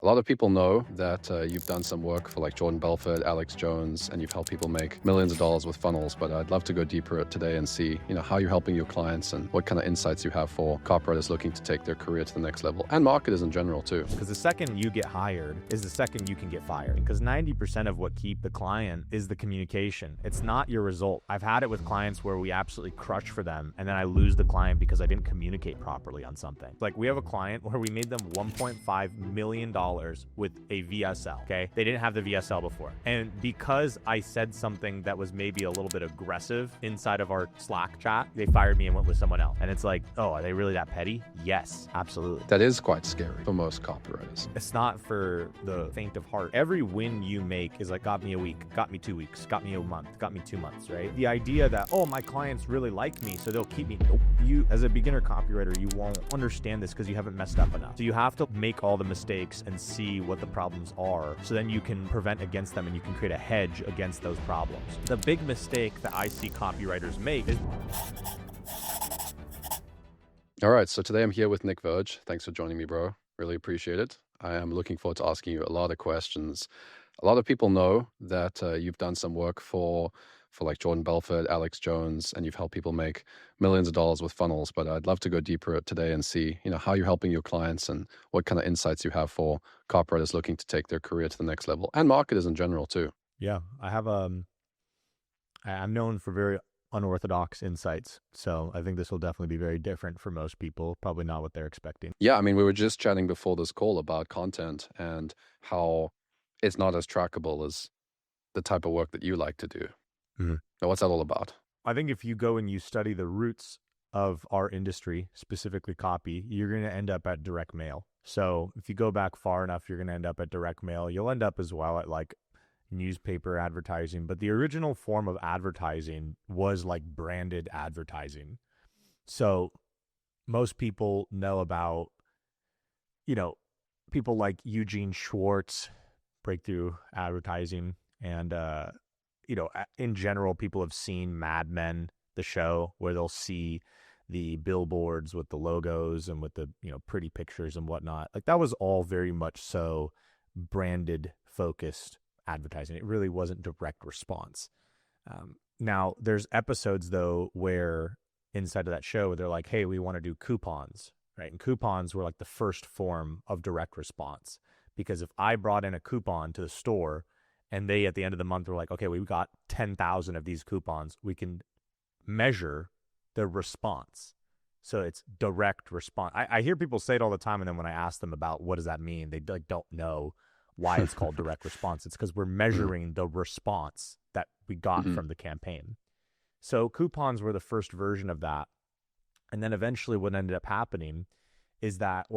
lot of people know that you've done some work for like Jordan Belfort, Alex Jones, and you've helped people make millions of dollars with funnels. But I'd love to go deeper today and see, how you're helping your clients and what kind of insights you have for copywriters looking to take their career to the next level, and marketers in general too. Because the second you get hired is the second you can get fired. Because 90% of what keep the client is the communication. It's not your result. I've had it with clients where we absolutely crush for them, and then I lose the client because I didn't communicate properly on something. Like, we have a client where we made them $1.5 million with a VSL, okay? They didn't have the VSL before. And because I said something that was maybe a little bit aggressive inside of our Slack chat, they fired me and went with someone else. And it's like, oh, are they really that petty? Yes, absolutely. That is quite scary for most copywriters. It's not for the faint of heart. Every win you make is like, got me a week, got me 2 weeks, got me a month, got me 2 months, right? The idea that, oh, my clients really like me, so they'll keep me. Nope. You, as a beginner copywriter, you won't understand this because you haven't messed up enough. So you have to make all the mistakes and see what the problems are, so then you can prevent against them and you can create a hedge against those problems. The big mistake that I see copywriters make is... All right, so today I'm here with Nick Verge. Thanks for joining me, bro. Really appreciate it. I am looking forward to asking you a lot of questions. A lot of people know that you've done some work for like Jordan Belfort, Alex Jones, and you've helped people make millions of dollars with funnels. But I'd love to go deeper today and see, how you're helping your clients and what kind of insights you have for copywriters looking to take their career to the next level, and marketers in general too. Yeah, I have I'm known for very unorthodox insights. So I think this will definitely be very different for most people, probably not what they're expecting. Yeah, I mean, we were just chatting before this call about content and how it's not as trackable as the type of work that you like to do. Mm-hmm. Now, what's that all about? I think if you go and you study the roots of our industry, specifically copy, you're going to end up at direct mail. So if you go back far enough, you're going to end up at direct mail. You'll end up as well at like newspaper advertising. But the original form of advertising was like branded advertising. So most people know about, people like Eugene Schwartz, breakthrough advertising, and, in general, people have seen Mad Men, the show, where they'll see the billboards with the logos and with the, pretty pictures and whatnot. Like, that was all very much so branded focused advertising. It really wasn't direct response. Now there's episodes though, where inside of that show, they're like, hey, we want to do coupons, right? And coupons were like the first form of direct response, because if I brought in a coupon to the store and they, at the end of the month, were like, okay, we've got 10,000 of these coupons, we can measure the response. So it's direct response. I hear people say it all the time, and then when I ask them about what does that mean, they like don't know why it's called direct response. It's because we're measuring the response that we got from the campaign. So coupons were the first version of that. And then eventually what ended up happening is that,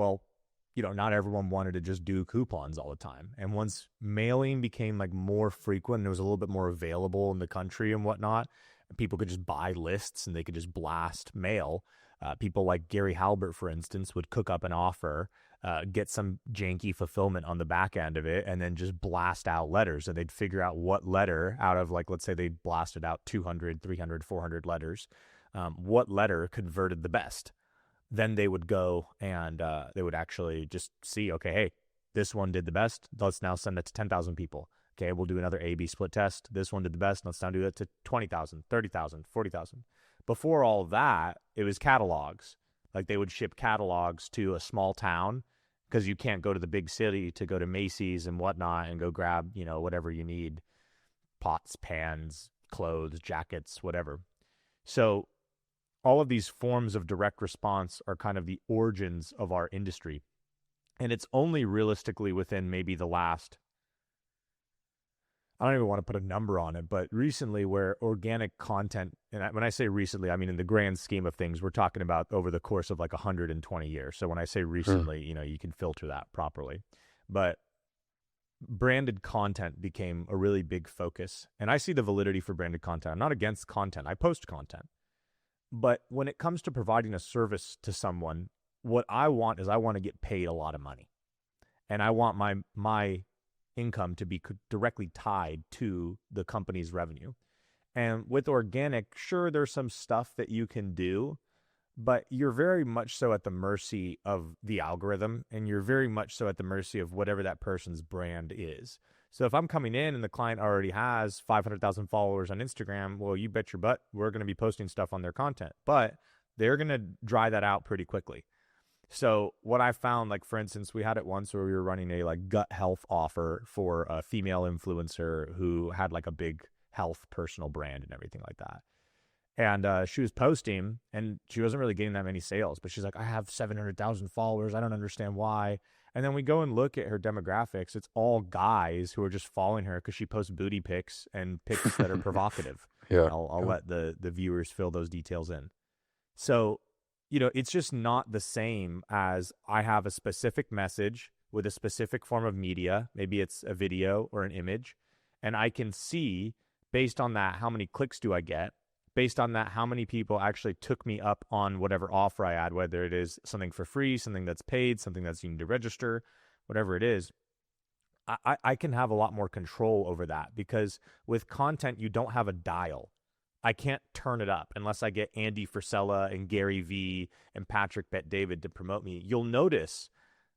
not everyone wanted to just do coupons all the time. And once mailing became like more frequent and it was a little bit more available in the country and whatnot, people could just buy lists and they could just blast mail. People like Gary Halbert, for instance, would cook up an offer, get some janky fulfillment on the back end of it, and then just blast out letters. And they'd figure out what letter out of, like, let's say they blasted out 200, 300, 400 letters, what letter converted the best. Then they would go and they would actually just see, okay, hey, this one did the best. Let's now send it to 10,000 people. Okay, we'll do another A/B split test. This one did the best. Let's now do it to 20,000, 30,000, 40,000. Before all that, it was catalogs. Like, they would ship catalogs to a small town, because you can't go to the big city to go to Macy's and whatnot and go grab, whatever you need, pots, pans, clothes, jackets, whatever. So all of these forms of direct response are kind of the origins of our industry. And it's only realistically within maybe the last, I don't even want to put a number on it, but recently, where organic content, and when I say recently, I mean in the grand scheme of things, we're talking about over the course of like 120 years. So when I say recently, you can filter that properly. But branded content became a really big focus. And I see the validity for branded content. I'm not against content. I post content. But when it comes to providing a service to someone, what I want is I want to get paid a lot of money. And I want my income to be directly tied to the company's revenue. And with organic, sure, there's some stuff that you can do, but you're very much so at the mercy of the algorithm, and you're very much so at the mercy of whatever that person's brand is. So if I'm coming in and the client already has 500,000 followers on Instagram, well, you bet your butt we're going to be posting stuff on their content, but they're going to dry that out pretty quickly. So what I found, like, for instance, we had it once where we were running a like gut health offer for a female influencer who had like a big health personal brand and everything like that. And she was posting and she wasn't really getting that many sales, but she's like, I have 700,000 followers. I don't understand why. And then we go and look at her demographics. It's all guys who are just following her because she posts booty pics and pics that are provocative. Yeah. I'll let the viewers fill those details in. So, it's just not the same as I have a specific message with a specific form of media. Maybe it's a video or an image. And I can see, based on that, how many clicks do I get? Based on that, how many people actually took me up on whatever offer I had, whether it is something for free, something that's paid, something that's you need to register, whatever it is. I can have a lot more control over that, because with content, you don't have a dial. I can't turn it up unless I get Andy Frisella and Gary Vee and Patrick Bet-David to promote me. You'll notice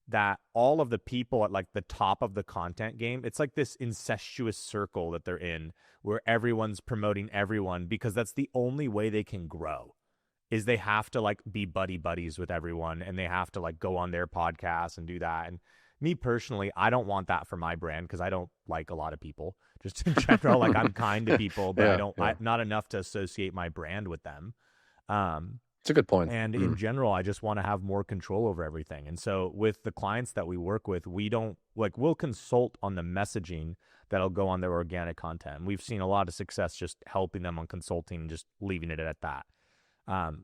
that all of the people at like the top of the content game, it's like this incestuous circle that they're in where everyone's promoting everyone, because that's the only way they can grow, is they have to like be buddy buddies with everyone, and they have to like go on their podcast and do that. And me personally, I don't want that for my brand, because I don't like a lot of people just in general. Like, I'm kind to people, but not enough to associate my brand with them. It's a good point. And in general, I just want to have more control over everything. And so with the clients that we work with, we'll consult on the messaging that'll go on their organic content. And we've seen a lot of success just helping them on consulting and just leaving it at that.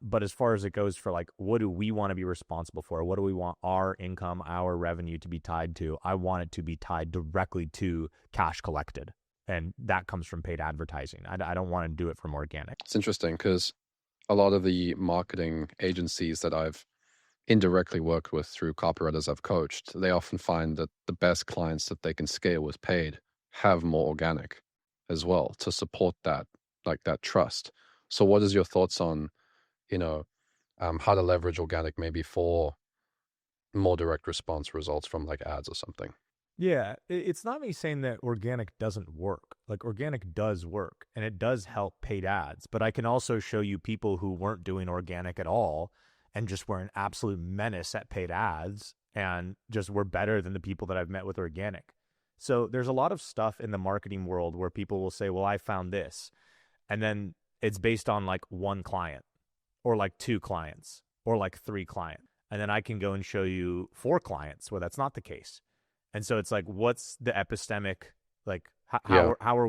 But as far as it goes for like, what do we want to be responsible for? What do we want our income, our revenue to be tied to? I want it to be tied directly to cash collected. And that comes from paid advertising. I don't want to do it from organic. It's interesting because a lot of the marketing agencies that I've indirectly worked with through copywriters I've coached, they often find that the best clients that they can scale with paid have more organic as well to support that, like that trust. So what is your thoughts on, how to leverage organic maybe for more direct response results from like ads or something? Yeah, it's not me saying that organic doesn't work. Like, organic does work, and it does help paid ads. But I can also show you people who weren't doing organic at all and just were an absolute menace at paid ads and just were better than the people that I've met with organic. So there's a lot of stuff in the marketing world where people will say, well, I found this. And then it's based on like one client or like two clients or like three clients. And then I can go and show you 4 clients where that's not the case. And so it's like, what's the epistemic, like how are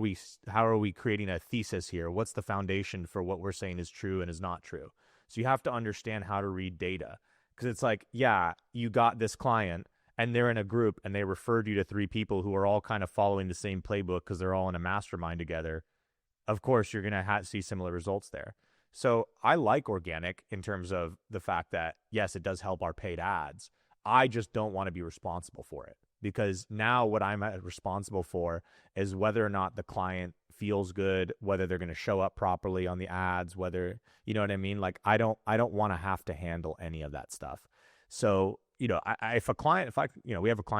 we creating a thesis here? What's the foundation for what we're saying is true and is not true? So you have to understand how to read data, because it's like, yeah, you got this client and they're in a group and they referred you to 3 people who are all kind of following the same playbook because they're all in a mastermind together. Of course, you're going to see similar results there. So I like organic in terms of the fact that, yes, it does help our paid ads. I just don't want to be responsible for it. Because now what I'm responsible for is whether or not the client feels good, whether they're going to show up properly on the ads, whether, you know what I mean? Like, I don't want to have to handle any of that stuff. So, we have a client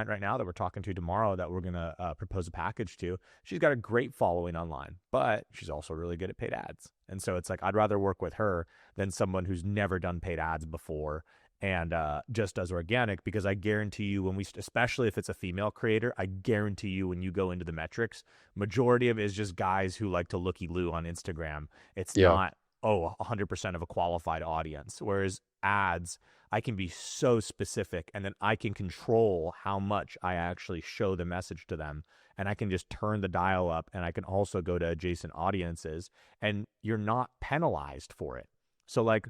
right now that we're talking to tomorrow that we're going to propose a package to. She's got a great following online, but she's also really good at paid ads. And so it's like, I'd rather work with her than someone who's never done paid ads before and just does organic, because I guarantee you especially if it's a female creator, I guarantee you when you go into the metrics, majority of it is just guys who like to looky-loo on Instagram. It's not, 100% of a qualified audience. Whereas ads, I can be so specific, and then I can control how much I actually show the message to them. And I can just turn the dial up, and I can also go to adjacent audiences, and you're not penalized for it. So like,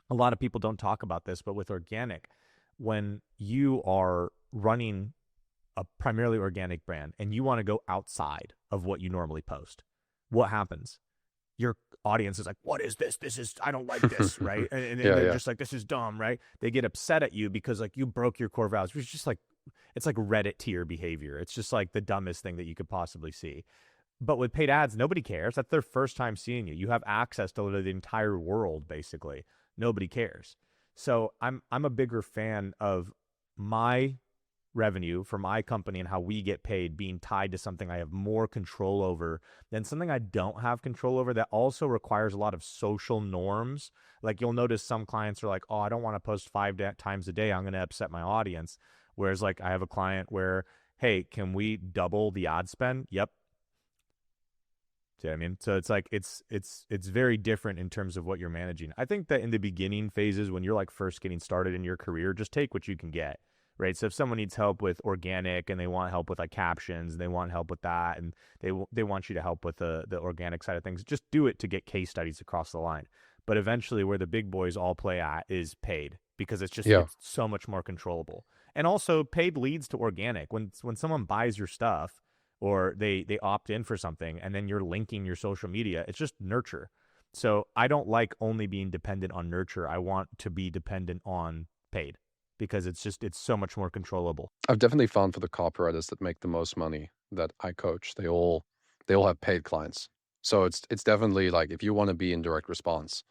a lot of people don't talk about this, but with organic, when you are running a primarily organic brand and you want to go outside of what you normally post, what happens? Your audience is like, what is this? I don't like this, right? And they're just like, this is dumb, right? They get upset at you because like you broke your core values, which is just like, it's like Reddit tier behavior. It's just like the dumbest thing that you could possibly see. But with paid ads, nobody cares. That's their first time seeing you. You have access to the entire world, basically. Nobody cares. So I'm a bigger fan of my revenue for my company and how we get paid being tied to something I have more control over than something I don't have control over that also requires a lot of social norms. Like you'll notice some clients are like, oh, I don't want to post 5 times a day. I'm going to upset my audience. Whereas like I have a client where, hey, can we double the ad spend? Yep. See what I mean? So it's like it's very different in terms of what you're managing. I think that in the beginning phases when you're like first getting started in your career, just take what you can get. Right. So if someone needs help with organic and they want help with like captions, and they want help with that, and they want you to help with the organic side of things, just do it to get case studies across the line. But eventually where the big boys all play at is paid, because Yeah. it's so much more controllable. And also paid leads to organic. When someone buys your stuff or they opt in for something and then you're linking your social media, it's just nurture. So I don't like only being dependent on nurture. I want to be dependent on paid, because it's so much more controllable. I've definitely found for the copywriters that make the most money that I coach, they all have paid clients. So it's definitely like if you want to be in direct response,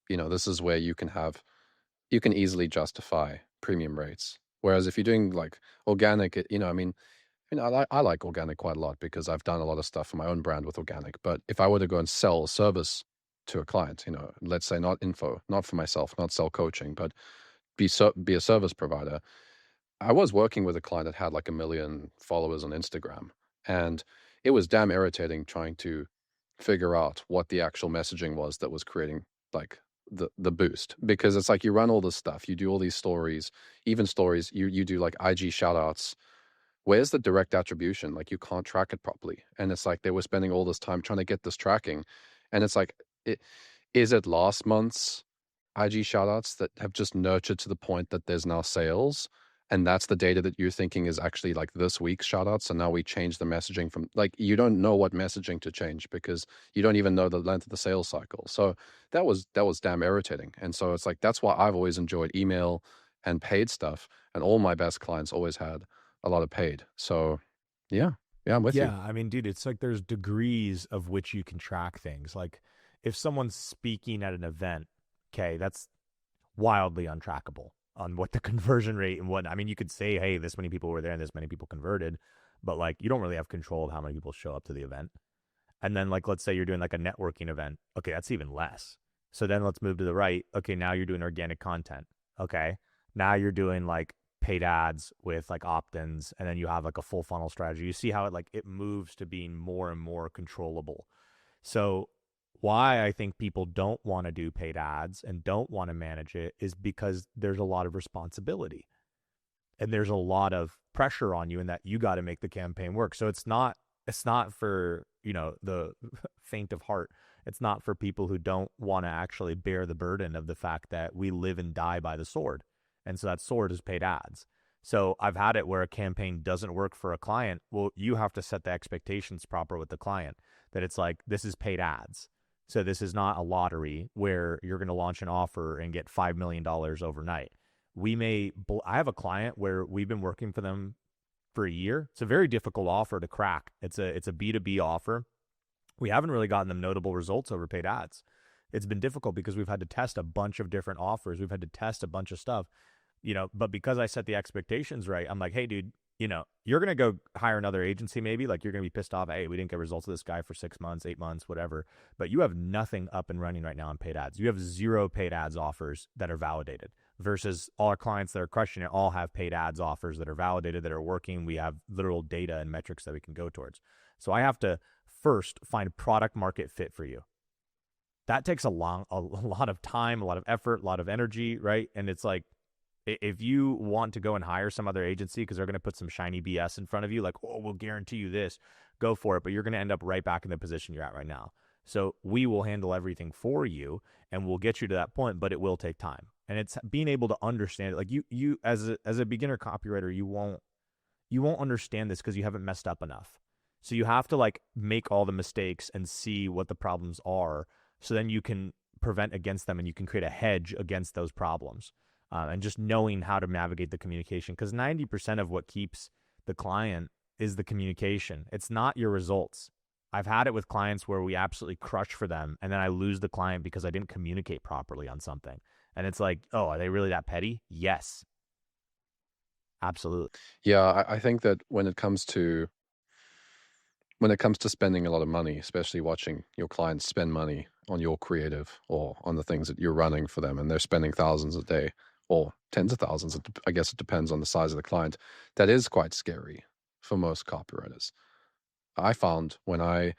this is where you can easily justify premium rates. Whereas if you're doing like organic, I like organic quite a lot because I've done a lot of stuff for my own brand with organic. But if I were to go and sell a service to a client, let's say not info, not for myself, not sell coaching, but be a service provider. I was working with a client that had like 1 million followers on Instagram, and it was damn irritating trying to figure out what the actual messaging was that was creating like the boost, because it's like you run all this stuff, you do all these stories, even stories, you do like IG shout outs. Where's the direct attribution? Like you can't track it properly. And it's like they were spending all this time trying to get this tracking. And it's like, is it last month's IG shoutouts that have just nurtured to the point that there's now sales? And that's the data that you're thinking is actually like this week's shoutouts. And now we change the messaging from like, you don't know what messaging to change because you don't even know the length of the sales cycle. So that was damn irritating. And so it's like, that's why I've always enjoyed email and paid stuff. And all my best clients always had a lot of paid. So yeah, I'm with you. Yeah, I mean, dude, it's like there's degrees of which you can track things. Like if someone's speaking at an event, okay, that's wildly untrackable on what the conversion rate and what. I mean, you could say, hey, this many people were there and this many people converted, but like you don't really have control of how many people show up to the event. And then like let's say you're doing like a networking event. Okay, that's even less. So then let's move to the right. Okay, now you're doing organic content. Okay. Now you're doing like paid ads with like opt-ins, and then you have like a full funnel strategy. You see how it moves to being more and more controllable. So why I think people don't want to do paid ads and don't want to manage it is because there's a lot of responsibility and there's a lot of pressure on you, and that you got to make the campaign work. So it's not for, the faint of heart. It's not for people who don't want to actually bear the burden of the fact that we live and die by the sword. And so that sword is paid ads. So I've had it where a campaign doesn't work for a client. Well, you have to set the expectations proper with the client, that it's like, this is paid ads. So this is not a lottery where you're going to launch an offer and get $5 million overnight. I have a client where we've been working for them for a year. It's a very difficult offer to crack. It's a B2B offer. We haven't really gotten them notable results over paid ads. It's been difficult because we've had to test a bunch of different offers. We've had to test a bunch of stuff, but because I set the expectations right, I'm like, hey, dude, you're going to go hire another agency maybe. Like you're going to be pissed off. Hey, we didn't get results of this guy for 6 months, 8 months, whatever. But you have nothing up and running right now on paid ads. You have 0 paid ads offers that are validated, versus all our clients that are crushing it all have paid ads offers that are validated, that are working. We have literal data and metrics that we can go towards. So I have to first find product market fit for you. That takes a lot of time, a lot of effort, a lot of energy, right? And it's like, if you want to go and hire some other agency because they're going to put some shiny BS in front of you, like, oh, we'll guarantee you this, go for it. But you're going to end up right back in the position you're at right now. So we will handle everything for you and we'll get you to that point, but it will take time. And it's being able to understand it. Like you as a beginner copywriter, you won't understand this because you haven't messed up enough. So you have to like make all the mistakes and see what the problems are. So then you can prevent against them and you can create a hedge against those problems. And just knowing how to navigate the communication, because 90% of what keeps the client is the communication. It's not your results. I've had it with clients where we absolutely crush for them, and then I lose the client because I didn't communicate properly on something. And it's like, oh, are they really that petty? Yes, absolutely. Yeah, I think that when it comes to spending a lot of money, especially watching your clients spend money on your creative or on the things that you're running for them, and they're spending thousands a day or tens of thousands, I guess it depends on the size of the client, that is quite scary for most copywriters. I found when I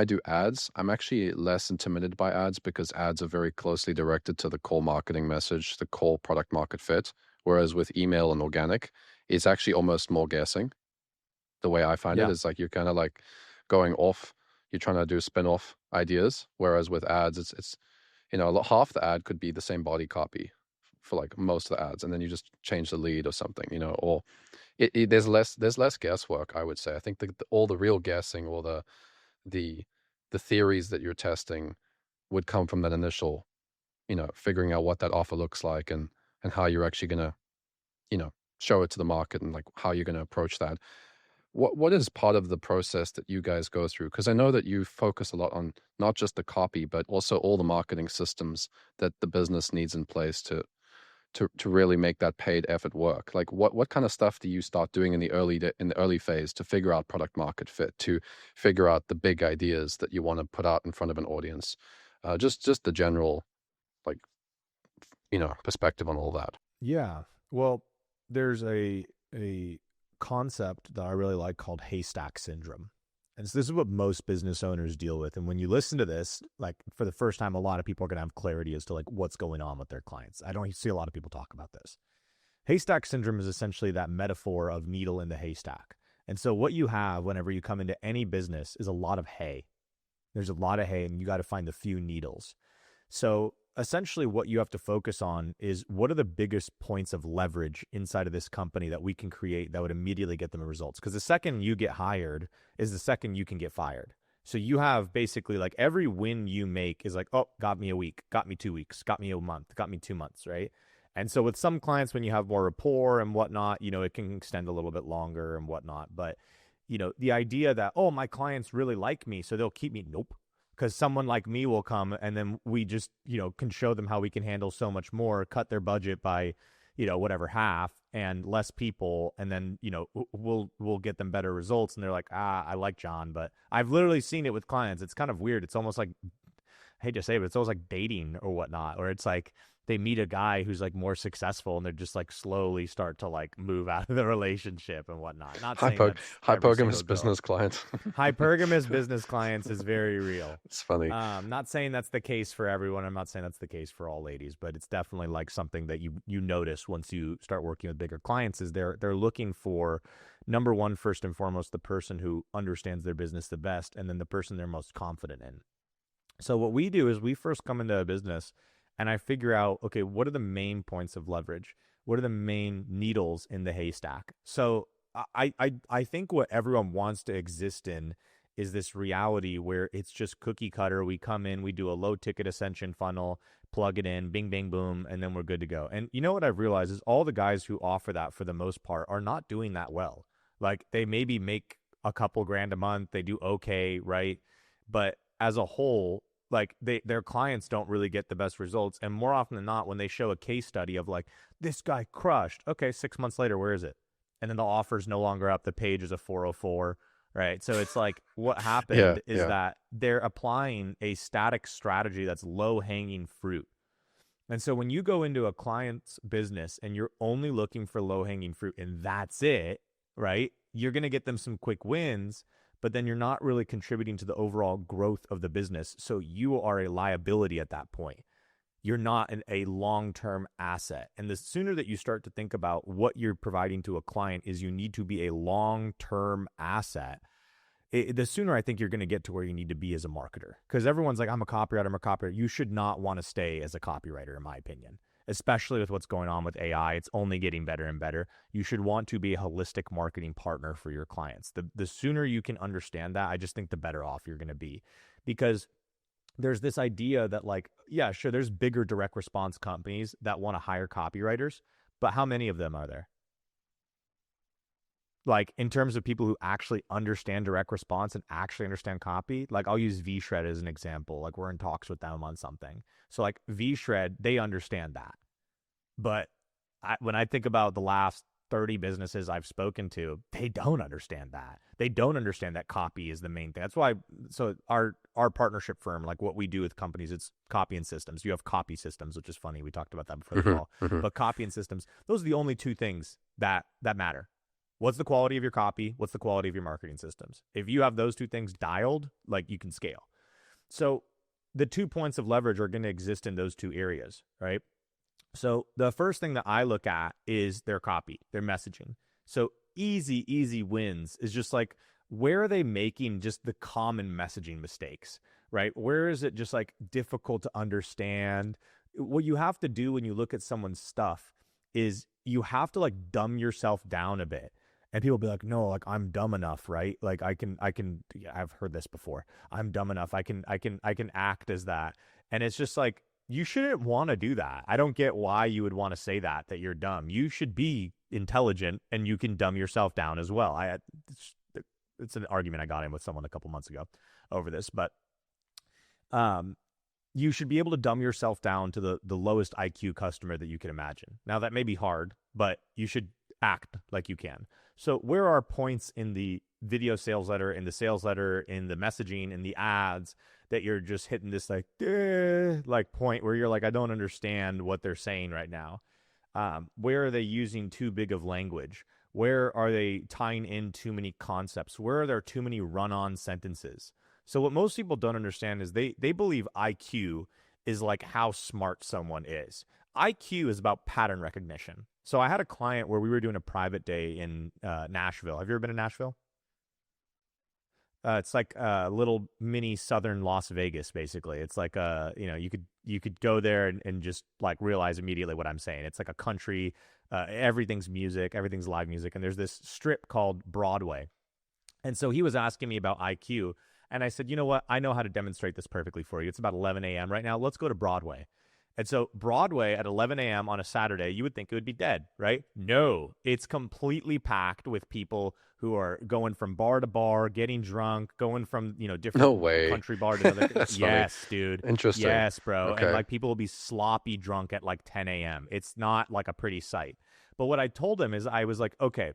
do ads, I'm actually less intimidated by ads because ads are very closely directed to the core marketing message, the core product market fit. Whereas with email and organic, it's actually almost more guessing. The way I find it Yeah. is like you're kind of like going off, you're trying to do spin-off ideas. Whereas with ads, it's half the ad could be the same body copy for like most of the ads, and then you just change the lead or something, or there's less guesswork, I would say. I think all the real guessing or the the theories that you're testing would come from that initial, figuring out what that offer looks like and how you're actually gonna, show it to the market and like how you're gonna approach that. What is part of the process that you guys go through? Because I know that you focus a lot on not just the copy, but also all the marketing systems that the business needs in place to really make that paid effort work. Like what kind of stuff do you start doing in the early phase to figure out product market fit, to figure out the big ideas that you want to put out in front of an audience? Just the general, like, perspective on all that. Yeah. Well, there's a concept that I really like called Haystack syndrome. And so this is what most business owners deal with. And when you listen to this, like for the first time, a lot of people are going to have clarity as to like what's going on with their clients. I don't see a lot of people talk about this. Haystack syndrome is essentially that metaphor of needle in the haystack. And so what you have whenever you come into any business is a lot of hay. There's a lot of hay and you got to find the few needles. So essentially what you have to focus on is what are the biggest points of leverage inside of this company that we can create that would immediately get them results. Because the second you get hired is the second you can get fired. So you have basically like every win you make is like, oh, got me a week, got me 2 weeks, got me a month, got me 2 months, right? And so with some clients, when you have more rapport and whatnot, it can extend a little bit longer and whatnot. But, the idea that, oh, my clients really like me, so they'll keep me. Nope. Because someone like me will come and then we just, can show them how we can handle so much more, cut their budget by, whatever half and less people. And then, we'll get them better results. And they're like, I like John, but I've literally seen it with clients. It's kind of weird. It's almost like, I hate to say it, but it's almost like dating or whatnot, or it's like they meet a guy who's like more successful and they're just like slowly start to like move out of the relationship and whatnot. Not saying that's every Hypogamous single girl. business client. Hypergamous business clients is very real. It's funny. Not saying that's the case for everyone. I'm not saying that's the case for all ladies, but it's definitely like something that you notice once you start working with bigger clients is they're looking for number one, first and foremost, the person who understands their business the best, and then the person they're most confident in. So what we do is we first come into a business and I figure out, okay, what are the main points of leverage? What are the main needles in the haystack? So I think what everyone wants to exist in is this reality where it's just cookie cutter. We come in, we do a low ticket ascension funnel, plug it in, bing, bang, boom, and then we're good to go. And you know what I've realized is all the guys who offer that for the most part are not doing that well. Like they maybe make a couple grand a month, they do okay, right? But as a whole, like their clients don't really get the best results. And more often than not, when they show a case study of like, this guy crushed, okay, 6 months later, where is it? And then the offer's no longer up. The page is a 404, right? So it's like what happened is that they're applying a static strategy that's low hanging fruit. And so when you go into a client's business and you're only looking for low hanging fruit and that's it, right? You're going to get them some quick wins, but then you're not really contributing to the overall growth of the business. So you are a liability at that point. You're not a long-term asset. And the sooner that you start to think about what you're providing to a client is you need to be a long-term asset, the sooner I think you're going to get to where you need to be as a marketer. Because everyone's like, I'm a copywriter. You should not want to stay as a copywriter, in my opinion, especially with what's going on with AI. It's only getting better and better. You should want to be a holistic marketing partner for your clients. The sooner you can understand that, I just think the better off you're going to be. Because there's this idea that like, yeah, sure, there's bigger direct response companies that want to hire copywriters, but how many of them are there? like in terms of people who actually understand direct response and actually understand copy, like I'll use VShred as an example. Like we're in talks with them on something. So like VShred, they understand that. But when I think about the last 30 businesses I've spoken to, they don't understand that. They don't understand that copy is the main thing. That's why, so our partnership firm, like what we do with companies, it's copy and systems. You have copy systems, which is funny. We talked about that before the call. But copy and systems, those are the only two things that matter. What's the quality of your copy? What's the quality of your marketing systems? If you have those two things dialed, like you can scale. So the 2 points of leverage are going to exist in those two areas, right? So the first thing that I look at is their copy, their messaging. So easy wins is just like, where are they making just the common messaging mistakes, right? Where is it just like difficult to understand? What you have to do when you look at someone's stuff is you have to like dumb yourself down a bit. And people be like, no, like I'm dumb enough, right? Like I can, yeah, I've heard this before. I'm dumb enough. I can act as that. And it's just like, you shouldn't want to do that. I don't get why you would want to say that you're dumb. You should be intelligent and you can dumb yourself down as well. It's an argument I got in with someone a couple months ago over this, but you should be able to dumb yourself down to the lowest IQ customer that you can imagine. Now that may be hard, but you should act like you can. So where are points in the video sales letter, in the sales letter, in the messaging, in the ads that you're just hitting this like point where you're like, I don't understand what they're saying right now? Where are they using too big of language? Where are they tying in too many concepts? Where are there too many run-on sentences? So what most people don't understand is they believe IQ is like how smart someone is. IQ is about pattern recognition. So I had a client where we were doing a private day in Nashville. Have you ever been to Nashville? It's like a little mini southern Las Vegas, basically. It's like you could go there and just like realize immediately what I'm saying. It's like a country, everything's music, everything's live music, and there's this strip called Broadway. And so he was asking me about IQ, and I said, you know what? I know how to demonstrate this perfectly for you. It's about 11 a.m. right now. Let's go to Broadway. And so Broadway at 11 a.m. on a Saturday, you would think it would be dead, right? No, it's completely packed with people who are going from bar to bar, getting drunk, going from, different No way. country bar to another. That's Yes, funny. dude. Interesting. Yes, bro. Okay. And like people will be sloppy drunk at like 10 a.m. It's not like a pretty sight. But what I told him is I was like, okay,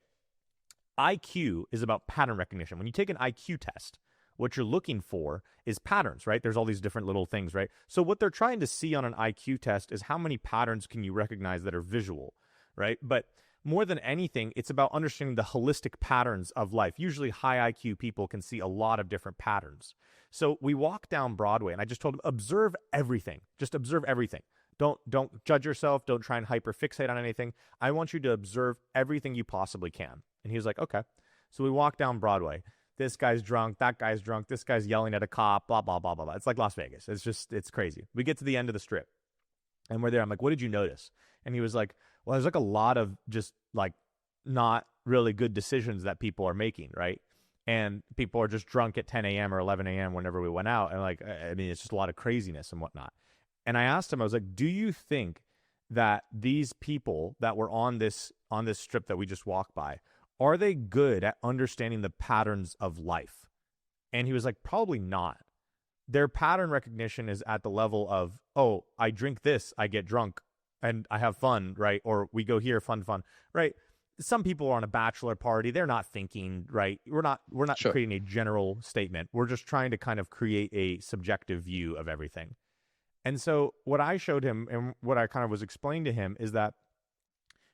IQ is about pattern recognition. When you take an IQ test, what you're looking for is patterns, right? There's all these different little things, right? So what they're trying to see on an IQ test is how many patterns can you recognize that are visual, right? But more than anything, it's about understanding the holistic patterns of life. Usually high IQ people can see a lot of different patterns. So we walked down Broadway and I just told him, observe everything. Just observe everything. Don't judge yourself. Don't try and hyperfixate on anything. I want you to observe everything you possibly can. And he was like, okay. So we walked down Broadway. This guy's drunk, that guy's drunk, this guy's yelling at a cop, blah, blah, blah, blah, blah. It's like Las Vegas. It's crazy. We get to the end of the strip and we're there. I'm like, what did you notice? And he was like, well, there's like a lot of just like not really good decisions that people are making, right? And people are just drunk at 10 a.m. or 11 a.m. whenever we went out. And like, I mean, it's just a lot of craziness and whatnot. And I asked him, I was like, do you think that these people that were on this strip that we just walked by, are they good at understanding the patterns of life? And he was like, probably not. Their pattern recognition is at the level of, oh, I drink this, I get drunk, and I have fun, right? Or we go here, fun, right? Some people are on a bachelor party. They're not thinking, right? We're not Sure. creating a general statement. We're just trying to kind of create a subjective view of everything. And so what I showed him and what I kind of was explaining to him is that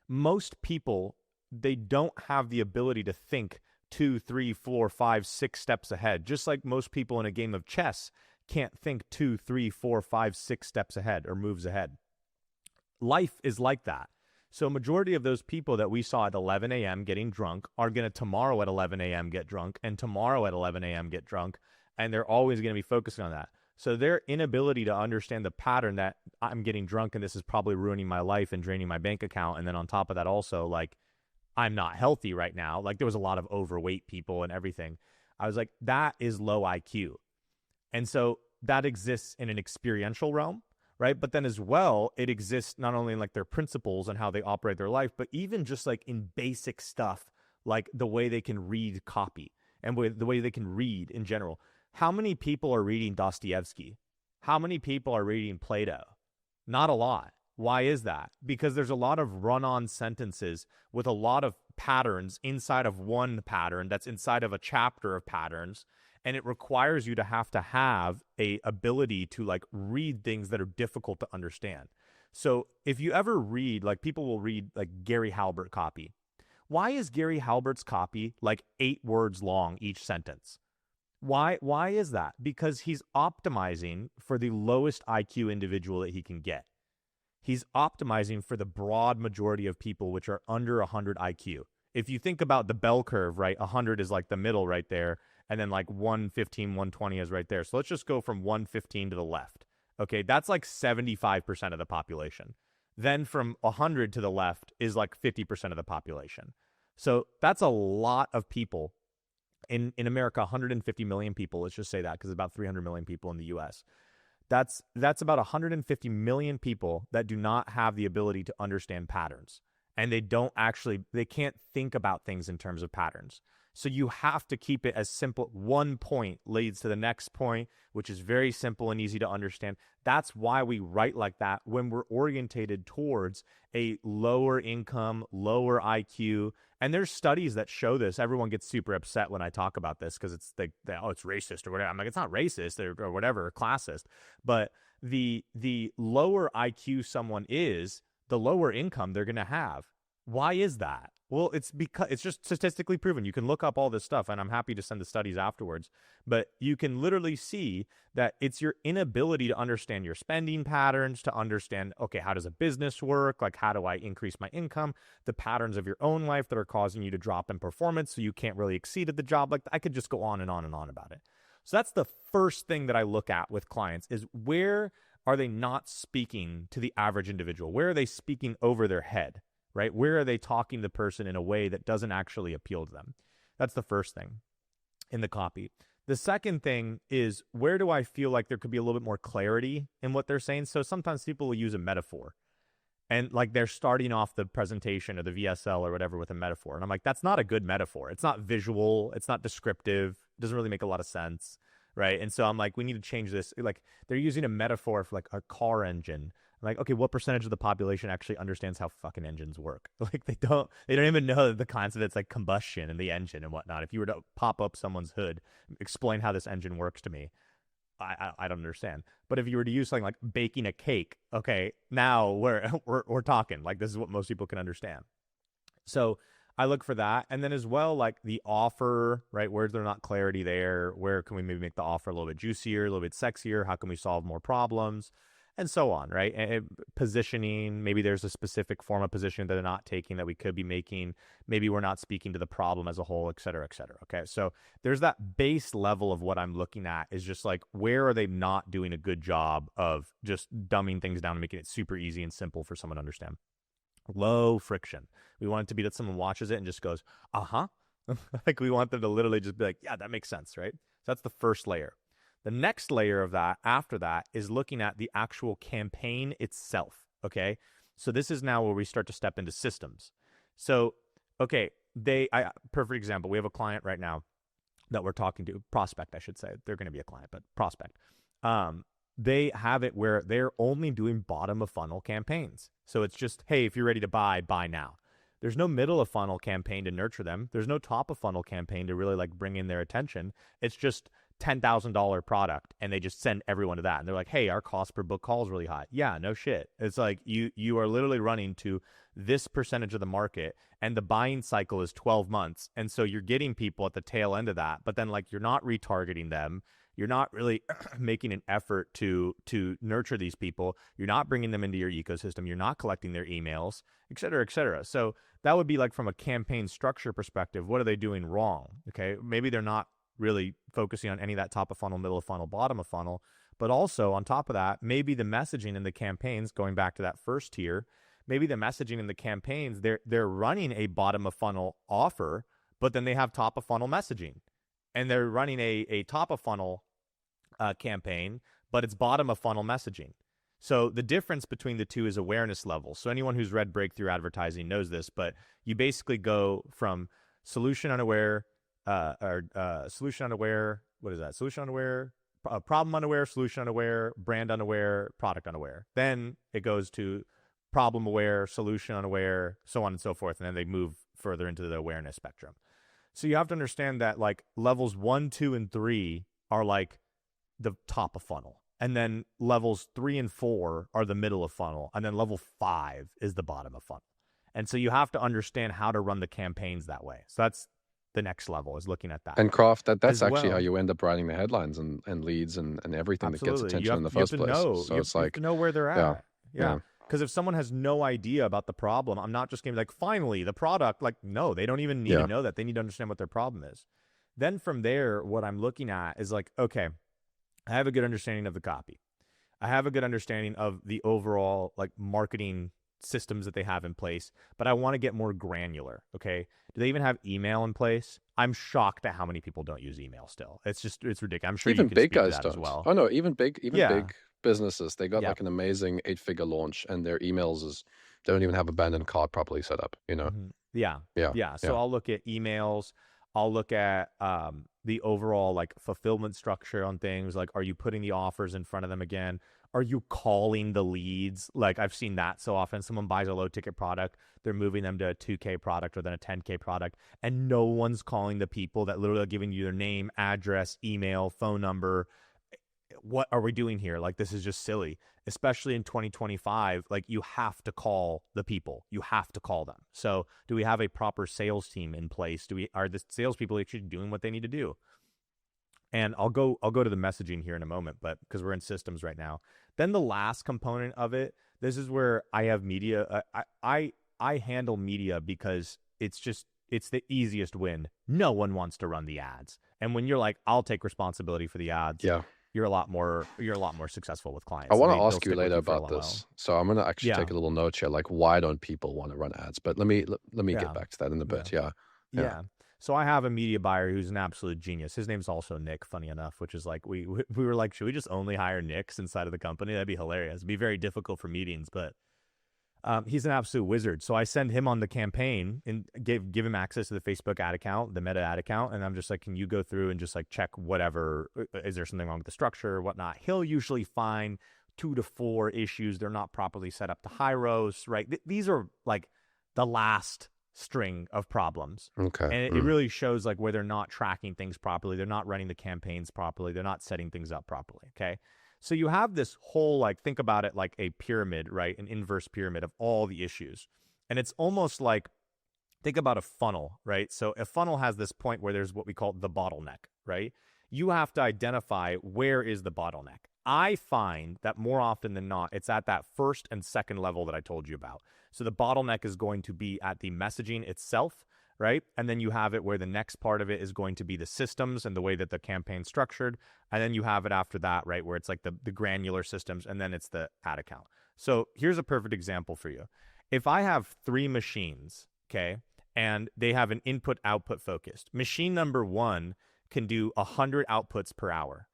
most people, they don't have the ability to think 2, 3, 4, 5, 6 steps ahead. Just like most people in a game of chess can't think 2, 3, 4, 5, 6 steps ahead or moves ahead. Life is like that. So majority of those people that we saw at 11 a.m. getting drunk are going to tomorrow at 11 a.m. get drunk and tomorrow at 11 a.m. get drunk. And they're always going to be focusing on that. So their inability to understand the pattern that I'm getting drunk and this is probably ruining my life and draining my bank account. And then on top of that also, like, I'm not healthy right now. Like there was a lot of overweight people and everything. I was like, that is low IQ. And so that exists in an experiential realm, right? But then as well, it exists not only in like their principles and how they operate their life, but even just like in basic stuff like the way they can read copy and the way they can read in general. How many people are reading Dostoevsky? How many people are reading Plato? Not a lot. Why is that? Because there's a lot of run-on sentences with a lot of patterns inside of one pattern that's inside of a chapter of patterns, and it requires you to have a ability to like read things that are difficult to understand. So if you ever read, like people will read like Gary Halbert copy. Why is Gary Halbert's copy like 8 words long each sentence? Why is that? Because he's optimizing for the lowest IQ individual that he can get. He's optimizing for the broad majority of people, which are under 100 IQ. If you think about the bell curve, right, 100 is like the middle right there, and then like 115, 120 is right there. So let's just go from 115 to the left. Okay, that's like 75% of the population. Then from 100 to the left is like 50% of the population. So that's a lot of people. In America, 150 million people, let's just say that, because it's about 300 million people in the US. That's about 150 million people that do not have the ability to understand patterns. And they can't think about things in terms of patterns. So you have to keep it as simple. One point leads to the next point, which is very simple and easy to understand. That's why we write like that when we're orientated towards a lower income, lower IQ. And there's studies that show this. Everyone gets super upset when I talk about this because it's it's racist or whatever. I'm like, it's not racist or whatever, or classist. But the lower IQ someone is, the lower income they're going to have. Why is that? Well, it's because it's just statistically proven. You can look up all this stuff, and I'm happy to send the studies afterwards. But you can literally see that it's your inability to understand your spending patterns, to understand, okay, how does a business work? Like, how do I increase my income? The patterns of your own life that are causing you to drop in performance so you can't really exceed at the job. Like, I could just go on and on and on about it. So that's the first thing that I look at with clients is where are they not speaking to the average individual? Where are they speaking over their head? Right? Where are they talking to the person in a way that doesn't actually appeal to them? That's the first thing in the copy. The second thing is, where do I feel like there could be a little bit more clarity in what they're saying? So sometimes people will use a metaphor, and like they're starting off the presentation or the VSL or whatever with a metaphor. And I'm like, that's not a good metaphor. It's not visual. It's not descriptive. It doesn't really make a lot of sense. Right? And so I'm like, we need to change this. Like, they're using a metaphor for like a car engine. I'm like, okay, what percentage of the population actually understands how fucking engines work? Like, they don't even know the concept. It's like combustion and the engine and whatnot. If you were to pop up someone's hood, explain how this engine works to me, I don't understand. But if you were to use something like baking a cake, okay, now we're talking. Like, this is what most people can understand. So I look for that. And then as well, like the offer, right? Where's there not clarity there? Where can we maybe make the offer a little bit juicier, a little bit sexier? How can we solve more problems? And so on, right? And positioning, maybe there's a specific form of position that they're not taking that we could be making. Maybe we're not speaking to the problem as a whole, et cetera, et cetera. Okay, so there's that base level of what I'm looking at is just like, where are they not doing a good job of just dumbing things down and making it super easy and simple for someone to understand? Low friction. We want it to be that someone watches it and just goes, uh-huh. Like, we want them to literally just be like, yeah, that makes sense, right? So that's the first layer. The next layer of that, after that, is looking at the actual campaign itself, okay? So this is now where we start to step into systems. So, okay, perfect example, we have a client right now that we're talking to, prospect, I should say. They're going to be a client, but prospect. They have it where they're only doing bottom of funnel campaigns. So it's just, hey, if you're ready to buy now. There's no middle of funnel campaign to nurture them. There's no top of funnel campaign to really like bring in their attention. It's just $10,000 product, and they just send everyone to that. And they're like, hey, our cost per book call is really high. Yeah, no shit. It's like you are literally running to this percentage of the market, and the buying cycle is 12 months. And so you're getting people at the tail end of that, but then like you're not retargeting them. You're not really making an effort to nurture these people. You're not bringing them into your ecosystem. You're not collecting their emails, et cetera, et cetera. So that would be like, from a campaign structure perspective, what are they doing wrong? Okay, maybe they're not really focusing on any of that top of funnel, middle of funnel, bottom of funnel. But also on top of that, maybe the messaging in the campaigns, going back to that first tier, maybe the messaging in the campaigns, they're running a bottom of funnel offer, but then they have top of funnel messaging. And they're running a top of funnel campaign, but it's bottom of funnel messaging. So the difference between the two is awareness level. So anyone who's read Breakthrough Advertising knows this, but you basically go from solution unaware, solution unaware. What is that? Solution unaware, problem unaware, solution unaware, brand unaware, product unaware. Then it goes to problem aware, solution unaware, so on and so forth. And then they move further into the awareness spectrum. So you have to understand that like levels 1, 2, and 3 are like the top of funnel. And then levels 3 and 4 are the middle of funnel. And then level 5 is the bottom of funnel. And so you have to understand how to run the campaigns that way. So that's the next level, is looking at that. And craft that's As actually how well. you end up writing the headlines and leads and everything that gets Absolutely. attention in the first place. So You it's have like, to know where they're at. yeah. Because if someone has no idea about the problem, I'm not just going to be like, finally, the product. Like, no, they don't even need to know that. They need to understand what their problem is. Then from there, what I'm looking at is like, okay, I have a good understanding of the copy. I have a good understanding of the overall like marketing systems that they have in place, but I want to get more granular. Okay. Do they even have email in place? I'm shocked at how many people don't use email still. It's ridiculous. I'm sure Even you can big speak to guys that don't. as well. Oh no, even big businesses, they got Yeah. like an amazing 8-figure launch, and their emails they don't even have a abandoned cart properly set up. Mhm. Yeah. Yeah. So I'll look at emails. I'll look at the overall like fulfillment structure on things. Like, are you putting the offers in front of them again? Are you calling the leads? Like, I've seen that so often. Someone buys a low ticket product, they're moving them to a 2K product or then a 10K product, and no one's calling the people that literally are giving you their name, address, email, phone number. What are we doing here? Like, this is just silly, especially in 2025. Like, you have to call the people. You have to call them. So do we have a proper sales team in place? Are the salespeople actually doing what they need to do? And I'll go to the messaging here in a moment, but because we're in systems right now. Then the last component of it, this is where I have media. I handle media because it's the easiest win. No one wants to run the ads. And when you're like, I'll take responsibility for the ads. Yeah. You're a lot more successful with clients. I want to ask you later about this. So I'm going to actually take a little note here, like, why don't people want to run ads? But let me get back to that in a bit. Yeah. So I have a media buyer who's an absolute genius. His name's also Nick, funny enough, which is like, we were like, should we just only hire Nicks inside of the company? That'd be hilarious. It'd be very difficult for meetings, but he's an absolute wizard. So I send him on the campaign and give him access to the Facebook ad account, the Meta ad account. And I'm just like, can you go through and just like check whatever, is there something wrong with the structure or whatnot? He'll usually find 2 to 4 issues. They're not properly set up to high rows, right? These are like the last string of problems. Okay. And it really shows like where they're not tracking things properly. They're not running the campaigns properly. They're not setting things up properly. Okay. So you have this whole, like, think about it like a pyramid, right? An inverse pyramid of all the issues. And it's almost like, think about a funnel, right? So a funnel has this point where there's what we call the bottleneck, right? You have to identify where is the bottleneck. I find that more often than not, it's at that first and second level that I told you about. So the bottleneck is going to be at the messaging itself, right? And then you have it where the next part of it is going to be the systems and the way that the campaign's structured. And then you have it after that, right? Where it's like the granular systems, and then it's the ad account. So here's a perfect example for you. If I have 3 machines, okay, and they have an input-output focused, machine number 1 can do 100 outputs per hour.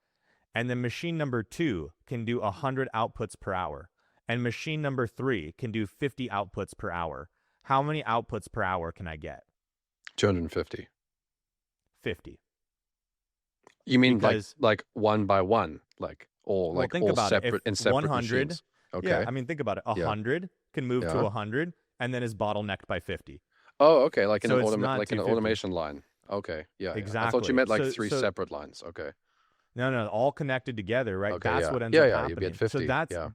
And then machine number 2 can do 100 outputs per hour. And machine number 3 can do 50 outputs per hour. How many outputs per hour can I get? 250. 50. You mean like one by one, like all separate in separate 100, machines? Okay. Yeah, I mean, think about it. 100 can move to 100 and then is bottlenecked by 50. Oh, okay, like So an it's not an 250. automation line. Okay, yeah. Exactly. I thought you meant like So- 3 so- separate lines. Okay. No, all connected together, right? Okay, That's yeah. what ends up You'd happening. be at 50. So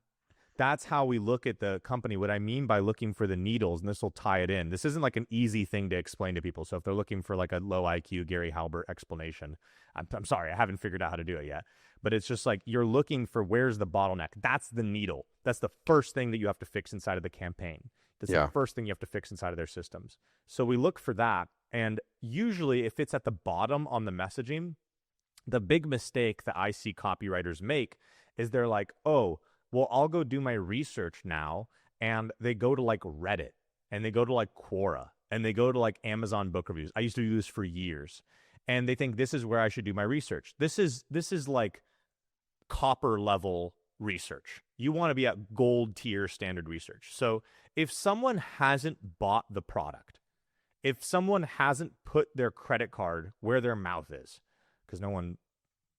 that's how we look at the company. What I mean by looking for the needles, and this will tie it in. This isn't like an easy thing to explain to people. So if they're looking for like a low IQ Gary Halbert explanation, I'm sorry, I haven't figured out how to do it yet. But it's just like you're looking for where's the bottleneck. That's the needle. That's the first thing that you have to fix inside of the campaign. That's the first thing you have to fix inside of their systems. So we look for that. And usually if it's at the bottom on the messaging, the big mistake that I see copywriters make is they're like, oh, well, I'll go do my research now. And they go to like Reddit and they go to like Quora and they go to like Amazon book reviews. I used to do this for years. And they think this is where I should do my research. This is like copper level research. You want to be at gold tier standard research. So if someone hasn't bought the product, if someone hasn't put their credit card where their mouth is, because no one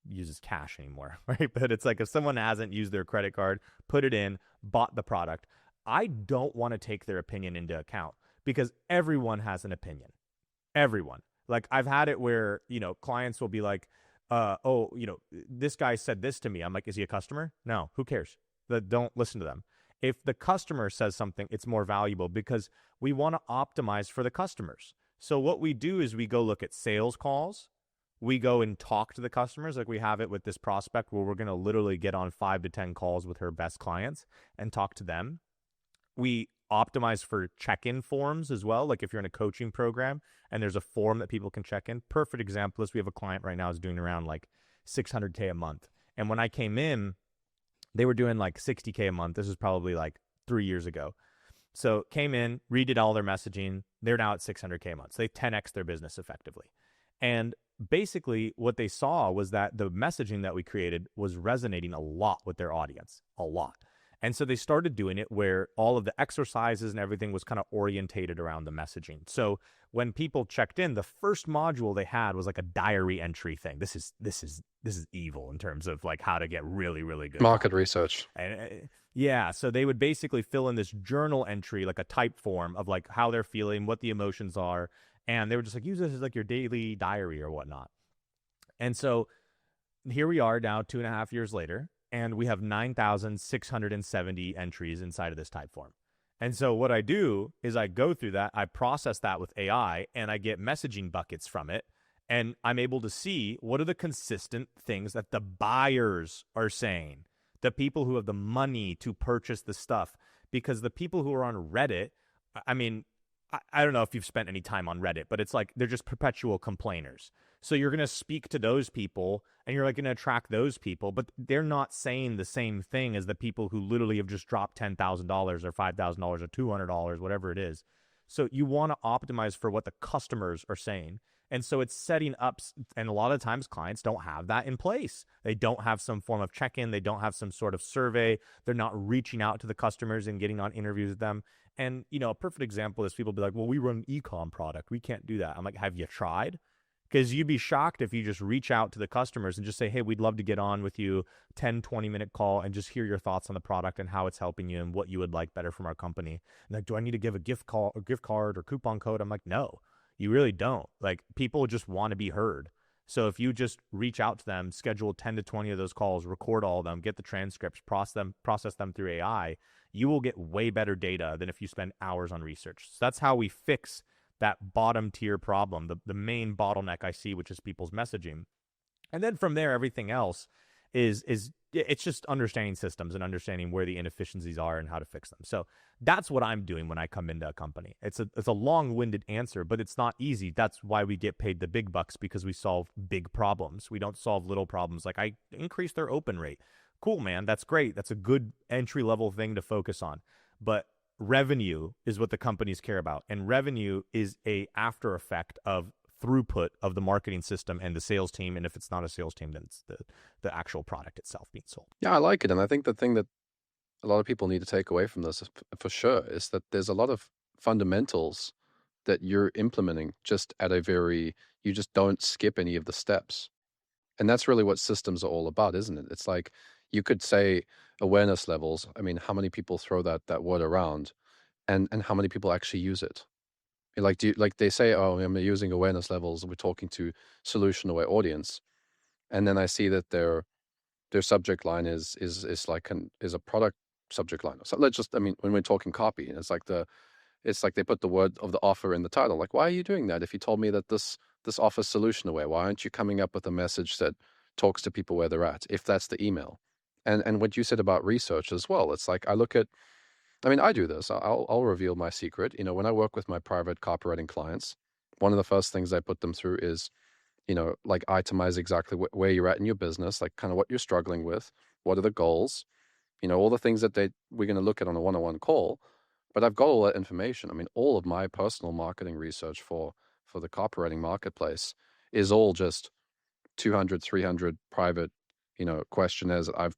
uses cash anymore, right? But it's like if someone hasn't used their credit card, put it in, bought the product, I don't want to take their opinion into account because everyone has an opinion. Everyone. Like I've had it where, clients will be like, this guy said this to me. I'm like, is he a customer? No, who cares? Don't listen to them. If the customer says something, it's more valuable because we want to optimize for the customers. So what we do is we go look at sales calls. We go and talk to the customers like we have it with this prospect where we're going to literally get on 5 to 10 calls with her best clients and talk to them. We optimize for check-in forms as well. Like if you're in a coaching program and there's a form that people can check in. Perfect example is we have a client right now who's doing around like $600K a month. And when I came in, they were doing like $60K a month. This is probably like 3 years ago. So came in, redid all their messaging. They're now at $600K a month. So they 10x their business effectively. And basically what they saw was that the messaging that we created was resonating a lot with their audience, a lot. And so they started doing it where all of the exercises and everything was kind of orientated around the messaging. So when people checked in, the first module they had was like a diary entry thing. This is evil in terms of like how to get really, really good Market research. And yeah, so they would basically fill in this journal entry, like a type form of like how they're feeling, what the emotions are. And they were just like, use this as like your daily diary or whatnot. And so here we are now 2.5 years later, and we have 9,670 entries inside of this type form. And so what I do is I go through that, I process that with AI, and I get messaging buckets from it. And I'm able to see what are the consistent things that the buyers are saying, the people who have the money to purchase the stuff. Because the people who are on Reddit, I mean, I don't know if you've spent any time on Reddit, but it's like they're just perpetual complainers. So you're going to speak to those people and you're like going to attract those people, but they're not saying the same thing as the people who literally have just dropped $10,000 or $5,000 or $200, whatever it is. So you want to optimize for what the customers are saying. And so it's setting up, and a lot of times clients don't have that in place. They don't have some form of check-in. They don't have some sort of survey. They're not reaching out to the customers and getting on interviews with them. And, a perfect example is people be like, well, we run an e-com product. We can't do that. I'm like, have you tried? Because you'd be shocked if you just reach out to the customers and just say, hey, we'd love to get on with you, 10, 20-minute call and just hear your thoughts on the product and how it's helping you and what you would like better from our company. And like, do I need to give a gift card or coupon code? I'm like, no, you really don't. Like, people just want to be heard. So if you just reach out to them, schedule 10 to 20 of those calls, record all of them, get the transcripts, process them through AI, you will get way better data than if you spend hours on research. So that's how we fix that bottom tier problem, the main bottleneck I see, which is people's messaging. And then from there, everything else is it's just understanding systems and understanding where the inefficiencies are and how to fix them. So that's what I'm doing when I come into a company. It's a long-winded answer, but it's not easy. That's why we get paid the big bucks, because we solve big problems. We don't solve little problems. Like, I increase their open rate. Cool, man. That's great. That's a good entry-level thing to focus on. But revenue is what the companies care about. And revenue is a after effect of throughput of the marketing system and the sales team. And if it's not a sales team, then it's the actual product itself being sold. Yeah, I like it. And I think the thing that a lot of people need to take away from this for sure is that there's a lot of fundamentals that you're implementing just at you just don't skip any of the steps. And that's really what systems are all about, isn't it? It's like, you could say awareness levels. I mean, how many people throw that word around, and how many people actually use it? Like, they say, oh, I'm using awareness levels, we're talking to solution aware audience. And then I see that their subject line is a product subject line. So when we're talking copy, it's like they put the word of the offer in the title. Like, why are you doing that? If you told me that this offers solution aware, why aren't you coming up with a message that talks to people where they're at, if that's the email? And what you said about research as well, it's like, I do this. I'll reveal my secret. When I work with my private copywriting clients, one of the first things I put them through is, like, itemize exactly where you're at in your business, like kind of what you're struggling with, what are the goals, all the things that we're going to look at on a one-on-one call. But I've got all that information. I mean, all of my personal marketing research for the copywriting marketplace is all just 200, 300 private, questionnaires that I've,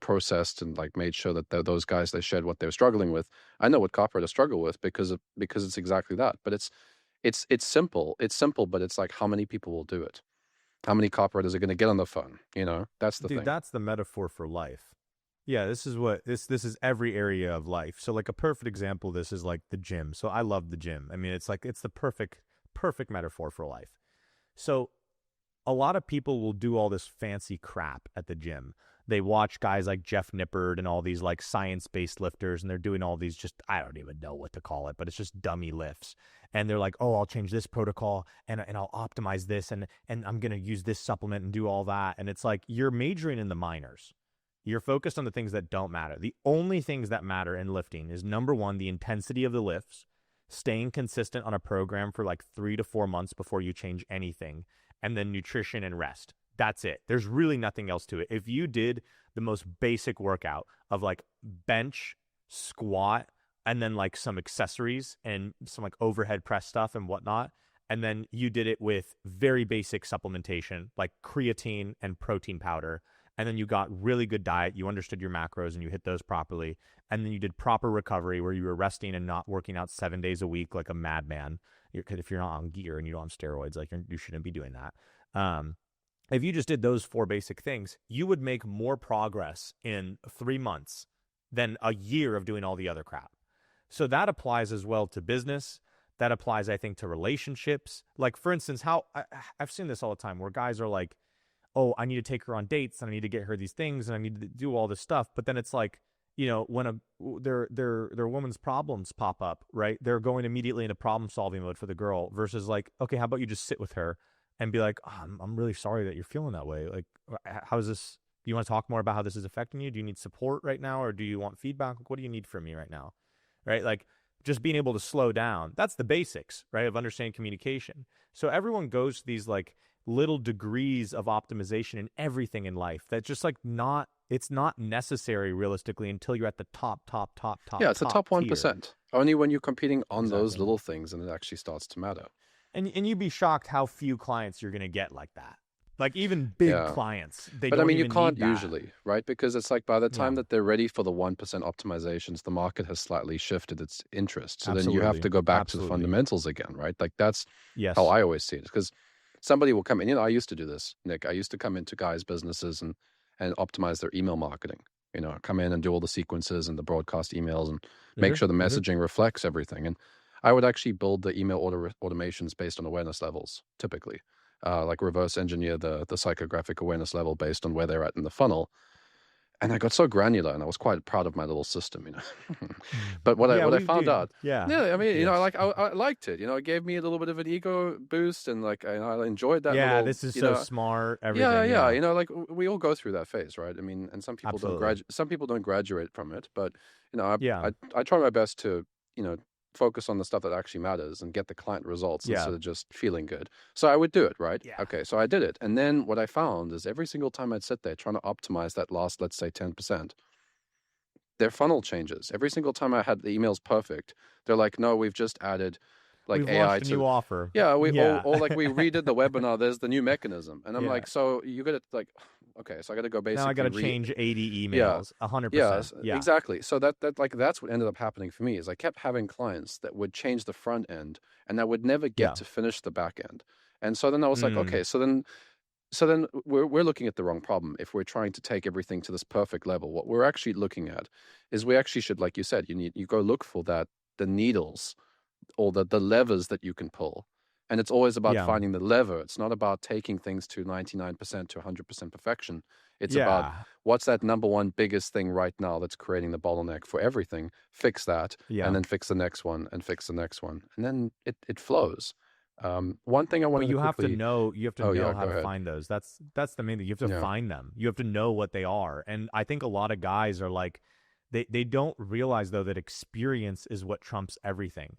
processed and like made sure that those guys, they shared what they were struggling with. I know what copywriters struggle with because it's exactly that. But it's simple. It's simple, but it's like how many people will do it? How many copywriters are going to get on the phone? You know, that's the Dude, thing. that's the metaphor for life. Yeah, this is what this is every area of life. So like a perfect example of this is like the gym. So I love the gym. I mean, it's like it's the perfect metaphor for life. So a lot of people will do all this fancy crap at the gym. They watch guys like Jeff Nippard and all these like science-based lifters, and they're doing all these just, I don't even know what to call it, but it's just dummy lifts. And they're like, oh, I'll change this protocol and I'll optimize this and I'm going to use this supplement and do all that. And it's like you're majoring in the minors. You're focused on the things that don't matter. The only things that matter in lifting is number one, the intensity of the lifts, staying consistent on a program for like 3 to 4 months before you change anything, and then nutrition and rest. That's it. There's really nothing else to it. If you did the most basic workout of like bench, squat, and then like some accessories and some like overhead press stuff and whatnot, and then you did it with very basic supplementation like creatine and protein powder, and then you got really good diet, you understood your macros and you hit those properly, and then you did proper recovery where you were resting and not working out 7 days a week like a madman. Because if you're not on gear and you don't have steroids, like you shouldn't be doing that. If you just did those 4 basic things, you would make more progress in 3 months than a year of doing all the other crap. So that applies as well to business. That applies, I think, to relationships. Like, for instance, I've seen this all the time where guys are like, oh, I need to take her on dates and I need to get her these things and I need to do all this stuff. But then it's like, you know, when their woman's problems pop up, right? They're going immediately into problem solving mode for the girl versus like, okay, how about you just sit with her and be like, oh, I'm really sorry that you're feeling that way. Like, how is this? Do you want to talk more about how this is affecting you? Do you need support right now? Or do you want feedback? Like, what do you need from me right now? Right? Like just being able to slow down. That's the basics, right? Of understanding communication. So everyone goes to these like little degrees of optimization in everything in life that's just like it's not necessary realistically until you're at the top Yeah, it's the top tier. 1%. Only when you're competing on those Exactly. little things and it actually starts to matter. And you'd be shocked how few clients you're going to get like that. Like even big Yeah. clients, they But I don't mean, you even can't need that. usually, right? Because it's like by the time Yeah. that they're ready for the 1% optimizations, the market has slightly shifted its interest. So then you have Absolutely. to go back to the Absolutely. fundamentals again, right? Like that's Yes. how I always see it. Because somebody will come in, you know, I used to do this, Nick. I used to come into guys' businesses and optimize their email marketing. You know, come in and do all the sequences and the broadcast emails and make sure the messaging reflects everything. And I would actually build the email automations based on awareness levels, typically. Like reverse engineer the psychographic awareness level based on where they're at in the funnel. And I got so granular and I was quite proud of my little system, you know. But what I found out, Yeah. yeah, I mean, you know, Yes. I liked it. You know, it gave me a little bit of an ego boost and like I enjoyed that Yeah, little, this is you so know, smart. Everything. yeah, you know, like we all go through that phase, right? I mean, and some people Absolutely. don't graduate from it, but you know, Yeah. I try my best to, you know, focus on the stuff that actually matters and get the client results Yeah. instead of just feeling good. So I would do it, right? Yeah. Okay, so I did it. And then what I found is every single time I'd sit there trying to optimize that last, let's say 10%, their funnel changes. Every single time I had the emails perfect, they're like, no, we've just added like We've AI launched a new offer. yeah, Yeah. or like we redid the webinar, there's the new mechanism. And I'm Yeah. like, so you gotta like, okay, so I gotta go Now I got to basically change 80 yeah, emails. 100%. yeah, Yeah. exactly. So that like that's what ended up happening for me is I kept having clients that would change the front end and that would never get Yeah. to finish the back end. And so then I was like, Mm. okay, so then we're looking at the wrong problem if we're trying to take everything to this perfect level. What we're actually looking at is we actually should, like you said, you go look for the needles or the levers that you can pull. And it's always about Yeah. finding the lever. It's not about taking things to 99% to 100% perfection. It's about Yeah. what's that number one biggest thing right now that's creating the bottleneck for everything. Fix that, Yeah. and then fix the next one, and fix the next one, and then it flows. One thing I wanted But to you have to quickly. know Oh yeah, how go to ahead. find those. That's the main thing. You have to Yeah. find them. You have to know what they are. And I think a lot of guys are like they don't realize though that experience is what trumps everything.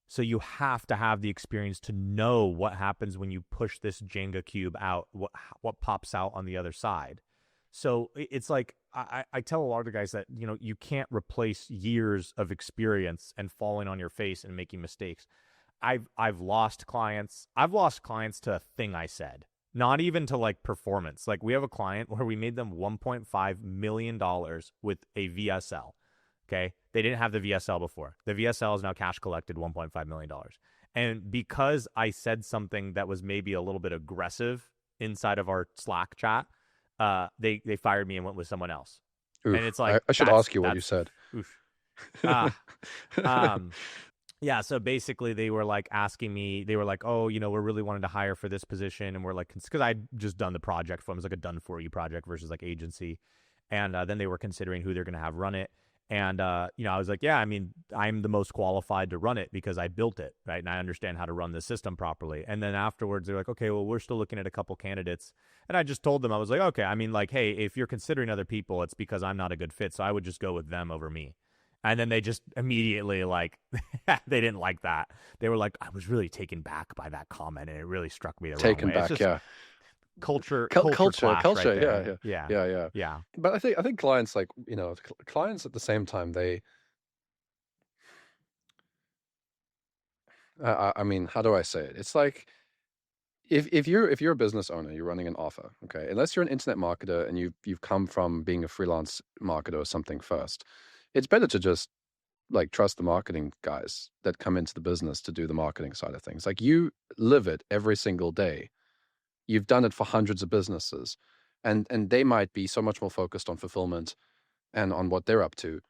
So you have to have the experience to know what happens when you push this Jenga cube out, what pops out on the other side. So it's like I tell a lot of guys that, you know, you can't replace years of experience and falling on your face and making mistakes. I've lost clients. I've lost clients to a thing I said, not even to like performance. Like we have a client where we made them $1.5 million with a VSL. Okay. They didn't have the VSL before. The VSL is now cash collected $1.5 million. And because I said something that was maybe a little bit aggressive inside of our Slack chat, they fired me and went with someone else. And Oof. it's like, I should ask you what you that's said. oof. Ah, um, yeah. So basically, they were like asking me. They were like, "Oh, we're really wanting to hire for this position," and we're like, because I'd just done the project for them. It was like a done for you project versus like agency, and then they were considering who they're going to have run it. And I was like, yeah, I mean, I'm the most qualified to run it because I built it, right? And I understand how to run the system properly. And then afterwards, they're like, okay, well, we're still looking at a couple candidates. And I just told them, I was like, okay, I mean, like, hey, if you're considering other people, it's because I'm not a good fit, so I would just go with them over me. And then they just immediately like they didn't like that. They were like, I was really taken back by that comment, and it really struck me the wrong Taken way. It's back, just yeah. culture Culture, clash right culture, there. yeah, Yeah, yeah, yeah, yeah. yeah. But I think clients, like, clients at the same time, I mean, how do I say it? It's like, if you're a business owner, you're running an offer, okay? Unless you're an internet marketer and you've come from being a freelance marketer or something first, it's better to just like trust the marketing guys that come into the business to do the marketing side of things. Like, you live it every single day. You've done it for hundreds of businesses, and they might be so much more focused on fulfillment and on what they're up to.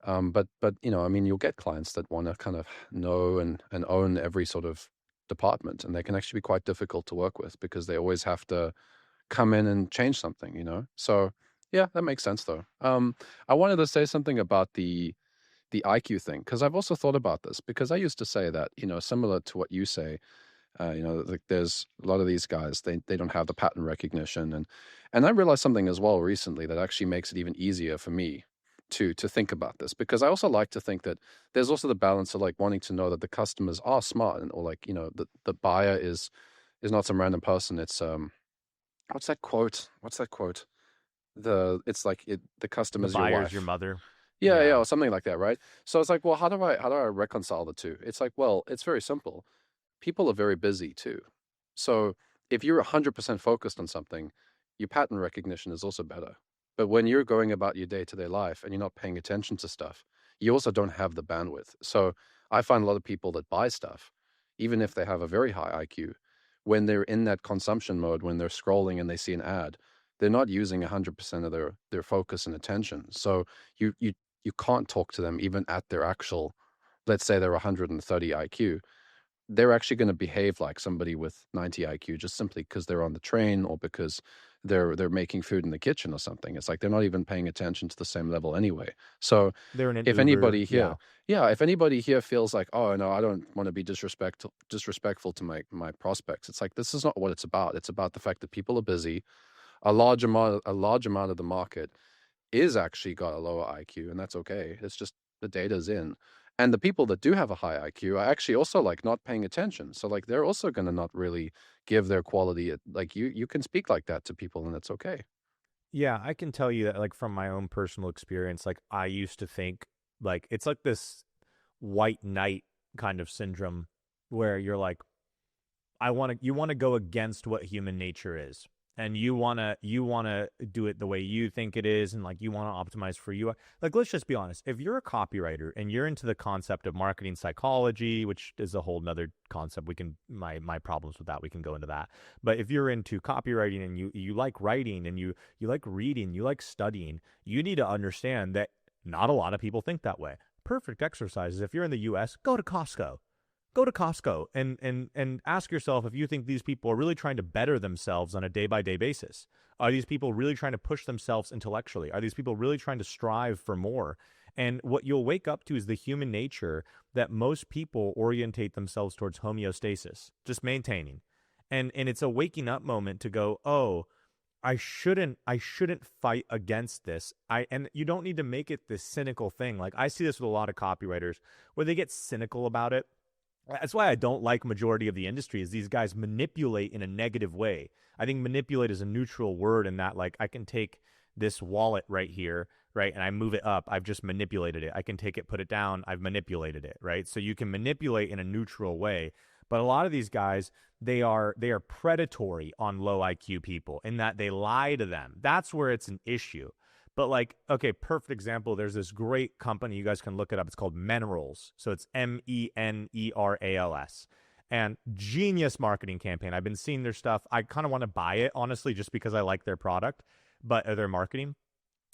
But I mean, you'll get clients that want to kind of know and own every sort of department, and they can actually be quite difficult to work with because they always have to come in and change something. So yeah, that makes sense though. I wanted to say something about the IQ thing, because I've also thought about this, because I used to say that, similar to what you say, like, there's a lot of these guys, they don't have the pattern recognition, and I realized something as well recently that actually makes it even easier for me to think about this, because I also like to think that there's also the balance of like wanting to know that the customers are smart, or like, the buyer is not some random person. It's what's that quote? It's like, the The customer's your buyer's your wife. mother. Yeah, yeah, Yeah. or something like that, right? So it's like, well, how do I reconcile the two? It's like, well, it's very simple. People are very busy too. So if you're 100% focused on something, your pattern recognition is also better. But when you're going about your day-to-day life and you're not paying attention to stuff, you also don't have the bandwidth. So I find a lot of people that buy stuff, even if they have a very high IQ, when they're in that consumption mode, when they're scrolling and they see an ad, they're not using 100% of their focus and attention. So you can't talk to them even at their actual, let's say they're 130 IQ. They're actually going to behave like somebody with 90 IQ, just simply because they're on the train, or because they're making food in the kitchen or something. It's like they're not even paying attention to the same level anyway. So They're in an if Uber. anybody Yeah. here, yeah, if anybody here feels like, oh no, I don't want to be disrespectful to my prospects, it's like, this is not what it's about. It's about the fact that people are busy. A large amount of the market is actually got a lower IQ, and that's okay. It's just the data's in. And the people that do have a high IQ are actually also like not paying attention. So like, they're also going to not really give their quality. Like, you can speak like that to people, and it's okay. Yeah, I can tell you that like from my own personal experience, like I used to think like it's like this white knight kind of syndrome where you're like, you want to go against what human nature is. And you want to do it the way you think it is, and like you want to optimize for you. Like, let's just be honest. If you're a copywriter and you're into the concept of marketing psychology, which is a whole nother concept, we can my problems with that, we can go into that. But if you're into copywriting and you like writing and you like reading, you like studying, you need to understand that not a lot of people think that way. Perfect exercise is, if you're in the US, go to Costco and ask yourself if you think these people are really trying to better themselves on a day-by-day basis. Are these people really trying to push themselves intellectually? Are these people really trying to strive for more? And what you'll wake up to is the human nature that most people orientate themselves towards homeostasis, just maintaining. And it's a waking up moment to go, oh, I shouldn't fight against this. And you don't need to make it this cynical thing. Like, I see this with a lot of copywriters where they get cynical about it. That's why I don't like majority of the industry, is these guys manipulate in a negative way. I think manipulate is a neutral word in that, like, I can take this wallet right here, right, and I move it up. I've just manipulated it. I can take it, put it down. I've manipulated it, right? So you can manipulate in a neutral way. But a lot of these guys, they are predatory on low IQ people in that they lie to them. That's where it's an issue. But like, okay, perfect example. There's this great company. You guys can look it up. It's called Menerals. So it's Menerals. And genius marketing campaign. I've been seeing their stuff. I kind of want to buy it, honestly, just because I like their product, but their marketing.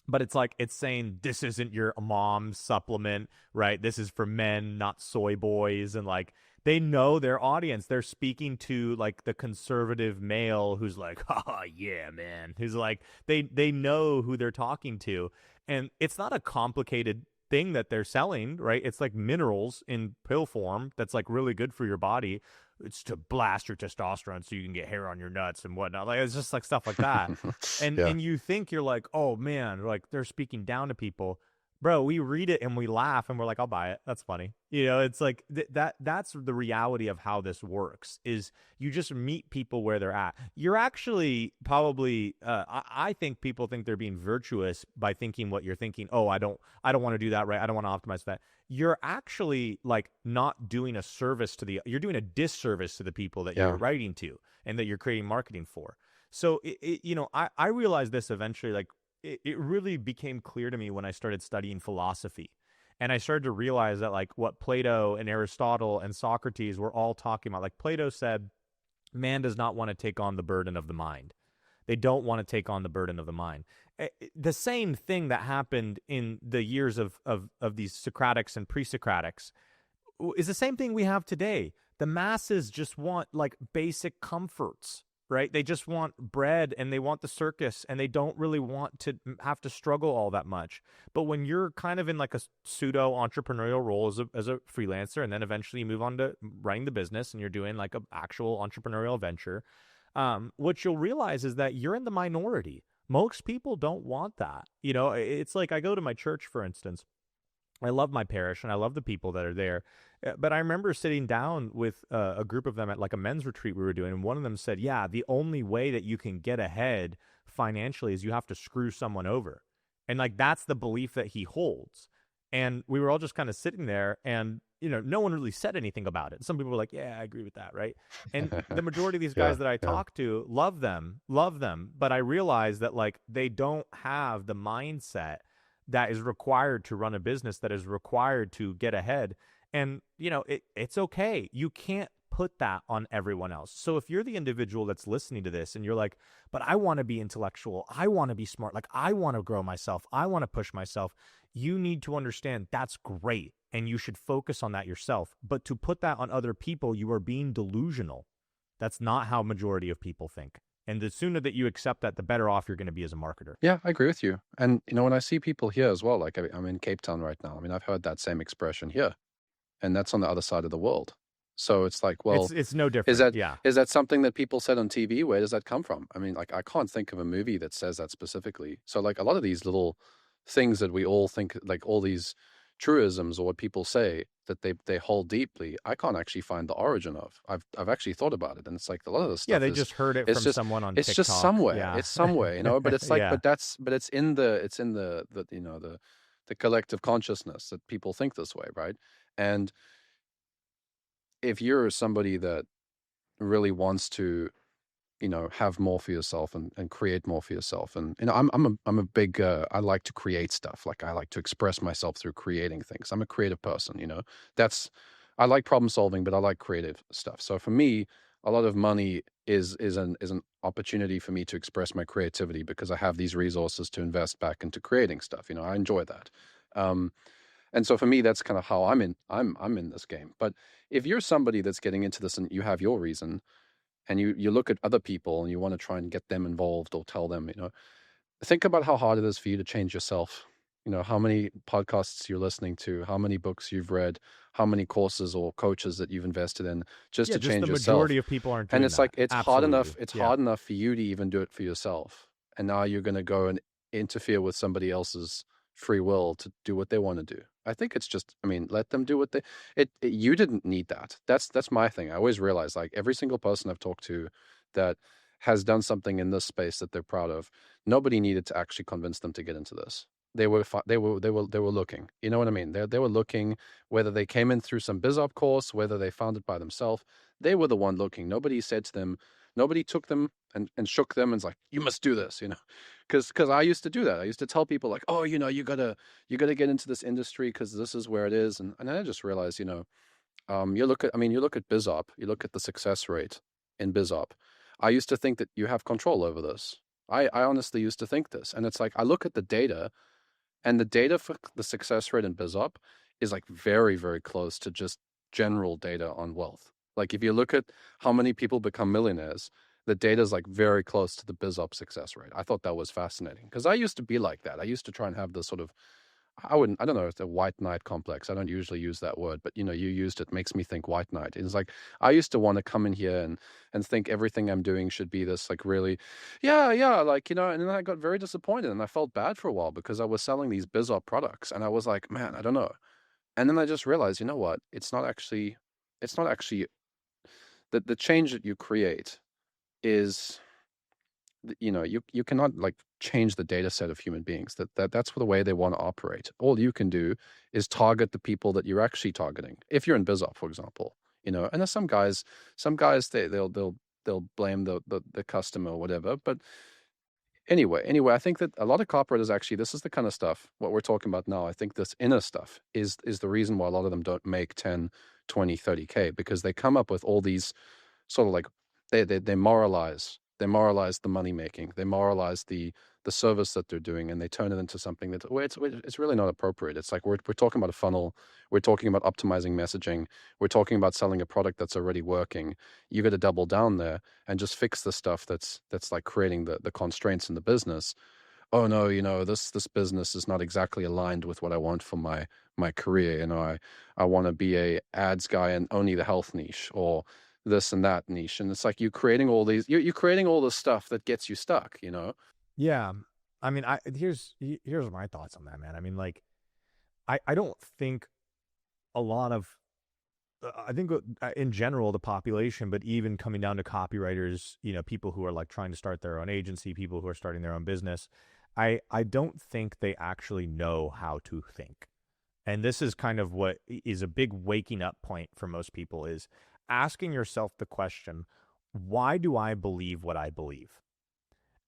But it's like, it's saying this isn't your mom's supplement, right? This is for men, not soy boys. And like, they know their audience. They're speaking to like the conservative male who's like, oh yeah, man. Who's like, they know who they're talking to. And it's not a complicated thing that they're selling, right? It's like minerals in pill form that's like really good for your body. It's to blast your testosterone so you can get hair on your nuts and whatnot. Like, it's just like stuff like that. And Yeah. and you think you're like, oh man, like they're speaking down to people. Bro, we read it and we laugh and we're like, I'll buy it. That's funny. It's like that's the reality of how this works is you just meet people where they're at. You're actually probably I think people think they're being virtuous by thinking what you're thinking. Oh, I don't want to do that, right? I don't want to optimize that. You're actually like not doing a service to you're doing a disservice to the people that you're Yeah. writing to and that you're creating marketing for. So I realized this eventually, like it really became clear to me when I started studying philosophy. And I started to realize that like what Plato and Aristotle and Socrates were all talking about, like Plato said, man does not want to take on the burden of the mind. They don't want to take on the burden of the mind. The same thing that happened in the years of these Socratics and pre-Socratics is the same thing we have today. The masses just want like basic comforts, right? They just want bread and they want the circus and they don't really want to have to struggle all that much. But when you're kind of in like a pseudo entrepreneurial role as a freelancer, and then eventually you move on to running the business and you're doing like an actual entrepreneurial venture, what you'll realize is that you're in the minority. Most people don't want that. It's like I go to my church, for instance. I love my parish and I love the people that are there. But I remember sitting down with a group of them at like a men's retreat we were doing. And one of them said, yeah, the only way that you can get ahead financially is you have to screw someone over. And like, that's the belief that he holds. And we were all just kind of sitting there and, no one really said anything about it. Some people were like, yeah, I agree with that. Right. And the majority of these Yeah. guys that I Yeah. talk to love them. But I realize that like, they don't have the mindset that is required to run a business, that is required to get ahead. And, it's okay. You can't put that on everyone else. So if you're the individual that's listening to this and you're like, but I want to be intellectual, I want to be smart, like I want to grow myself, I want to push myself, you need to understand that's great. And you should focus on that yourself. But to put that on other people, you are being delusional. That's not how majority of people think. And the sooner that you accept that, the better off you're going to be as a marketer. Yeah, I agree with you. And when I see people here as well, like I'm in Cape Town right now. I mean, I've heard that same expression here, and that's on the other side of the world. So it's like, well, It's no is different. Yeah. that something that people said on TV? Where does that come from? I mean, like I can't think of a movie that says that specifically. So like a lot of these little things that we all think, like all these truisms or what people say that they hold deeply, I can't actually find the origin of. I've actually thought about it, and it's like a lot of this Yeah, stuff they is just heard it it's from just someone on it's TikTok. just somewhere. Yeah. It's somewhere, but it's like yeah. but it's in the collective consciousness that people think this way, right? And if you're somebody that really wants to have more for yourself and create more for yourself, and I'm a big I like to create stuff. Like I like to express myself through creating things. I'm a creative person. That's I like problem solving, but I like creative stuff. So for me, a lot of money is an opportunity for me to express my creativity because I have these resources to invest back into creating stuff. I enjoy that. um and so for me, that's kind of how I'm in this game. But if you're somebody that's getting into this and you have your reason, and you look at other people and you want to try and get them involved or tell them, think about how hard it is for you to change yourself. How many podcasts you're listening to, how many books you've read, how many courses or coaches that you've invested in just Yeah, to just change the yourself. majority of people aren't And doing it's that. like it's hard Absolutely. enough. It's hard enough for you to even do it for yourself. And now you're going to go and interfere with somebody else's free will to do what they want to do. I think it's just, I mean, let them do what you didn't need that. That's my thing. I always realize, like, every single person I've talked to that has done something in this space that they're proud of, nobody needed to actually convince them to get into this. They were looking. You know what I mean? They were looking, whether they came in through some BizOp course, whether they found it by themselves. They were the one looking. Nobody said to them, nobody took them and shook them and was like, you must do this, because I used to do that. I used to tell people like, oh, you gotta get into this industry because this is where it is, and then I just realized, you look at BizOp, you look at the success rate in BizOp. I used to think that you have control over this. I honestly used to think this, and it's like I look at the data, and the data for the success rate in BizOp is like very, very close to just general data on wealth. Like if you look at how many people become millionaires, the data is like very close to the BizOp success rate. I thought that was fascinating because I used to be like that. I used to try and have this sort of, I don't know, it's a white knight complex. I don't usually use that word, but you used it, makes me think white knight. It's like I used to want to come in here and think everything I'm doing should be this like really, yeah, like, and then I got very disappointed and I felt bad for a while because I was selling these BizOp products and I was like, man, I don't know. And then I just realized, you know what? It's not actually the change that you create is you cannot like change the data set of human beings. That's the way they want to operate. All you can do is target the people that you're actually targeting. If you're in BizOp, for example, and there's some guys they'll blame the customer or whatever. But anyway, I think that a lot of copywriters actually, this is the kind of stuff what we're talking about now. I think this inner stuff is the reason why a lot of them don't make 10, 20, 30K, because they come up with all these sort of like they moralize the money making, they moralize the service that they're doing, and they turn it into something that where it's really not appropriate. It's like we're talking about a funnel, we're talking about optimizing messaging, we're talking about selling a product that's already working. You got to double down there and just fix the stuff that's like creating the constraints in the business. Oh no, this business is not exactly aligned with what I want for my career. I want to be a ads guy in only the health niche, or this and that niche. And it's like you're creating all this stuff that gets you stuck. Yeah. I mean, here's my thoughts on that, man. I mean, like, I don't think a lot of, I think in general, the population, but even coming down to copywriters, people who are like trying to start their own agency, people who are starting their own business, I don't think they actually know how to think. And this is kind of what is a big waking up point for most people, is asking yourself the question, why do I believe what I believe?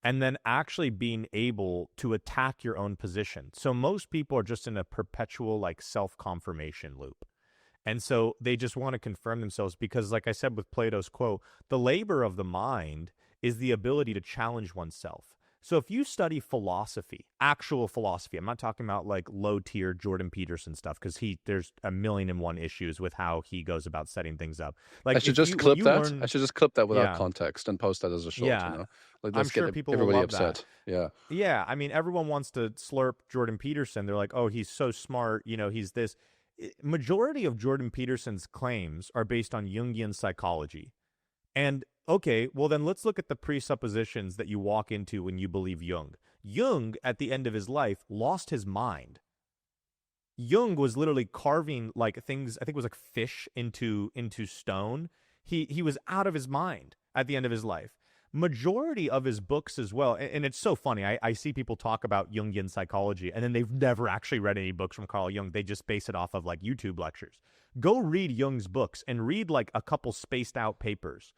And then actually being able to attack your own position. So most people are just in a perpetual like self-confirmation loop. And so they just want to confirm themselves because, like I said with Plato's quote, the labor of the mind is the ability to challenge oneself. So if you study philosophy, actual philosophy, I'm not talking about like low-tier Jordan Peterson stuff, because there's a million and one issues with how he goes about setting things up. Like I should just clip that. learn, I should just clip that without yeah, context and post that as a short. yeah, Like I'm let's get sure people will everybody love that. upset. Yeah. Yeah, I mean, everyone wants to slurp Jordan Peterson. They're like, oh, he's so smart. He's this. Majority of Jordan Peterson's claims are based on Jungian psychology. And okay, well then let's look at the presuppositions that you walk into when you believe Jung. Jung, at the end of his life, lost his mind. Jung was literally carving like things, I think it was like fish into stone. He was out of his mind at the end of his life. Majority of his books as well, and it's so funny, I see people talk about Jungian psychology and then they've never actually read any books from Carl Jung. They just base it off of like YouTube lectures. Go read Jung's books and read like a couple spaced out papers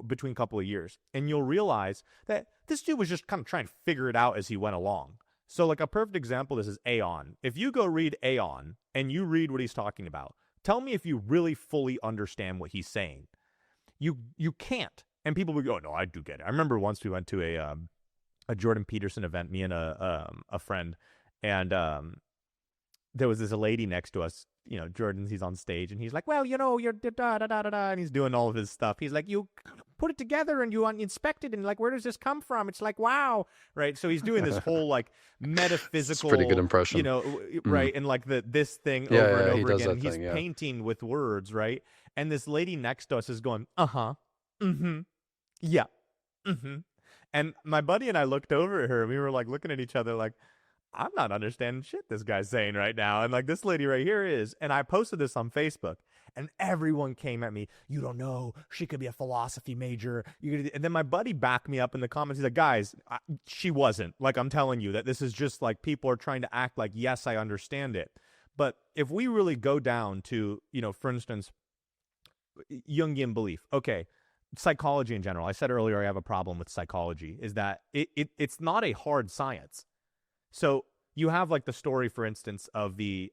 between a couple of years, and you'll realize that this dude was just kind of trying to figure it out as he went along. So like a perfect example of this is Aeon. If you go read Aeon and you read what he's talking about, tell me if you really fully understand what he's saying. You can't. And people would go, no, I do get it. I remember once we went to a Jordan Peterson event, me and a friend, and there was this lady next to us. Jordan's, he's on stage, and he's like, well, you're da-da-da-da-da, and he's doing all of his stuff. He's like, you put it together, and you inspect it, and like, where does this come from? It's like, wow, right? So he's doing this whole, like, metaphysical, It's a pretty good impression. Right, and like this thing Yeah, over and yeah, he over does again. that He's thing, yeah. painting with words, right? And this lady next to us is going, uh-huh, mm-hmm, yeah, mm-hmm. And my buddy and I looked over at her, and we were, like, looking at each other like, I'm not understanding shit this guy's saying right now. And like this lady right here is. And I posted this on Facebook, and everyone came at me. You don't know. She could be a philosophy major. And then my buddy backed me up in the comments. He's like, guys, she wasn't. Like, I'm telling you that this is just like people are trying to act like, yes, I understand it. But if we really go down to, for instance, Jungian belief. Okay, psychology in general, I said earlier I have a problem with psychology, is that it's not a hard science. So you have like the story, for instance, of the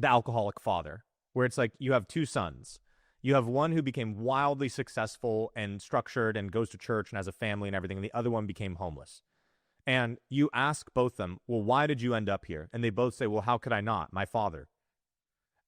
alcoholic father, where it's like you have two sons. You have one who became wildly successful and structured and goes to church and has a family and everything, and the other one became homeless. And you ask both of them, well, why did you end up here? And they both say, well, how could I not? My father.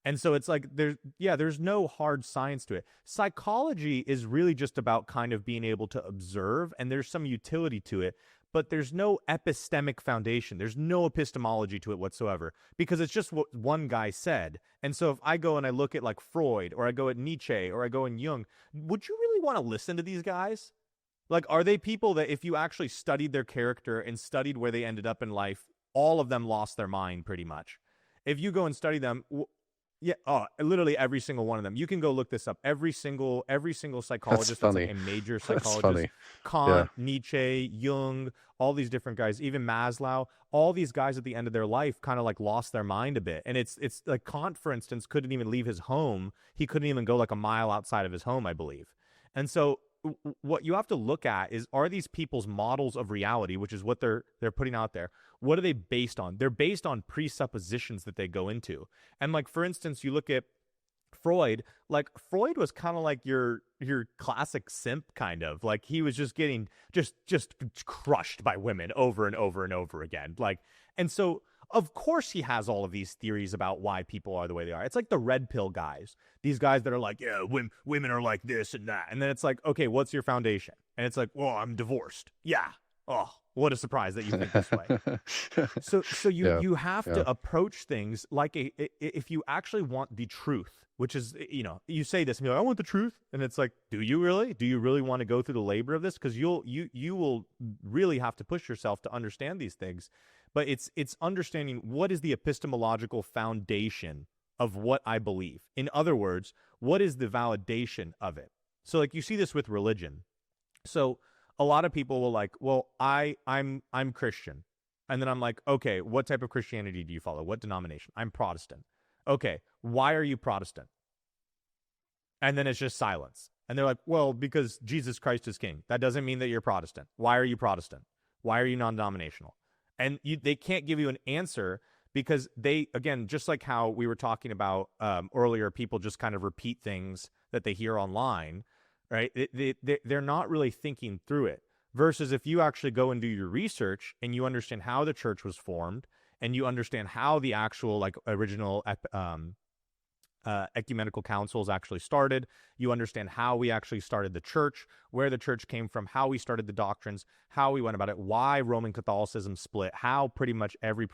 And so it's like there's no hard science to it. Psychology is really just about kind of being able to observe, and there's some utility to it, but there's no epistemic foundation. There's no epistemology to it whatsoever, because it's just what one guy said. And so if I go and I look at like Freud, or I go at Nietzsche, or I go in Jung, would you really want to listen to these guys? Like, are they people that if you actually studied their character and studied where they ended up in life, all of them lost their mind pretty much? If you go and study them, literally every single one of them. You can go look this up. Every single psychologist that's like a major psychologist, Kant, Nietzsche, Jung, all these different guys, even Maslow, all these guys at the end of their life kind of like lost their mind a bit. And it's like Kant, for instance, couldn't even leave his home. He couldn't even go like a mile outside of his home, I believe. And so what you have to look at is, are these people's models of reality, which is what they're putting out there, what are they based on? They're based on presuppositions that they go into. And like, for instance, you look at Freud, like Freud was kind of like your classic simp, kind of like he was just getting just crushed by women over and over and over again. Like, and so of course he has all of these theories about why people are the way they are. It's like the red pill guys, these guys that are like, yeah, women are like this and that. And then it's like, okay, what's your foundation? And it's like, well, I'm divorced. Yeah. Oh, what a surprise that you think this way. So you have to approach things like if you actually want the truth, which is, you say this and you're like, I want the truth. And it's like, do you really? Do you really want to go through the labor of this? Because you will really have to push yourself to understand these things. But it's understanding what is the epistemological foundation of what I believe. In other words, what is the validation of it? So like you see this with religion. So a lot of people will like, well, I'm Christian. And then I'm like, okay, what type of Christianity do you follow? What denomination? I'm Protestant. Okay, why are you Protestant? And then it's just silence. And they're like, well, because Jesus Christ is king. That doesn't mean that you're Protestant. Why are you Protestant? Why are you non-denominational? And they can't give you an answer because they, again, just like how we were talking about earlier, people just kind of repeat things that they hear online, right? They're not really thinking through it. Versus if you actually go and do your research and you understand how the church was formed and you understand how the actual like original ecumenical councils actually started, you understand how we actually started the church, where the church came from, how we started the doctrines, how we went about it, why Roman Catholicism split, how pretty much every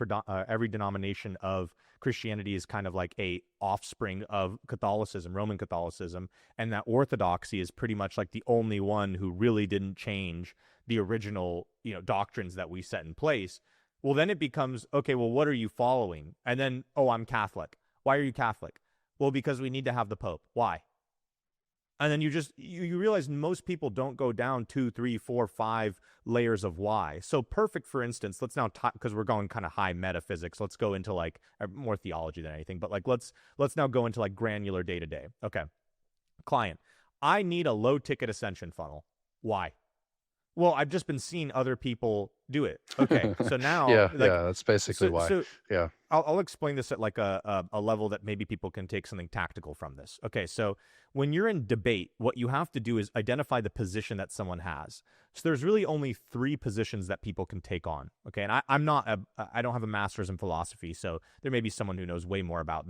denomination of Christianity is kind of like a offspring of Catholicism, Roman Catholicism, and that Orthodoxy is pretty much like the only one who really didn't change the original, doctrines that we set in place. Well, then it becomes, okay, well, what are you following? And then, oh, I'm Catholic. Why are you Catholic? Well, because we need to have the Pope. Why? And then you realize most people don't go down 2, 3, 4, 5 layers of why. So perfect, for instance, let's now because we're going kind of high metaphysics, let's go into like more theology than anything, but like let's now go into like granular day to day. Okay. Client, I need a low ticket ascension funnel. Why? Well, I've just been seeing other people do it. Okay, so now, that's basically why. So I'll explain this at like a level that maybe people can take something tactical from this. Okay, so when you're in debate, what you have to do is identify the position that someone has. So there's really only 3 positions that people can take on. Okay, and I don't have a master's in philosophy, so there may be someone who knows way more about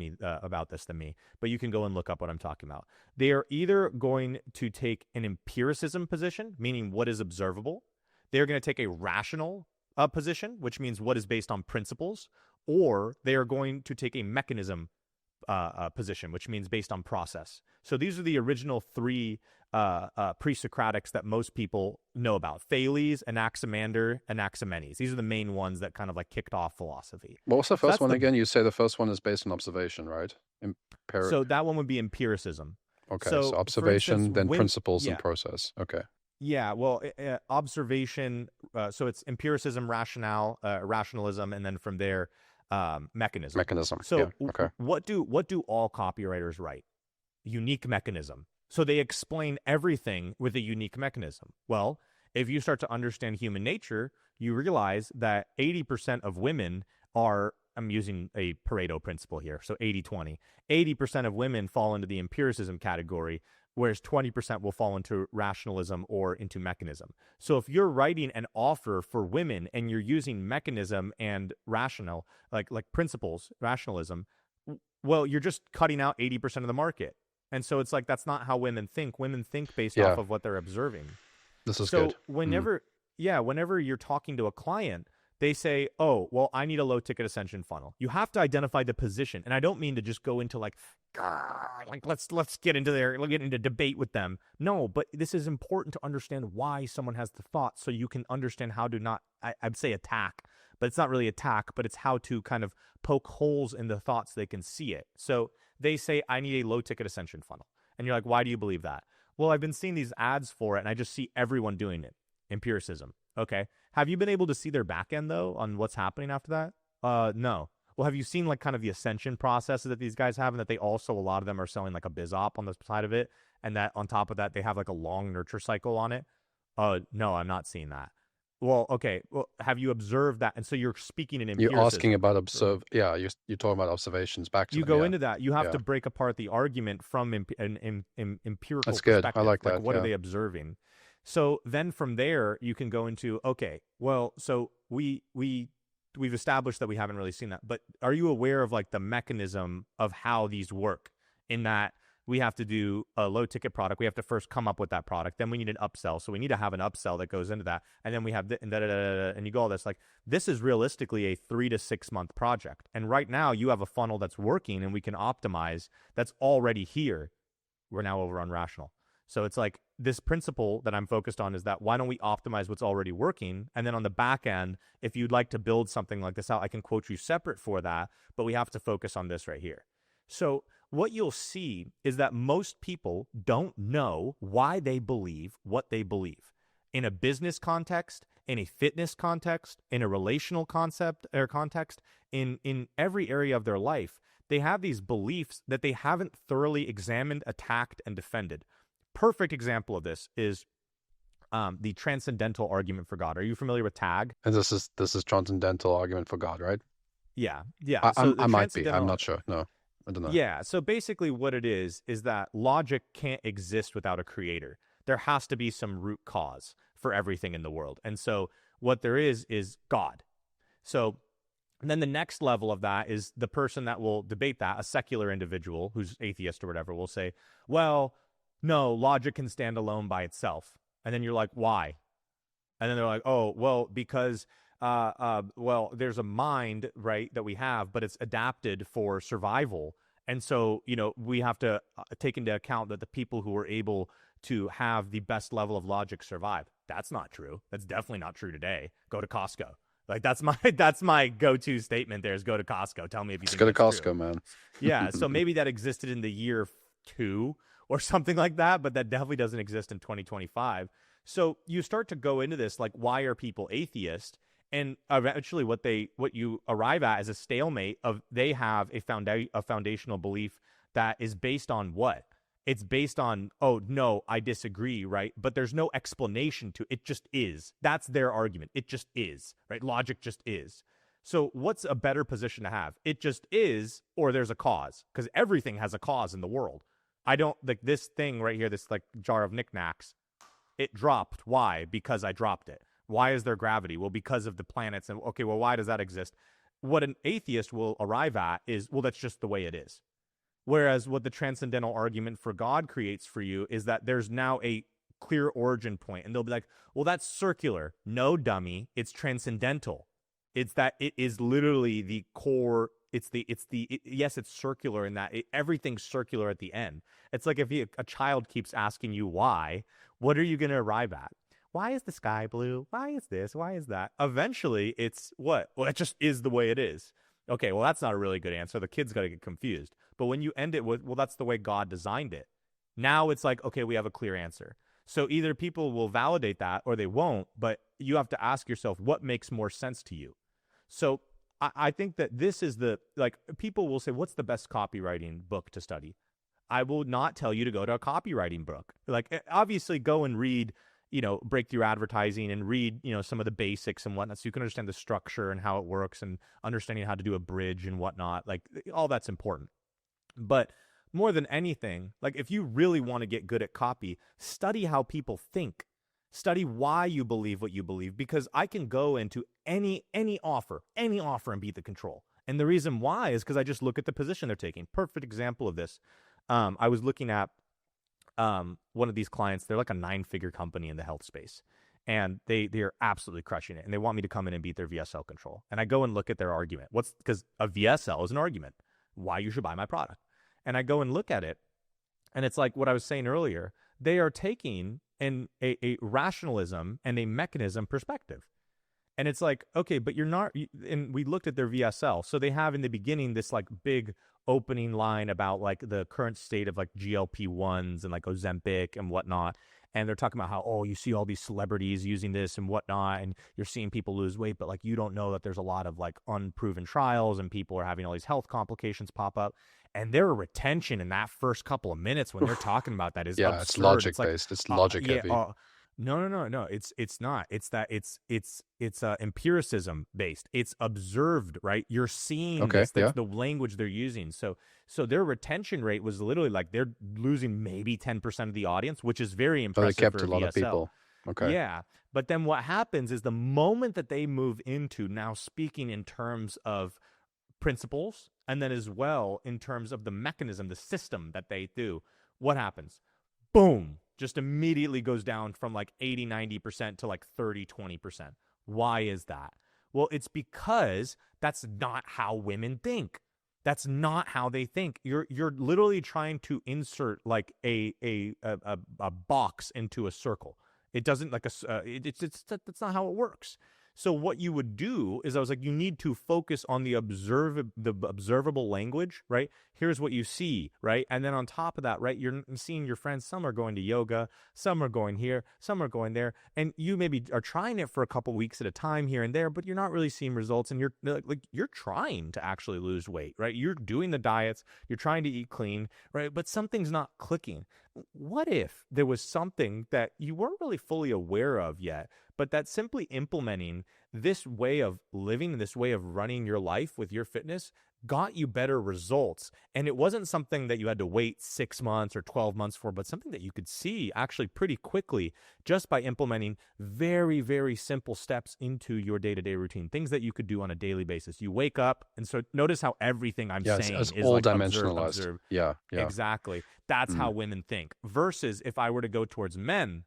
this than me. But you can go and look up what I'm talking about. They are either going to take an empiricism position, meaning what is observable. They're going to take a rational position, which means what is based on principles, or they are going to take a mechanism position, which means based on process. So these are the original 3 pre-Socratics that most people know about: Thales, Anaximander, Anaximenes. These are the main ones that kind of like kicked off philosophy. What was the first one again? You say the first one is based on observation, right? So that one would be empiricism. Okay, so observation, instance, then principles and process. Okay. Yeah, well, observation, so it's empiricism, rationalism, and then from there, mechanism. Mechanism. So okay. what do all copywriters write? Unique mechanism. So they explain everything with a unique mechanism. Well, if you start to understand human nature, you realize that 80% of women are, I'm using a Pareto principle here, so 80-20. 80% of women fall into the empiricism category, whereas 20% will fall into rationalism or into mechanism. So if you're writing an offer for women and you're using mechanism and rational, like principles, rationalism, well, you're just cutting out 80% of the market. And so it's like, that's not how women think. Women think based off of what they're observing. This is so good. whenever you're talking to a client, they say, oh, well, I need a low ticket ascension funnel. You have to identify the position. And I don't mean to just go into like let's get into there, let's get into debate with them. No, but this is important to understand why someone has the thought, so you can understand how to not, I'd say attack, but it's not really attack, but it's how to kind of poke holes in the thoughts so they can see it. So they say, I need a low ticket ascension funnel. And you're like, why do you believe that? Well, I've been seeing these ads for it and I just see everyone doing it. Empiricism. Okay. Have you been able to see their back end though on what's happening after that? No. Well, have you seen like kind of the ascension processes that these guys have, and that they also, a lot of them are selling like a biz op on the side of it, and that on top of that they have like a long nurture cycle on it? No, I'm not seeing that. Well, okay. Well, have you observed that? And so you're speaking in empiricism. You're asking about you're talking about observations back to you them, go into that. You have to break apart the argument from an empirical That's good. perspective. I like that. What are they observing? So then from there you can go into, okay, well, so we've established that we haven't really seen that, but are you aware of like the mechanism of how these work, in that we have to do a low ticket product. We have to first come up with that product. Then we need an upsell. So we need to have an upsell that goes into that. And then we have and you go all this, like, this is realistically a 3 to 6 month project. And right now you have a funnel that's working and we can optimize, that's already here. We're now over on rational. So it's like, this principle that I'm focused on is that, why don't we optimize what's already working? And then on the back end, if you'd like to build something like this out, I can quote you separate for that, but we have to focus on this right here. So what you'll see is that most people don't know why they believe what they believe. In a business context, in a fitness context, in a relational concept or context, in every area of their life, they have these beliefs that they haven't thoroughly examined, attacked, and defended. Perfect example of this is the transcendental argument for God. Are you familiar with TAG? And this is transcendental argument for God, right? Yeah. I might be. I'm not sure. No, I don't know. Yeah. So basically what it is that logic can't exist without a creator. There has to be some root cause for everything in the world. And so what there is God. So and then the next level of that is the person that will debate that, a secular individual who's atheist or whatever, will say, well, no, logic can stand alone by itself. And then you're like, why? And then they're like, oh, well, because, there's a mind, right, that we have, but it's adapted for survival. And so, we have to take into account that the people who are able to have the best level of logic survive. That's not true. That's definitely not true today. Go to Costco. Like, that's my go-to statement there, is go to Costco. Tell me if you think go to Costco, true. man. Yeah. So maybe that existed in the year 2 or something like that, but that definitely doesn't exist in 2025. So you start to go into this, like, why are people atheist? And eventually what you arrive at is a stalemate of, they have a foundational belief that is based on what? It's based on, oh, no, I disagree, right? But there's no explanation to it. It just is. That's their argument. It just is, right? Logic just is. So what's a better position to have? It just is, or there's a cause, because everything has a cause in the world. I don't, like, this thing right here, this like jar of knickknacks, it dropped. Why? Because I dropped it. Why is there gravity? Well, because of the planets. And okay, well, why does that exist? What an atheist will arrive at is, well, that's just the way it is. Whereas what the transcendental argument for God creates for you is that there's now a clear origin point. And they'll be like, well, that's circular. No, dummy. It's transcendental. It's that it is literally the core. Yes, it's circular in that everything's circular at the end. It's like, if a child keeps asking you why, what are you going to arrive at? Why is the sky blue? Why is this? Why is that? Eventually, it's what? Well, it just is the way it is. Okay, well, that's not a really good answer. The kid's got to get confused. But when you end it with, well, that's the way God designed it. Now it's like, okay, we have a clear answer. So either people will validate that or they won't, but you have to ask yourself, what makes more sense to you? So I think that this is people will say, what's the best copywriting book to study? I will not tell you to go to a copywriting book. Like, obviously go and read, breakthrough advertising and read, some of the basics and whatnot, so you can understand the structure and how it works and understanding how to do a bridge and whatnot. Like, all that's important. But more than anything, like, if you really want to get good at copy, study how people think. Study why you believe what you believe, because I can go into any offer and beat the control. And the reason why is because I just look at the position they're taking. Perfect example of this. I was looking at one of these clients. They're like a 9-figure company in the health space, and they're absolutely crushing it. And they want me to come in and beat their VSL control. And I go and look at their argument. Because a VSL is an argument why you should buy my product. And I go and look at it, and it's like what I was saying earlier. They are taking a rationalism and a mechanism perspective. And it's like, okay, but you're not, and we looked at their VSL. So they have in the beginning this like big opening line about like the current state of like GLP-1s and like Ozempic and whatnot. And they're talking about how, oh, you see all these celebrities using this and whatnot, and you're seeing people lose weight, but like you don't know that there's a lot of like unproven trials and people are having all these health complications pop up. And their retention in that first couple of minutes when they're talking about that is absurd. It's logic based. It's logic heavy. No. It's not. It's that it's empiricism based. It's observed, right? You're seeing this. That's the language they're using. So their retention rate was literally like they're losing maybe 10% of the audience, which is very impressive. So they kept for a lot of people. Okay. Yeah. But then what happens is the moment that they move into now speaking in terms of principles, and then as well in terms of the mechanism, the system that they do, what happens? Boom. Just immediately goes down from like 80-90% to like 30-20%. Why is that? Well, it's because that's not how women think. That's not how they think. You're literally trying to insert like a box into a circle. It doesn't like that's not how it works. So what you would do is I was like, you need to focus on the observable language, right? Here's what you see, right? And then on top of that, right, you're seeing your friends. Some are going to yoga, some are going here, some are going there. And you maybe are trying it for a couple weeks at a time here and there, but you're not really seeing results. And you're trying to actually lose weight, right? You're doing the diets, you're trying to eat clean, right? But something's not clicking. What if there was something that you weren't really fully aware of yet, but that simply implementing this way of living, this way of running your life with your fitness got you better results? And it wasn't something that you had to wait 6 months or 12 months for, but something that you could see actually pretty quickly just by implementing very, very simple steps into your day-to-day routine, things that you could do on a daily basis. You wake up, and so notice how everything I'm saying is all like dimensionalized. observe. Yeah. Exactly. That's how women think. Versus if I were to go towards men,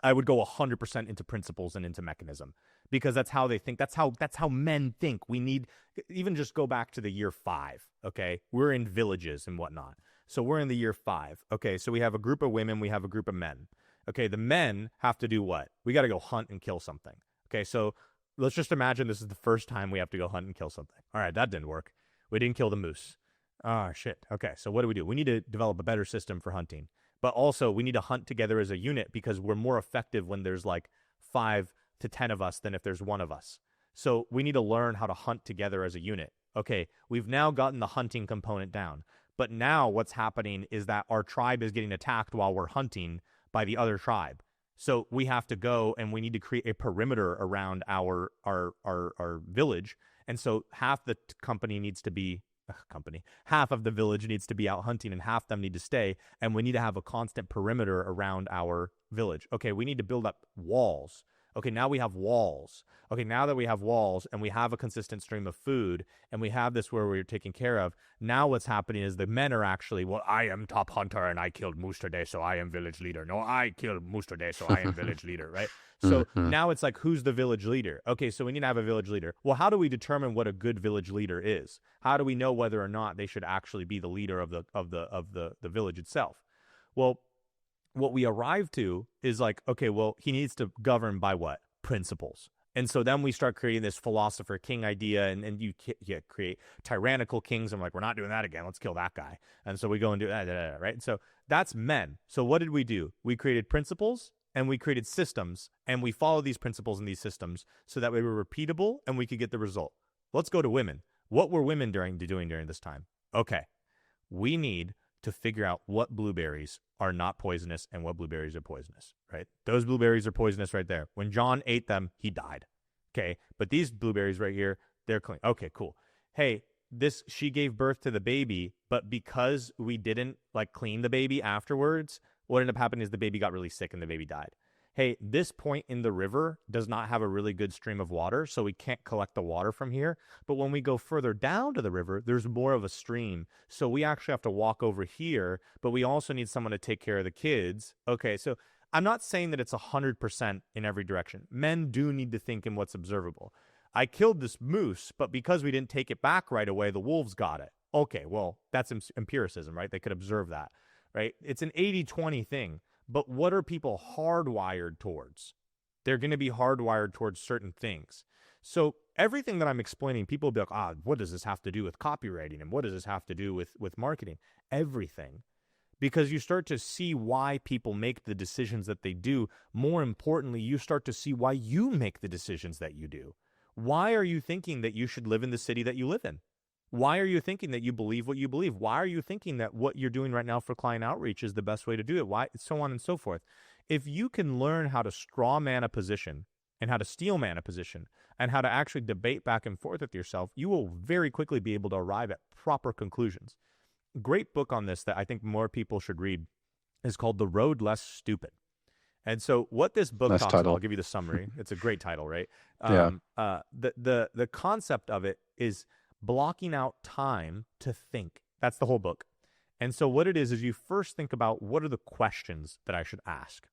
I would go 100% into principles and into mechanism, because that's how they think. That's how men think. We need, even just go back to the year 5. Okay. We're in villages and whatnot. So we're in the year 5. Okay. So we have a group of women. We have a group of men. Okay. The men have to do what? We got to go hunt and kill something. Okay. So let's just imagine this is the first time we have to go hunt and kill something. All right. That didn't work. We didn't kill the moose. Ah, shit. Okay. So what do? We need to develop a better system for hunting. But also, we need to hunt together as a unit, because we're more effective when there's like 5 to 10 of us than if there's one of us. So we need to learn how to hunt together as a unit. Okay, we've now gotten the hunting component down. But now what's happening is that our tribe is getting attacked while we're hunting by the other tribe. So we have to go and we need to create a perimeter around our village. And so half the company needs to be half of the village needs to be out hunting, and half them need to stay, and we need to have a constant perimeter around our village. Okay, we need to build up walls. Okay, now we have walls. Okay, now that we have walls and we have a consistent stream of food and we have this where we're taken care of, now what's happening is the men are actually, well, I am top hunter and I killed moose today, so I am village leader. No, I killed moose today, so I am village leader, right? So now it's like, who's the village leader? Okay, so we need to have a village leader. Well, how do we determine what a good village leader is? How do we know whether or not they should actually be the leader of the village itself? Well, what we arrive to is like, okay, well, he needs to govern by what? Principles. And so then we start creating this philosopher king idea, and you create tyrannical kings. I'm like, we're not doing that again. Let's kill that guy. And so we go and do that, right? And so that's men. So what did we do? We created principles and we created systems, and we follow these principles and these systems so that we were repeatable and we could get the result. Let's go to women. What were women doing during this time? Okay, we need to figure out what blueberries are not poisonous and what blueberries are poisonous, right? Those blueberries are poisonous right there. When John ate them, he died. Okay, but these blueberries right here, they're clean. Okay, cool. Hey, she gave birth to the baby, but because we didn't like clean the baby afterwards, what ended up happening is the baby got really sick and the baby died. Hey, this point in the river does not have a really good stream of water, so we can't collect the water from here. But when we go further down to the river, there's more of a stream. So we actually have to walk over here, but we also need someone to take care of the kids. Okay, so I'm not saying that it's 100% in every direction. Men do need to think in what's observable. I killed this moose, but because we didn't take it back right away, the wolves got it. Okay, well, that's empiricism, right? They could observe that, right? It's an 80-20 thing. But what are people hardwired towards? They're going to be hardwired towards certain things. So everything that I'm explaining, people will be like, what does this have to do with copywriting? And what does this have to do with marketing? Everything. Because you start to see why people make the decisions that they do. More importantly, you start to see why you make the decisions that you do. Why are you thinking that you should live in the city that you live in? Why are you thinking that you believe what you believe? Why are you thinking that what you're doing right now for client outreach is the best way to do it? Why? So on and so forth. If you can learn how to straw man a position and how to steel man a position and how to actually debate back and forth with yourself, you will very quickly be able to arrive at proper conclusions. Great book on this that I think more people should read is called The Road Less Stupid. And so what this book Nice talks title. about, I'll give you the summary. It's a great title, right? Yeah. The concept of it is blocking out time to think. That's the whole book. And so what it is you first think about what are the questions that I should ask.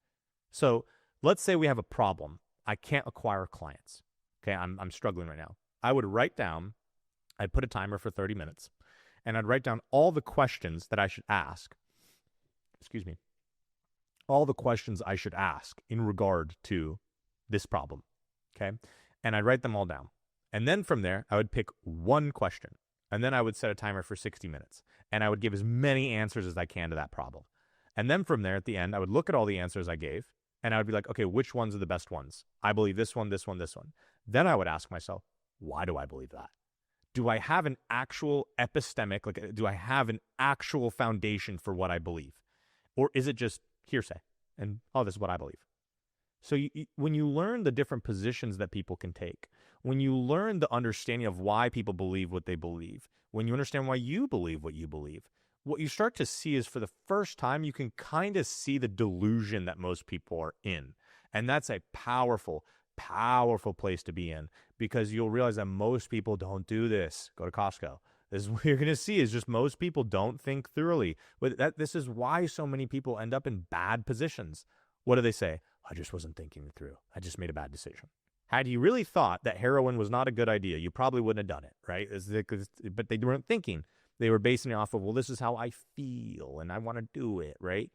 So let's say we have a problem. I can't acquire clients. Okay, I'm struggling right now. I would write down, I'd put a timer for 30 minutes, and I'd write down all the questions that I should ask. Excuse me. All the questions I should ask in regard to this problem. Okay, and I'd write them all down. And then from there, I would pick one question. And then I would set a timer for 60 minutes. And I would give as many answers as I can to that problem. And then from there, at the end, I would look at all the answers I gave. And I would be like, okay, which ones are the best ones? I believe this one, this one, this one. Then I would ask myself, why do I believe that? Do I have an actual epistemic, do I have an actual foundation for what I believe? Or is it just hearsay? And, this is what I believe. So when you learn the different positions that people can take, when you learn the understanding of why people believe what they believe, when you understand why you believe what you start to see is for the first time, you can kind of see the delusion that most people are in. And that's a powerful, powerful place to be in because you'll realize that most people don't do this. Go to Costco. This is what you're going to see is just most people don't think thoroughly. But this is why so many people end up in bad positions. What do they say? I just wasn't thinking it through. I just made a bad decision. Had you really thought that heroin was not a good idea, you probably wouldn't have done it, right? But they weren't thinking. They were basing it off of, well, this is how I feel and I want to do it, right?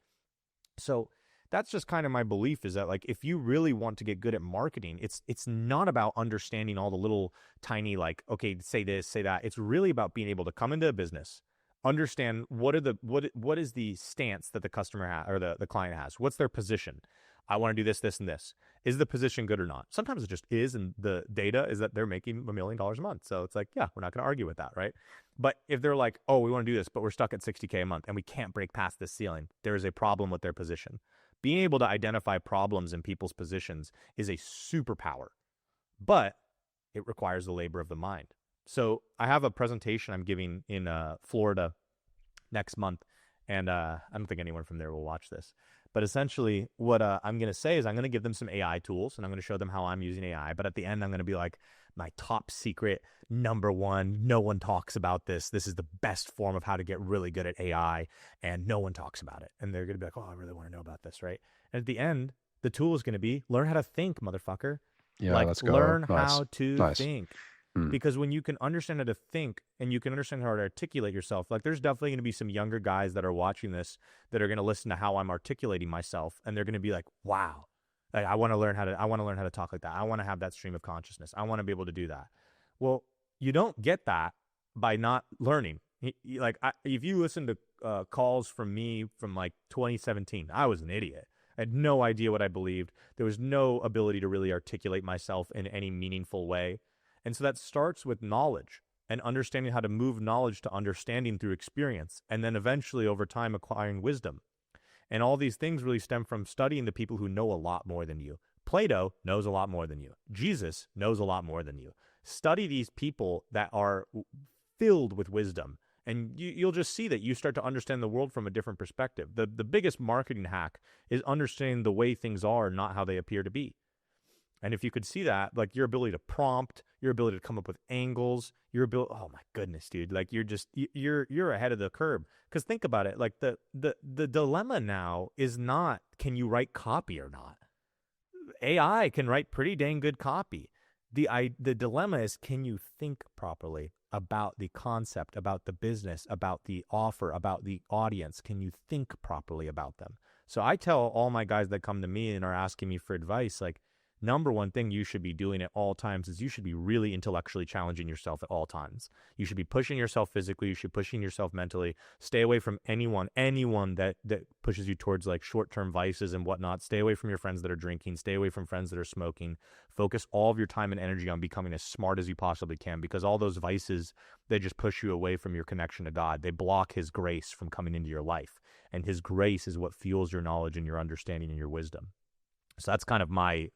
So that's just kind of my belief is that if you really want to get good at marketing, it's not about understanding all the little tiny okay, say this, say that. It's really about being able to come into a business, understand what is the stance that the customer has or the client has. What's their position? I want to do this, this, and this. Is the position good or not? Sometimes it just is, and the data is that they're making $1 million a month. So it's yeah, we're not going to argue with that, right? But if they're like, oh, we want to do this, but we're stuck at $60K a month, and we can't break past this ceiling, there is a problem with their position. Being able to identify problems in people's positions is a superpower, but it requires the labor of the mind. So I have a presentation I'm giving in Florida next month, and I don't think anyone from there will watch this. But essentially, what I'm going to say is I'm going to give them some AI tools, and I'm going to show them how I'm using AI. But at the end, I'm going to be like, my top secret, number one, no one talks about this. This is the best form of how to get really good at AI, and no one talks about it. And they're going to be like, oh, I really want to know about this, right? And at the end, the tool is going to be learn how to think, motherfucker. Yeah, let's go. Learn Nice. how to Nice. think. Because when you can understand how to think and you can understand how to articulate yourself, there's definitely going to be some younger guys that are watching this that are going to listen to how I'm articulating myself, and they're going to be like, wow, I want to learn how to talk like that. I want to have that stream of consciousness. I want to be able to do that. Well, you don't get that by not learning. If you listen to calls from me from 2017, I was an idiot. I had no idea what I believed. There was no ability to really articulate myself in any meaningful way. And so that starts with knowledge. and understanding how to move knowledge to understanding through experience, and then eventually over time acquiring wisdom. And all these things really stem from studying the people who know a lot more than you. Plato knows a lot more than you. Jesus knows a lot more than you. Study these people that are filled with wisdom, and you'll just see that you start to understand the world from a different perspective. The biggest marketing hack is understanding the way things are, not how they appear to be. And if you could see that, like your ability to prompt, your ability to come up with angles, your ability, oh my goodness, dude, like you're ahead of the curve. Because think about it, like the dilemma now is not, can you write copy or not? AI can write pretty dang good copy. The dilemma is, can you think properly about the concept, about the business, about the offer, about the audience? Can you think properly about them? So I tell all my guys that come to me and are asking me for advice, like, number one thing you should be doing at all times is you should be really intellectually challenging yourself at all times. You should be pushing yourself physically. You should be pushing yourself mentally. Stay away from anyone that pushes you towards like short-term vices and whatnot. Stay away from your friends that are drinking. Stay away from friends that are smoking. Focus all of your time and energy on becoming as smart as you possibly can, because all those vices, they just push you away from your connection to God. They block his grace from coming into your life. And his grace is what fuels your knowledge and your understanding and your wisdom. So that's kind of my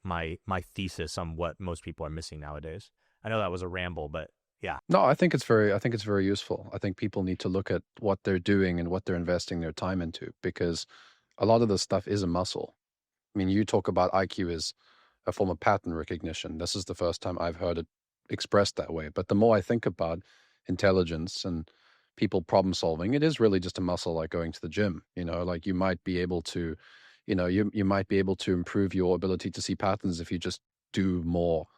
thesis on what most people are missing nowadays. I know that was a ramble, but yeah. No, I think it's very useful. I think people need to look at what they're doing and what they're investing their time into, because a lot of this stuff is a muscle. I mean, you talk about IQ as a form of pattern recognition. This is the first time I've heard it expressed that way. But the more I think about intelligence and people problem solving, it is really just a muscle, like going to the gym. Like you might be able to you might be able to improve your ability to see patterns if you just do more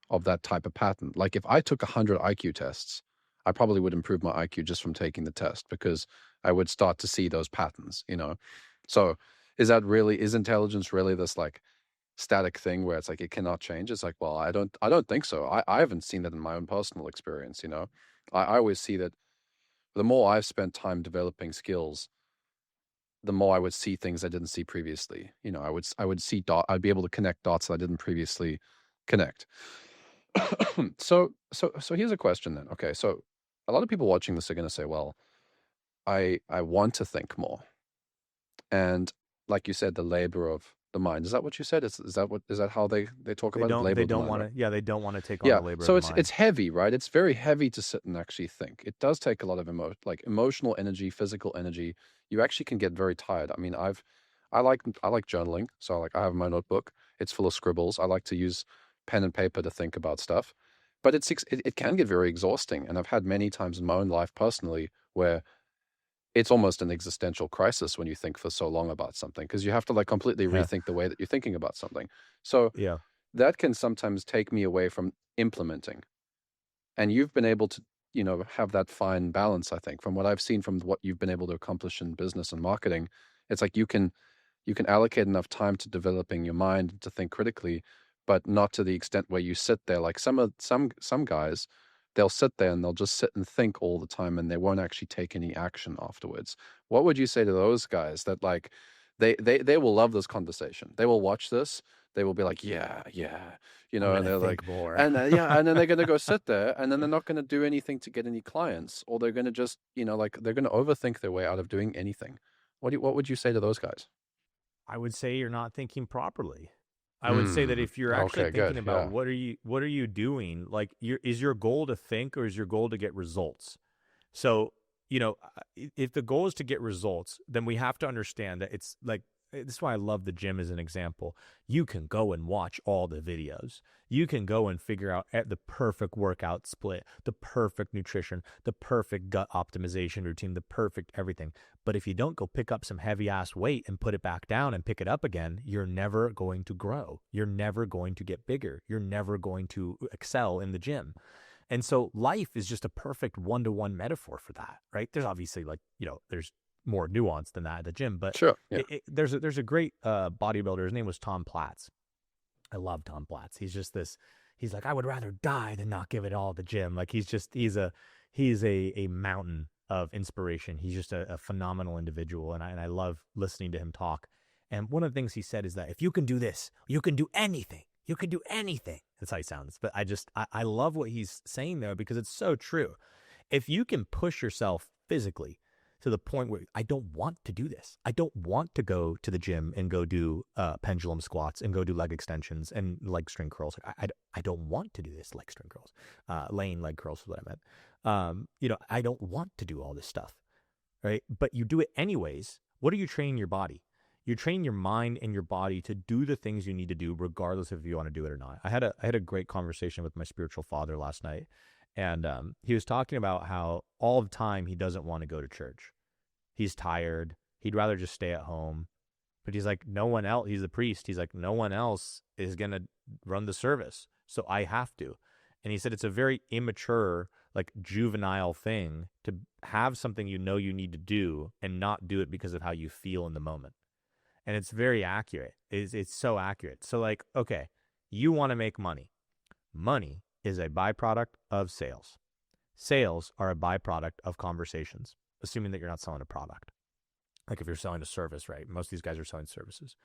of that type of pattern. Like if I took 100 IQ tests, I probably would improve my IQ just from taking the test, because I would start to see those patterns. So is intelligence really this like static thing where it's like it cannot change? It's like, well, I don't think so. I haven't seen that in my own personal experience. I always see that the more I've spent time developing skills, the more I would see things I didn't see previously. I would see I'd be able to connect dots that I didn't previously connect. So here's a question then. Okay, so a lot of people watching this are going to say, well, I want to think more, and like you said, the labor of the mind. Is that what you said? Is that how they talk about it? Labor They don't want to. Yeah, they don't want to take on the labor of the mind. It's heavy, right? It's very heavy to sit and actually think. It does take a lot of emotional energy, physical energy. You actually can get very tired. I mean, I like journaling, so I have my notebook. It's full of scribbles. I like to use pen and paper to think about stuff, but it can get very exhausting. And I've had many times in my own life personally where it's almost an existential crisis when you think for so long about something, because you have to like completely rethink the way that you're thinking about something. So yeah, that can sometimes take me away from implementing. And you've been able to, have that fine balance, I think, from what I've seen from what you've been able to accomplish in business and marketing. It's like you can allocate enough time to developing your mind to think critically, but not to the extent where you sit there. Like some guys, they'll sit there and they'll just sit and think all the time, and they won't actually take any action afterwards. What would you say to those guys that like they will love this conversation? They will watch this. They will be like, yeah, and they're like, more. and and then they're going to go sit there, and then they're not going to do anything to get any clients, or they're going to just, they're going to overthink their way out of doing anything. What would you say to those guys? I would say you're not thinking properly. I would say that if you're actually thinking about what are you doing, like is your goal to think, or is your goal to get results? So, if the goal is to get results, then we have to understand that it's like, this is why I love the gym as an example. You can go and watch all the videos. You can go and figure out the perfect workout split, the perfect nutrition, the perfect gut optimization routine, the perfect everything. But if you don't go pick up some heavy ass weight and put it back down and pick it up again, you're never going to grow. You're never going to get bigger. You're never going to excel in the gym. And so life is just a perfect one-to-one metaphor for that, right? There's obviously there's more nuance than that at the gym, but sure, yeah. There's a great bodybuilder. His name was Tom Platz. I love Tom Platz. He's just he's like, I would rather die than not give it all at the gym. Like he's a mountain of inspiration. He's just a phenomenal individual. And I love listening to him talk. And one of the things he said is that if you can do this, you can do anything. You can do anything. That's how he sounds. But I love what he's saying there because it's so true. If you can push yourself physically to the point where I don't want to do this. I don't want to go to the gym and go do pendulum squats and go do leg extensions and leg string curls. I don't want to do this leg string curls. Laying leg curls is what I meant. I don't want to do all this stuff, right? But you do it anyways. What are you training your body? You're training your mind and your body to do the things you need to do regardless of if you want to do it or not. I had a great conversation with my spiritual father last night. And he was talking about how all the time he doesn't want to go to church. He's tired. He'd rather just stay at home. But he's like, no one else, he's the priest. He's like, no one else is going to run the service. So I have to. And he said it's a very immature, like juvenile thing to have something you know you need to do and not do it because of how you feel in the moment. And it's very accurate. It's so accurate. So like, okay, you want to make money. Money is a byproduct of sales. Sales are a byproduct of conversations, assuming that you're not selling a product. Like if you're selling a service, right? Most of these guys are selling services.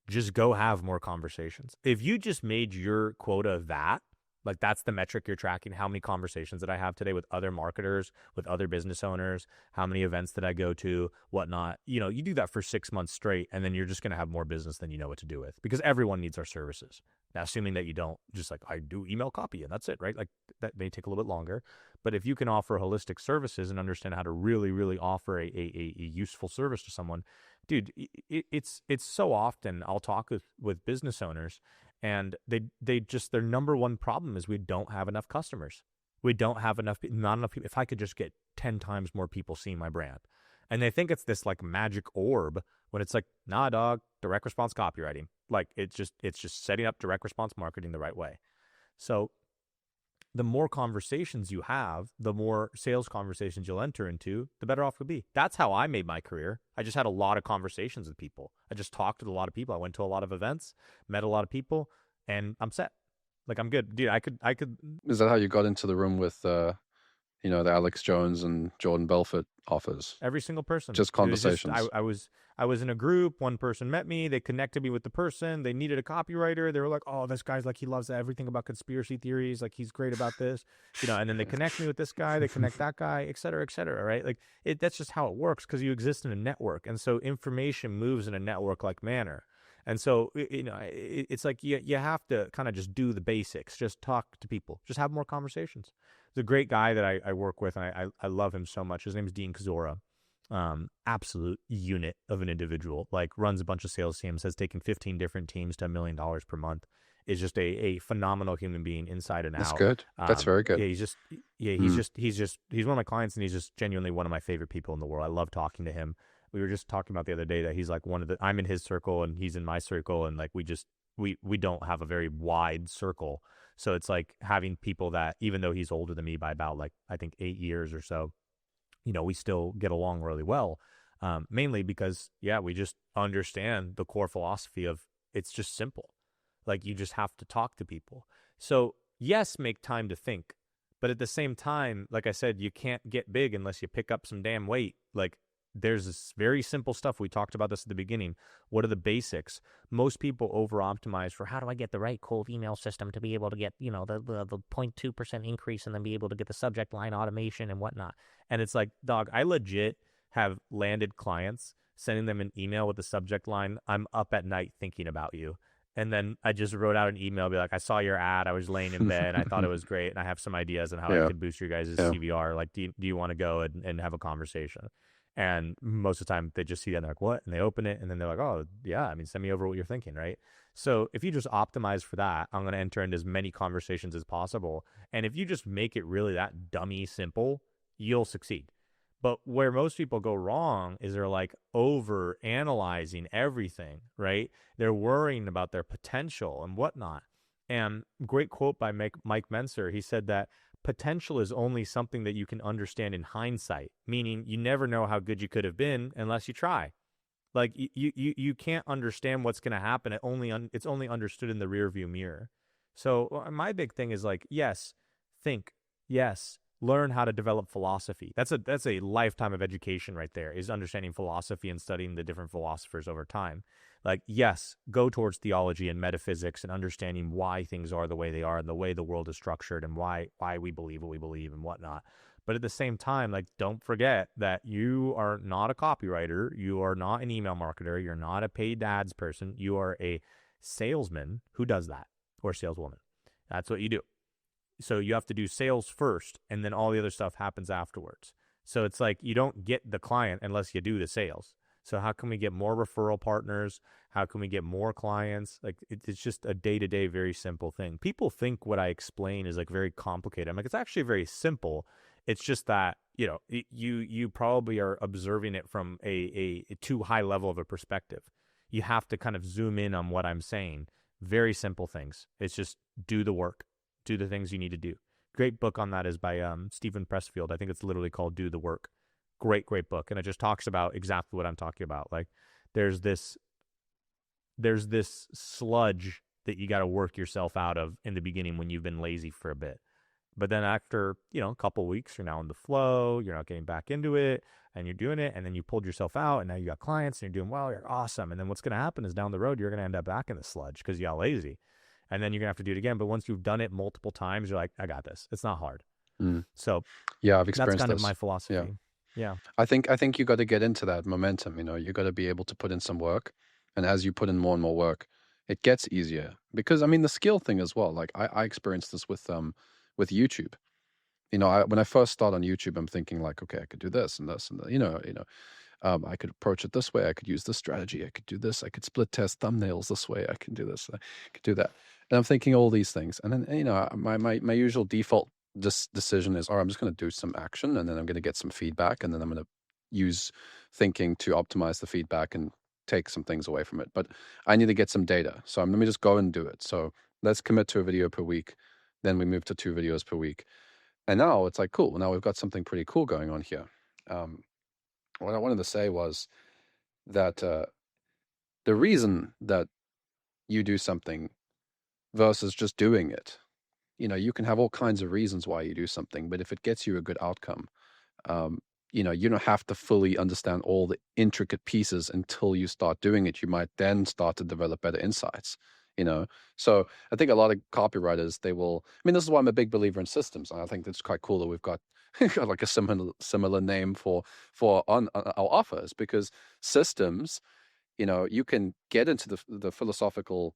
Just go have more conversations. If you just made your quota of that, like that's the metric you're tracking, how many conversations did I have today with other marketers, with other business owners, how many events did I go to, whatnot. You do that for 6 months straight, and then you're just going to have more business than you know what to do with, because everyone needs our services. Now, assuming that you don't just like, I do email copy and that's it, right? Like that may take a little bit longer. But if you can offer holistic services and understand how to really, really offer a useful service to someone, dude, it's so often I'll talk with business owners, and their number one problem is we don't have enough customers. We don't have not enough people. If I could just get 10 times more people seeing my brand. And they think it's this like magic orb, when it's like, nah, dog, direct response copywriting. Like it's just setting up direct response marketing the right way. So the more conversations you have, the more sales conversations you'll enter into, the better off you'll be. That's how I made my career. I just had a lot of conversations with people. I just talked to a lot of people. I went to a lot of events, met a lot of people, and I'm set. Like I'm good. Dude, I could. Is that how you got into the room with, the Alex Jones and Jordan Belfort offers? Every single person. Just conversations. I was in a group. One person met me. They connected me with the person. They needed a copywriter. They were like, "Oh, this guy's like, he loves everything about conspiracy theories. Like, he's great about this, And then they connect me with this guy. They connect that guy, et cetera, right? Like, that's just how it works because you exist in a network, and so information moves in a network-like manner. And so, it's like you have to kind of just do the basics. Just talk to people. Just have more conversations. There's a great guy that I work with, and I love him so much. His name is Dean Kazora. Absolute unit of an individual, like runs a bunch of sales teams, has taken 15 different teams to $1 million per month, is just a phenomenal human being inside and out. That's good. That's very good. Yeah, he's one of my clients, and he's just genuinely one of my favorite people in the world. I love talking to him. We were just talking about the other day that he's like I'm in his circle and he's in my circle, and like we don't have a very wide circle. So it's like having people that, even though he's older than me by about like, I think 8 years or so, we still get along really well, mainly because, we just understand the core philosophy of it's just simple. Like you just have to talk to people. So yes, make time to think. But at the same time, like I said, you can't get big unless you pick up some damn weight. Like there's this very simple stuff. We talked about this at the beginning. What are the basics? Most people over-optimize for how do I get the right cold email system to be able to get, the 0.2% increase and then be able to get the subject line automation and whatnot. And it's like, dog, I legit have landed clients sending them an email with the subject line, "I'm up at night thinking about you." And then I just wrote out an email, be like, "I saw your ad. I was laying in bed. I thought it was great. And I have some ideas on how I could boost your guys' CVR. Like, do you want to go and have a conversation?" And most of the time they just see that and they're like, "What?" And they open it and then they're like, "Oh yeah, send me over what you're thinking." Right. So if you just optimize for that, I'm going to enter into as many conversations as possible. And if you just make it really that dummy simple, you'll succeed. But where most people go wrong is they're like over analyzing everything, right? They're worrying about their potential and whatnot. And great quote by Mike Menser. He said that potential is only something that you can understand in hindsight, meaning you never know how good you could have been unless you try. Like you can't understand what's going to happen. It's only understood in the rearview mirror. So my big thing is like, yes, think, yes, learn how to develop philosophy. That's a lifetime of education right there, is understanding philosophy and studying the different philosophers over time. Like, yes, go towards theology and metaphysics and understanding why things are the way they are and the way the world is structured and why we believe what we believe and whatnot. But at the same time, like, don't forget that you are not a copywriter, you are not an email marketer, you're not a paid ads person, you are a salesman who does that, or saleswoman. That's what you do. So you have to do sales first, and then all the other stuff happens afterwards. So it's like you don't get the client unless you do the sales. So how can we get more referral partners? How can we get more clients? Like, it's just a day-to-day, very simple thing. People think what I explain is like very complicated. I'm like, it's actually very simple. It's just that, you probably are observing it from a too high level of a perspective. You have to kind of zoom in on what I'm saying. Very simple things. It's just do the work, do the things you need to do. Great book on that is by Stephen Pressfield. I think it's literally called Do the Work. Great book. And it just talks about exactly what I'm talking about. Like, there's this sludge that you got to work yourself out of in the beginning when you've been lazy for a bit. But then after, a couple of weeks, you're now in the flow, you're not getting back into it, and you're doing it, and then you pulled yourself out, and now you got clients, and you're doing well, you're awesome. And then what's going to happen is down the road, you're going to end up back in the sludge because you got lazy. And then you're going to have to do it again. But once you've done it multiple times, you're like, I got this. It's not hard. So yeah, I've that's experienced kind of this. my philosophy. Yeah. Yeah. I think you got to get into that momentum. You got to be able to put in some work, and as you put in more and more work, it gets easier. Because I mean, the skill thing as well. Like I experienced this with YouTube. When I first started on YouTube, I'm thinking like, okay, I could do this and this and that. I could approach it this way. I could use this strategy. I could do this. I could split test thumbnails this way. I can do this. I could do that. And I'm thinking all these things. And then, my usual default decision is, all right, I'm just going to do some action, and then I'm going to get some feedback, and then I'm going to use thinking to optimize the feedback and take some things away from it. But I need to get some data. So let me just go and do it. So let's commit to a video per week. Then we move to 2 videos per week. And now it's like, cool. Now we've got something pretty cool going on here. What I wanted to say was that the reason that you do something versus just doing it, you can have all kinds of reasons why you do something, but if it gets you a good outcome, you don't have to fully understand all the intricate pieces until you start doing it. You might then start to develop better insights. So I think a lot of copywriters, this is why I'm a big believer in systems. And I think it's quite cool that we've got like a similar name for on our offers, because systems, you can get into the philosophical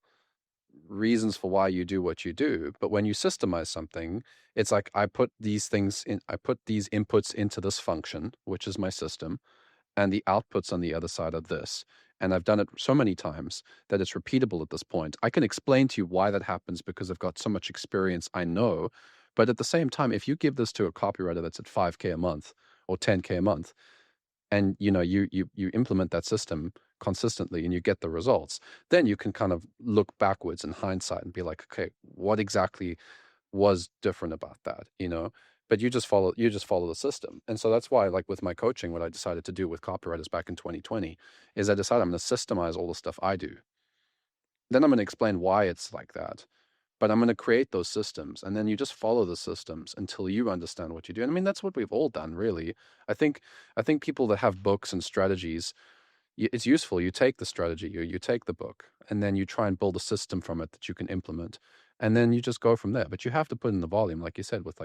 reasons for why you do what you do, but when you systemize something, it's like I put these inputs into this function, which is my system, and the outputs on the other side of this. And I've done it so many times that it's repeatable at this point. I can explain to you why that happens because I've got so much experience, I know. But at the same time, if you give this to a copywriter that's at 5K a month or 10K a month, and you implement that system consistently and you get the results, then you can kind of look backwards in hindsight and be like, okay, what exactly was different about that? But you just follow the system. And so that's why, like with my coaching, what I decided to do with copywriters back in 2020 is I decided I'm going to systemize all the stuff I do. Then I'm going to explain why it's like that, but I'm going to create those systems, and then you just follow the systems until you understand what you do. And I mean, that's what we've all done, really. I think people that have books and strategies, it's useful. You take the strategy, you take the book, and then you try and build a system from it that you can implement, and then you just go from there. But you have to put in the volume, like you said, with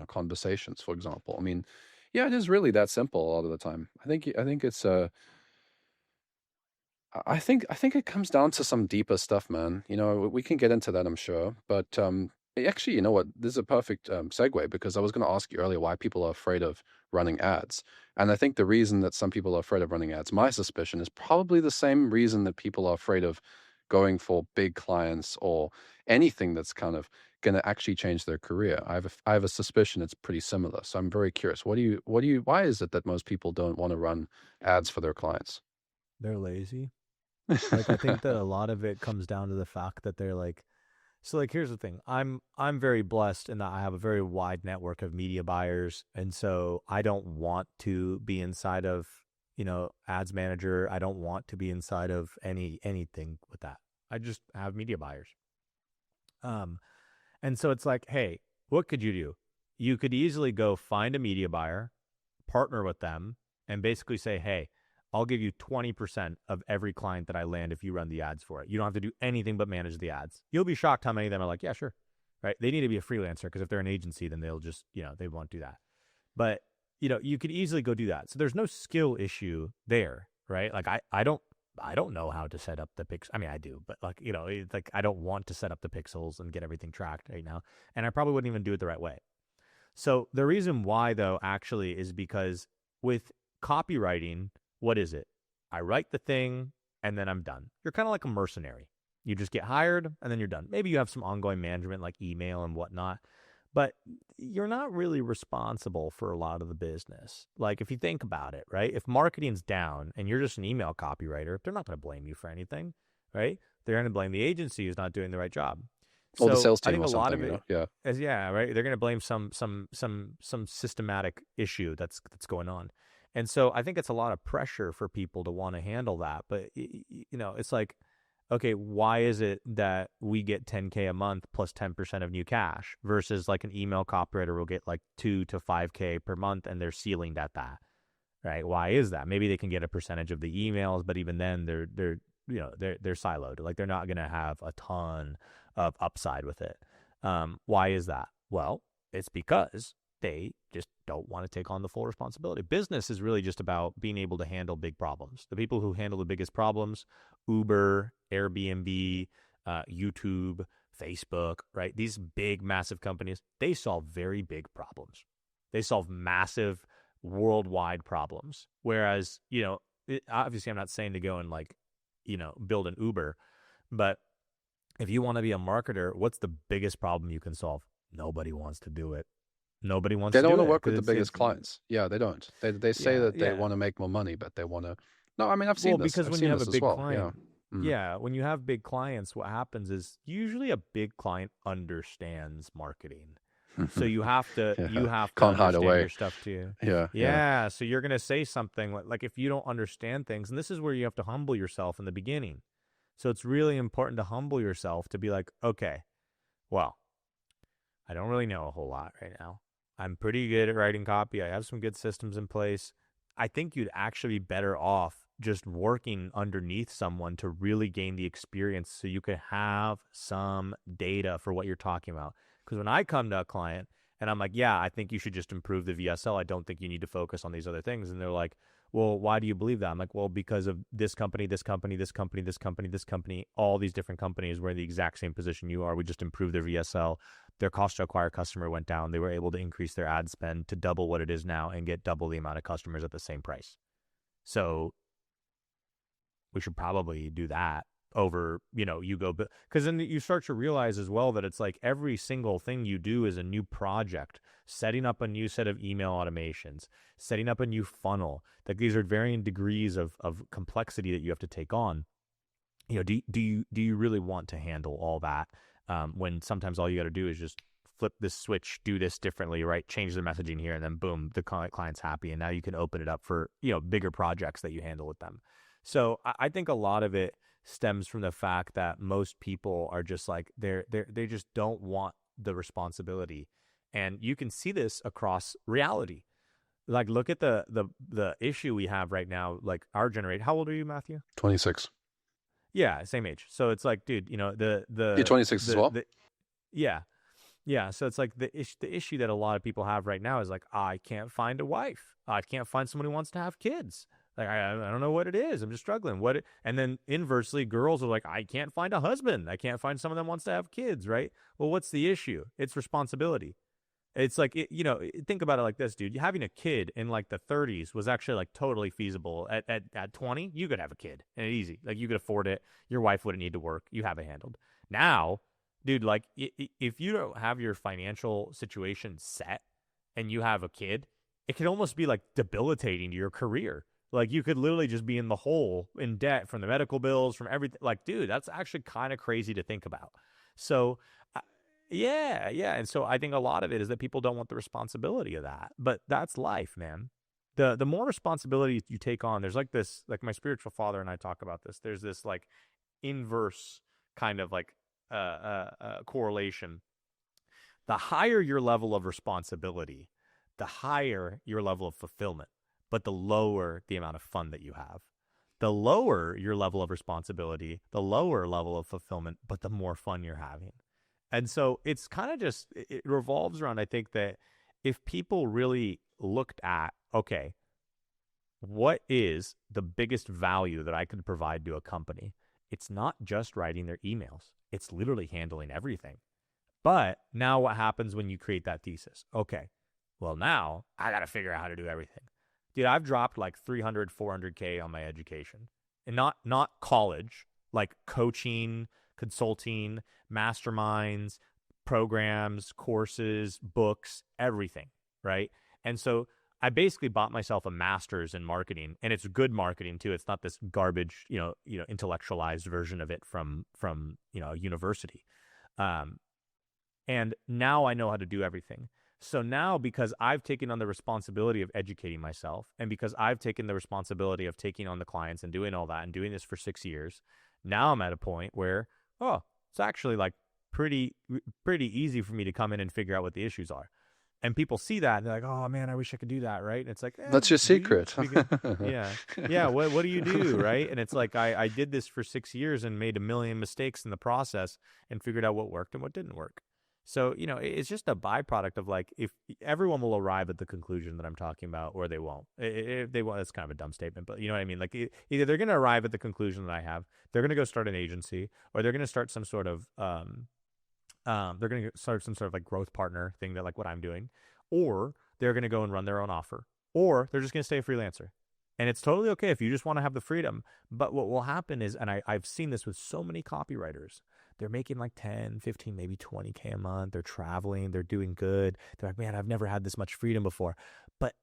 conversations, for example. I mean, yeah, it is really that simple a lot of the time. I think it's I think it comes down to some deeper stuff, man. We can get into that, I'm sure. But actually, you know what? This is a perfect segue, because I was going to ask you earlier why people are afraid of running ads. And I think the reason that some people are afraid of running ads, my suspicion, is probably the same reason that people are afraid of going for big clients or anything that's kind of going to actually change their career. I have a suspicion it's pretty similar. So I'm very curious. Why is it that most people don't want to run ads for their clients? They're lazy. Like, I think that a lot of it comes down to the fact that they're like, so like, here's the thing. I'm very blessed in that I have a very wide network of media buyers. And so I don't want to be inside of, ads manager. I don't want to be inside of anything with that. I just have media buyers. And so it's like, hey, what could you do? You could easily go find a media buyer, partner with them, and basically say, hey, I'll give you 20% of every client that I land if you run the ads for it. You don't have to do anything but manage the ads. You'll be shocked how many of them are like, yeah, sure. Right? They need to be a freelancer because if they're an agency, then they'll just, they won't do that. But, you could easily go do that. So there's no skill issue there, right? Like I don't know how to set up the pixels. I mean, I do, but it's like I don't want to set up the pixels and get everything tracked right now. And I probably wouldn't even do it the right way. So the reason why, though, actually is because with copywriting, what is it? I write the thing and then I'm done. You're kind of like a mercenary. You just get hired and then you're done. Maybe you have some ongoing management like email and whatnot, but you're not really responsible for a lot of the business. Like if you think about it, right? If marketing's down and you're just an email copywriter, they're not going to blame you for anything, right? They're going to blame the agency who's not doing the right job. Or the So sales I team think or a lot something, of it, Yeah. right. They're going to blame some systematic issue that's going on, and so I think it's a lot of pressure for people to want to handle that. But it's like, okay, why is it that we get 10K a month plus 10% of new cash versus like an email copywriter will get like 2 to 5K per month and they're ceilinged at that, right? Why is that? Maybe they can get a percentage of the emails, but even then they're siloed. Like they're not going to have a ton of upside with it. Why is that? Well, it's because they just don't want to take on the full responsibility. Business is really just about being able to handle big problems. The people who handle the biggest problems, Uber, Airbnb, YouTube, Facebook, right? These big, massive companies, they solve very big problems. They solve massive worldwide problems. Whereas, obviously I'm not saying to go and build an Uber, but if you want to be a marketer, what's the biggest problem you can solve? Nobody wants to do it. Nobody wants They to don't do want to it work with the because biggest clients. Yeah, they don't. They say yeah, that they yeah. want to make more money, but they want to. No, I mean I've Well, seen this. because I've when you seen have this a as big well. Yeah. client, Mm. yeah, when you have big clients, what happens is usually a big client understands marketing. So you have to Yeah. Can't hide understand away. your stuff too. Yeah. Yeah. Yeah, so you're going to say something like if you don't understand things, and this is where you have to humble yourself in the beginning. So it's really important to humble yourself to be like, okay, well, I don't really know a whole lot right now. I'm pretty good at writing copy. I have some good systems in place. I think you'd actually be better off just working underneath someone to really gain the experience so you could have some data for what you're talking about. Because when I come to a client and I'm like, yeah, I think you should just improve the VSL. I don't think you need to focus on these other things. And they're like, well, why do you believe that? I'm like, well, because of this company, this company, this company, this company, this company, all these different companies were in the exact same position you are. We just improved their VSL. Their cost to acquire customer went down. They were able to increase their ad spend to double what it is now and get double the amount of customers at the same price. So we should probably do that over, you go, because then you start to realize as well that it's like every single thing you do is a new project, setting up a new set of email automations, setting up a new funnel. Like these are varying degrees of complexity that you have to take on. Do you really want to handle all that? When sometimes all you got to do is just flip this switch, do this differently, right? Change the messaging here, and then boom, the client's happy, and now you can open it up for bigger projects that you handle with them. So I think a lot of it stems from the fact that most people are just like they just don't want the responsibility, and you can see this across reality. Like look at the issue we have right now. Like our generation. How old are you, Matthew? 26. Yeah, same age. So it's like, dude, You're 26 as well? yeah. Yeah, so it's like the issue that a lot of people have right now is like, I can't find a wife. I can't find someone who wants to have kids. Like I don't know what it is. I'm just struggling. And then inversely, girls are like, I can't find a husband. I can't find someone that wants to have kids, right? Well, what's the issue? It's responsibility. It's like, think about it like this, dude. Having a kid in like the 30s was actually like totally feasible. At 20, you could have a kid and it's easy. Like you could afford it. Your wife wouldn't need to work. You have it handled. Now, dude, like if you don't have your financial situation set and you have a kid, it could almost be like debilitating to your career. Like you could literally just be in the hole in debt from the medical bills, from everything. Like, dude, that's actually kind of crazy to think about. So, yeah. And so I think a lot of it is that people don't want the responsibility of that. But that's life, man. The more responsibility you take on, there's like this, like my spiritual father and I talk about this. There's this like inverse kind of like correlation. The higher your level of responsibility, the higher your level of fulfillment. but the lower the amount of fun that you have. The lower your level of responsibility, the lower level of fulfillment, but the more fun you're having. And so it's kind of just, it revolves around, I think that if people really looked at, okay, what is the biggest value that I could provide to a company? It's not just writing their emails, it's literally handling everything. But now what happens when you create that thesis? Okay, well, now I got to figure out how to do everything. Dude, I've dropped like 300, 400K on my education, and not college, like coaching, consulting, masterminds, programs, courses, books, everything, right? And so I basically bought myself a master's in marketing, and it's good marketing too. It's not this garbage, intellectualized version of it from university. Um, and now I know how to do everything. So now, because I've taken on the responsibility of educating myself, and because I've taken the responsibility of taking on the clients and doing all that and doing this for 6 years, now I'm at a point where, oh, it's actually like pretty easy for me to come in and figure out what the issues are. And people see that and they're like, oh man, I wish I could do that, right? And it's like, That's your do you? secret. Yeah. What do you do, right? And it's like I did this for 6 years and made a million mistakes in the process and figured out what worked and what didn't work. So, it's just a byproduct of like, if everyone will arrive at the conclusion that I'm talking about, or they won't. If they won't, that's kind of a dumb statement, but you know what I mean? Like either they're going to arrive at the conclusion that I have, they're going to go start an agency, or they're going to start some sort of, they're going to start some sort of like growth partner thing that like what I'm doing, or they're going to go and run their own offer, or they're just going to stay a freelancer. And it's totally okay if you just want to have the freedom. But what will happen is, and I've seen this with so many copywriters, they're making like 10, 15, maybe 20K a month. They're traveling. They're doing good. They're like, man, I've never had this much freedom before. But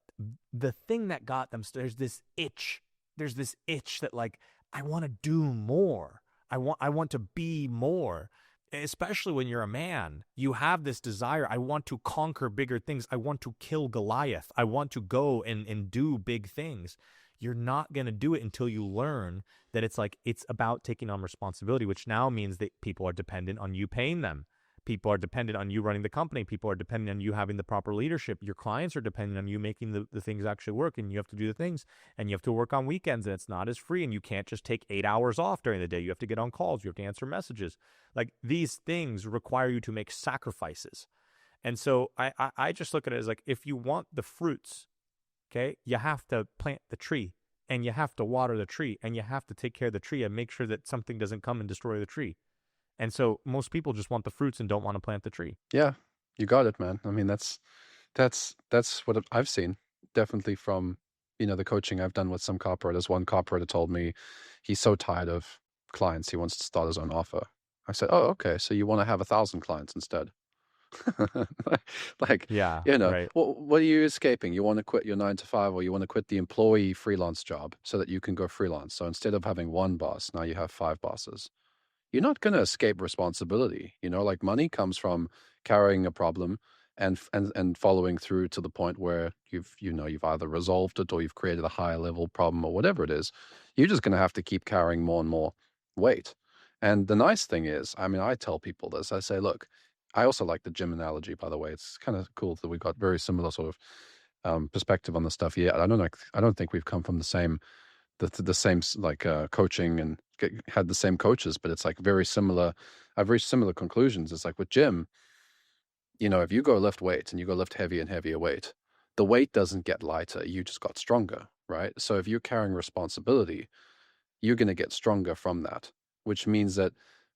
the thing that got them, there's this itch. There's this itch that like, I want to do more. I want to be more. Especially when you're a man, you have this desire. I want to conquer bigger things. I want to kill Goliath. I want to go and do big things. You're not going to do it until you learn that it's about taking on responsibility, which now means that people are dependent on you paying them. People are dependent on you running the company. People are dependent on you having the proper leadership. Your clients are dependent on you making the things actually work, and you have to do the things, and you have to work on weekends, and it's not as free, and you can't just take 8 hours off during the day. You have to get on calls. You have to answer messages. Like, these things require you to make sacrifices. And so I just look at it as like, if you want the fruits, okay, you have to plant the tree, and you have to water the tree, and you have to take care of the tree and make sure that something doesn't come and destroy the tree. And so most people just want the fruits and don't want to plant the tree. Yeah, you got it, man. I mean, that's what I've seen, definitely from, the coaching I've done with some copywriters. One copywriter told me he's so tired of clients, he wants to start his own offer. I said, oh, okay, so you want to have 1,000 clients instead? Like, Yeah, right. what are you escaping? You want to quit your 9 to 5, or you want to quit the employee freelance job so that you can go freelance. So instead of having one boss, now you have 5 bosses. You're not going to escape responsibility. Like, money comes from carrying a problem and following through to the point where you've either resolved it or you've created a higher level problem or whatever it is. You're just going to have to keep carrying more and more weight. And the nice thing is, I mean, I tell people this. I say, look, I also like the gym analogy, by the way. It's kind of cool that we've got very similar sort of perspective on the stuff. Yeah, I don't think we've come from the same coaching and had the same coaches, but it's like very similar. I've reached similar conclusions. It's like with gym, if you go lift weights and you go lift heavier and heavier weight, the weight doesn't get lighter. You just got stronger, right? So if you're carrying responsibility, you're going to get stronger from that, which means that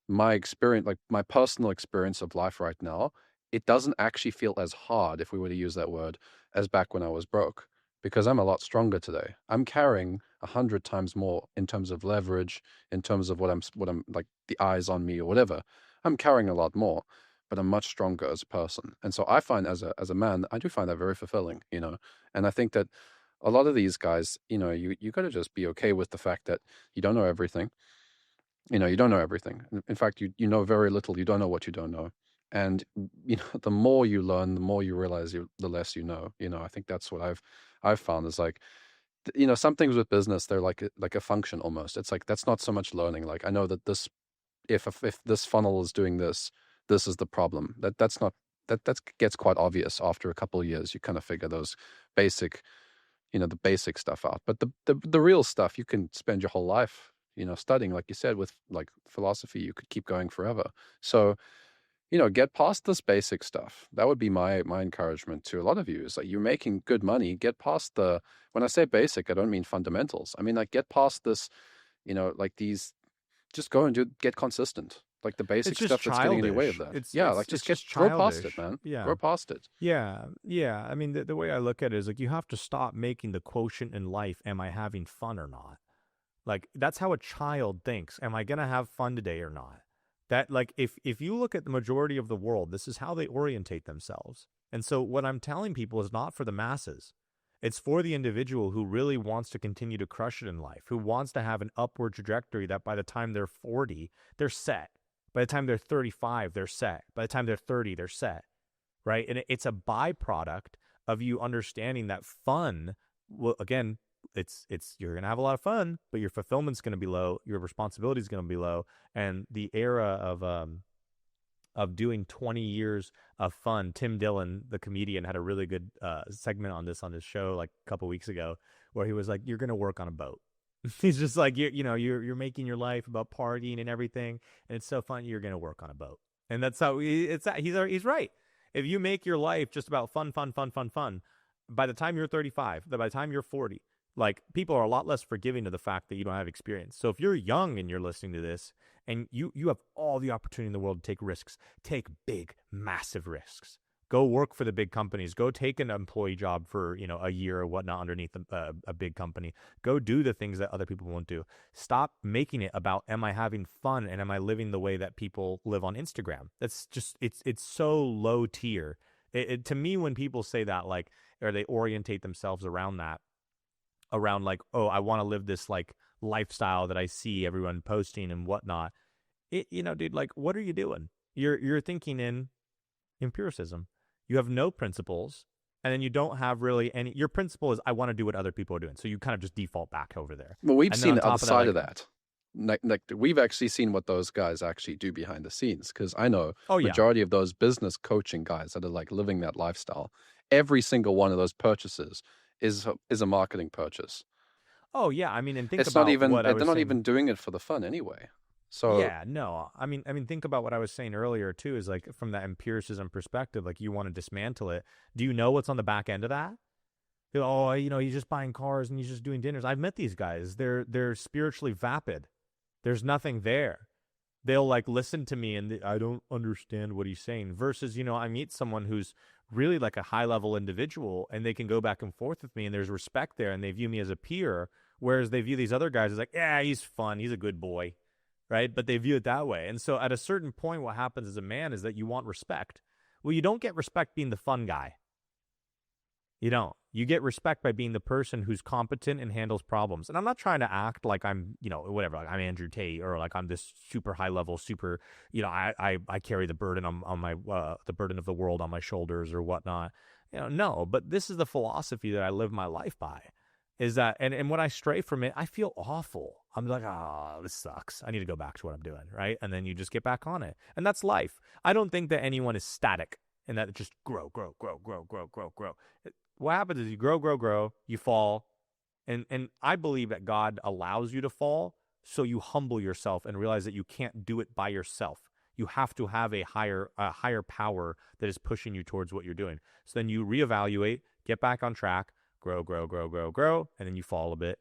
my experience, like my personal experience of life right now, it doesn't actually feel as hard, if we were to use that word, as back when I was broke, because I'm a lot stronger today. I'm carrying 100 times more in terms of leverage, in terms of what I'm like, the eyes on me or whatever. I'm carrying a lot more, but I'm much stronger as a person. And so I find as a man, I do find that very fulfilling, and I think that a lot of these guys, you got to just be okay with the fact that you don't know everything. You don't know everything. In fact, you know very little. You don't know what you don't know. And, the more you learn, the more you realize the less you know. I think that's what I've found is like, some things with business, they're like a function almost. It's like, that's not so much learning. Like, I know that this, if this funnel is doing this, this is the problem. That's not, that gets quite obvious after a couple of years. You kind of figure those basic the basic stuff out. But the real stuff, you can spend your whole life, studying, like you said, with like philosophy, you could keep going forever. So, get past this basic stuff. That would be my encouragement to a lot of you, is like, you're making good money, get past when I say basic, I don't mean fundamentals. I mean, like, get past this, like these, just go and get consistent. Like the basic It's just stuff that's getting in your way of childish. that. Yeah, like It's just just grow past it, childish. man. Yeah. Grow past it. Yeah, yeah. I mean, the way I look at it is like you have to stop making the quotient in life. Am I having fun or not? Like that's how a child thinks. Am I gonna have fun today or not? That like if you look at the majority of the world, this is how they orientate themselves. And so what I'm telling people is not for the masses. It's for the individual who really wants to continue to crush it in life, who wants to have an upward trajectory that by the time they're 40, they're set. By the time they're 35, they're set. By the time they're 30, they're set. Right? And it's a byproduct of you understanding that fun, well, again, it's you're going to have a lot of fun, but your fulfillment's going to be low, your responsibility is going to be low, and the era of doing 20 years of fun. Tim Dillon, the comedian, had a really good segment on this on his show like a couple weeks ago, where he was like, "You're going to work on a boat." He's just like, you're making your life about partying and everything, and it's so fun. You're going to work on a boat, and that's how he's right. If you make your life just about fun, by the time you're 35, by the time you're 40, like people are a lot less forgiving to the fact that you don't have experience. So if you're young and you're listening to this and you have all the opportunity in the world to take risks, take big, massive risks. Go work for the big companies. Go take an employee job for, a year or whatnot underneath a big company. Go do the things that other people won't do. Stop making it about, am I having fun and am I living the way that people live on Instagram? That's just, it's so low tier. To me, when people say that, like, or they orientate themselves around that, around like, oh, I want to live this like lifestyle that I see everyone posting and whatnot. Dude, like, what are you doing? You're thinking in empiricism. You have no principles, and then you don't have really any. Your principle is, I want to do what other people are doing. So you kind of just default back over there. Well, we've And seen the on other top of side that, of that. Like we've actually seen what those guys actually do behind the scenes, because I know oh yeah, majority of those business coaching guys that are like living that lifestyle, every single one of those purchases is a marketing purchase. oh yeah. I mean, and think It's not about even, what I they're was not saying. even doing it for the fun anyway. So Yeah, no. I mean, think about what I was saying earlier too. Is like from that empiricism perspective, like you want to dismantle it. Do you know what's on the back end of that? Oh, he's just buying cars and he's just doing dinners. I've met these guys. They're spiritually vapid. There's nothing there. They'll like listen to me and I don't understand what he's saying. Versus, I meet someone who's really like a high level individual and they can go back and forth with me and there's respect there and they view me as a peer. Whereas they view these other guys as like, yeah, he's fun. He's a good boy. Right? But they view it that way. And so at a certain point, what happens as a man is that you want respect. Well, you don't get respect being the fun guy. You don't. You get respect by being the person who's competent and handles problems. And I'm not trying to act like I'm, whatever, like I'm Andrew Tate or like I'm this super high level, super, I carry the burden on my, the burden of the world on my shoulders or whatnot. No, but this is the philosophy that I live my life by. Is that, and when I stray from it, I feel awful. I'm like, oh, this sucks. I need to go back to what I'm doing, right? And then you just get back on it. And that's life. I don't think that anyone is static and that it just grow. What happens is you grow, you fall. And I believe that God allows you to fall so you humble yourself and realize that you can't do it by yourself. You have to have a higher power that is pushing you towards what you're doing. So then you reevaluate, get back on track, grow, and then you fall a bit,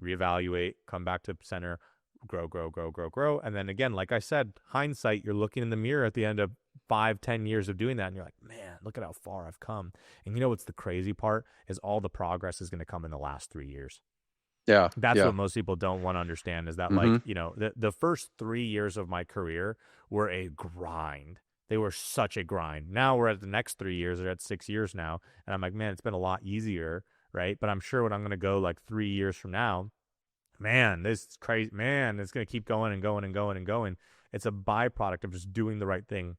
reevaluate, come back to center, grow. And then again, like I said, hindsight, you're looking in the mirror at the end of 5-10 years of doing that, and you're like, man, look at how far I've come. And what's the crazy part is all the progress is going to come in the last 3 years. yeah, That's what most people don't want to understand is that like, the first 3 years of my career were a grind. They were such a grind. Now we're at the next 3 years, or at 6 years now. And I'm like, man, it's been a lot easier. Right. But I'm sure when I'm going to go like 3 years from now, man, this is crazy. Man, it's going to keep going and going. It's a byproduct of just doing the right thing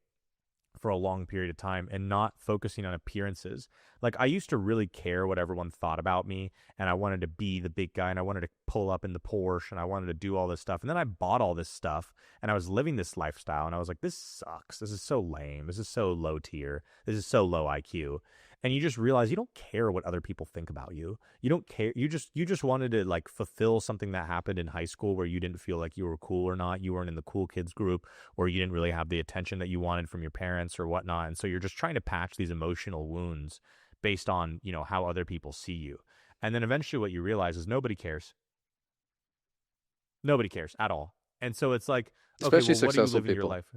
for a long period of time and not focusing on appearances. Like I used to really care what everyone thought about me, and I wanted to be the big guy and I wanted to pull up in the Porsche and I wanted to do all this stuff. And then I bought all this stuff and I was living this lifestyle and I was like, this sucks. This is so lame. This is so low tier. This is so low IQ. and you just realize you don't care what other people think about you. You don't care. You just wanted to like fulfill something that happened in high school where you didn't feel like you were cool or not. You weren't in the cool kids group, or you didn't really have the attention that you wanted from your parents or whatnot. And so you're just trying to patch these emotional wounds based on, how other people see you. And then eventually what you realize is nobody cares. Nobody cares at all. And so it's like, okay, Especially well, what are you successful living your people. life?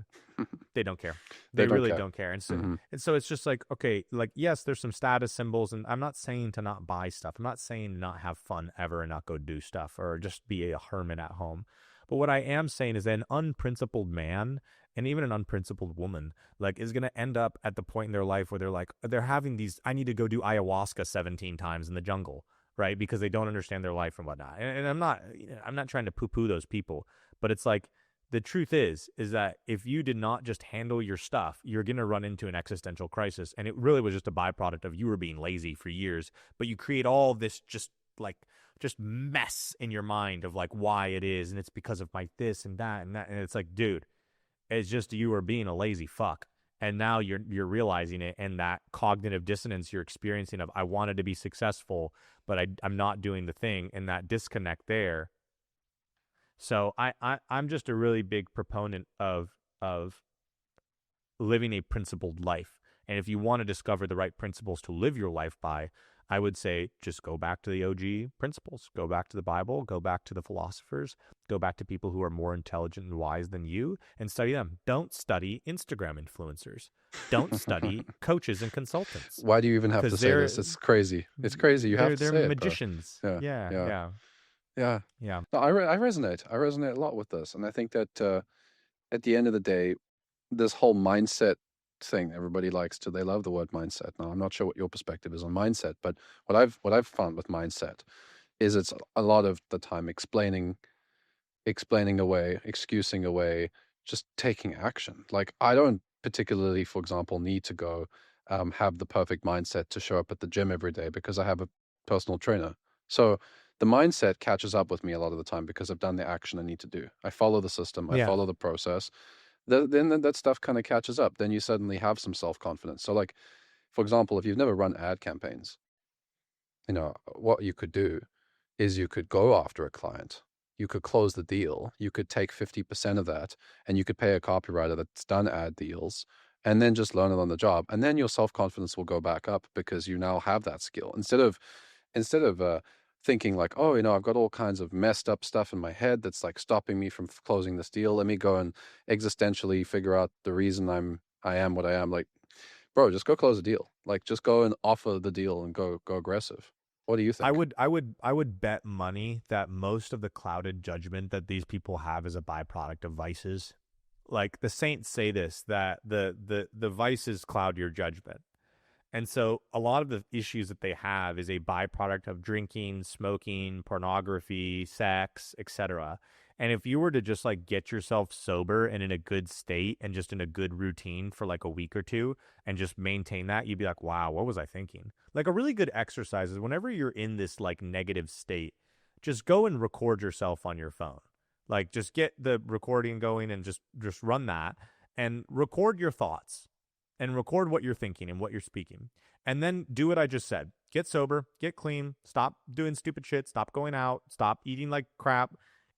They don't care. They They don't really care. don't care. And so, Mhm. and so it's just like, okay, like, yes, there's some status symbols, and I'm not saying to not buy stuff. I'm not saying to not have fun ever and not go do stuff or just be a hermit at home. But what I am saying is that an unprincipled man and even an unprincipled woman, like, is going to end up at the point in their life where they're having these, I need to go do ayahuasca 17 times in the jungle, right? Because they don't understand their life and whatnot. And I'm not trying to poo-poo those people, but it's like, the truth is that if you did not just handle your stuff, you're going to run into an existential crisis. And it really was just a byproduct of you were being lazy for years, but you create all this just mess in your mind of like why it is. And it's because of my this and that and that. And it's like, dude, it's just you were being a lazy fuck. And now you're realizing it, and that cognitive dissonance you're experiencing of, I wanted to be successful, but I'm not doing the thing, and that disconnect there. So I'm just a really big proponent of living a principled life. And if you want to discover the right principles to live your life by, I would say just go back to the OG principles. Go back to the Bible, go back to the philosophers, go back to people who are more intelligent and wise than you, and study them. Don't study Instagram influencers. Don't study coaches and consultants. Why do you even have to say this? It's crazy. It's crazy. You have to They're say it, bro. magicians. Yeah, Yeah, yeah, yeah, yeah. yeah. No, I resonate. I resonate a lot with this, and I think that at the end of the day, this whole mindset thing, everybody they love the word mindset. Now, I'm not sure what your perspective is on mindset, but what I've found with mindset is it's a lot of the time explaining away, excusing away, just taking action. Like, I don't particularly, for example, need to go have the perfect mindset to show up at the gym every day because I have a personal trainer. So the mindset catches up with me a lot of the time because I've done the action I need to do. I follow the system, I Yeah. follow the process. Then that stuff kind of catches up. Then you suddenly have some self-confidence. So, like, for example, if you've never run ad campaigns, what you could do is you could go after a client, you could close the deal, you could take 50% of that, and you could pay a copywriter that's done ad deals, and then just learn it on the job. And then your self-confidence will go back up because you now have that skill. Instead of thinking like, oh, I've got all kinds of messed up stuff in my head that's like stopping me from closing this deal. Let me go and existentially figure out the reason I am what I am. Like, bro, just go close a deal. Like, just go and offer the deal and go aggressive. What do you think? I would bet money that most of the clouded judgment that these people have is a byproduct of vices. Like the saints say this, that the vices cloud your judgment. And so a lot of the issues that they have is a byproduct of drinking, smoking, pornography, sex, etc. And if you were to just like get yourself sober and in a good state and just in a good routine for like a week or two and just maintain that, you'd be like, wow, what was I thinking? Like a really good exercise is whenever you're in this like negative state, just go and record yourself on your phone. Like just get the recording going and just run that and record your thoughts and record what you're thinking and what you're speaking. And then do what I just said. Get sober, get clean, stop doing stupid shit, stop going out, stop eating like crap,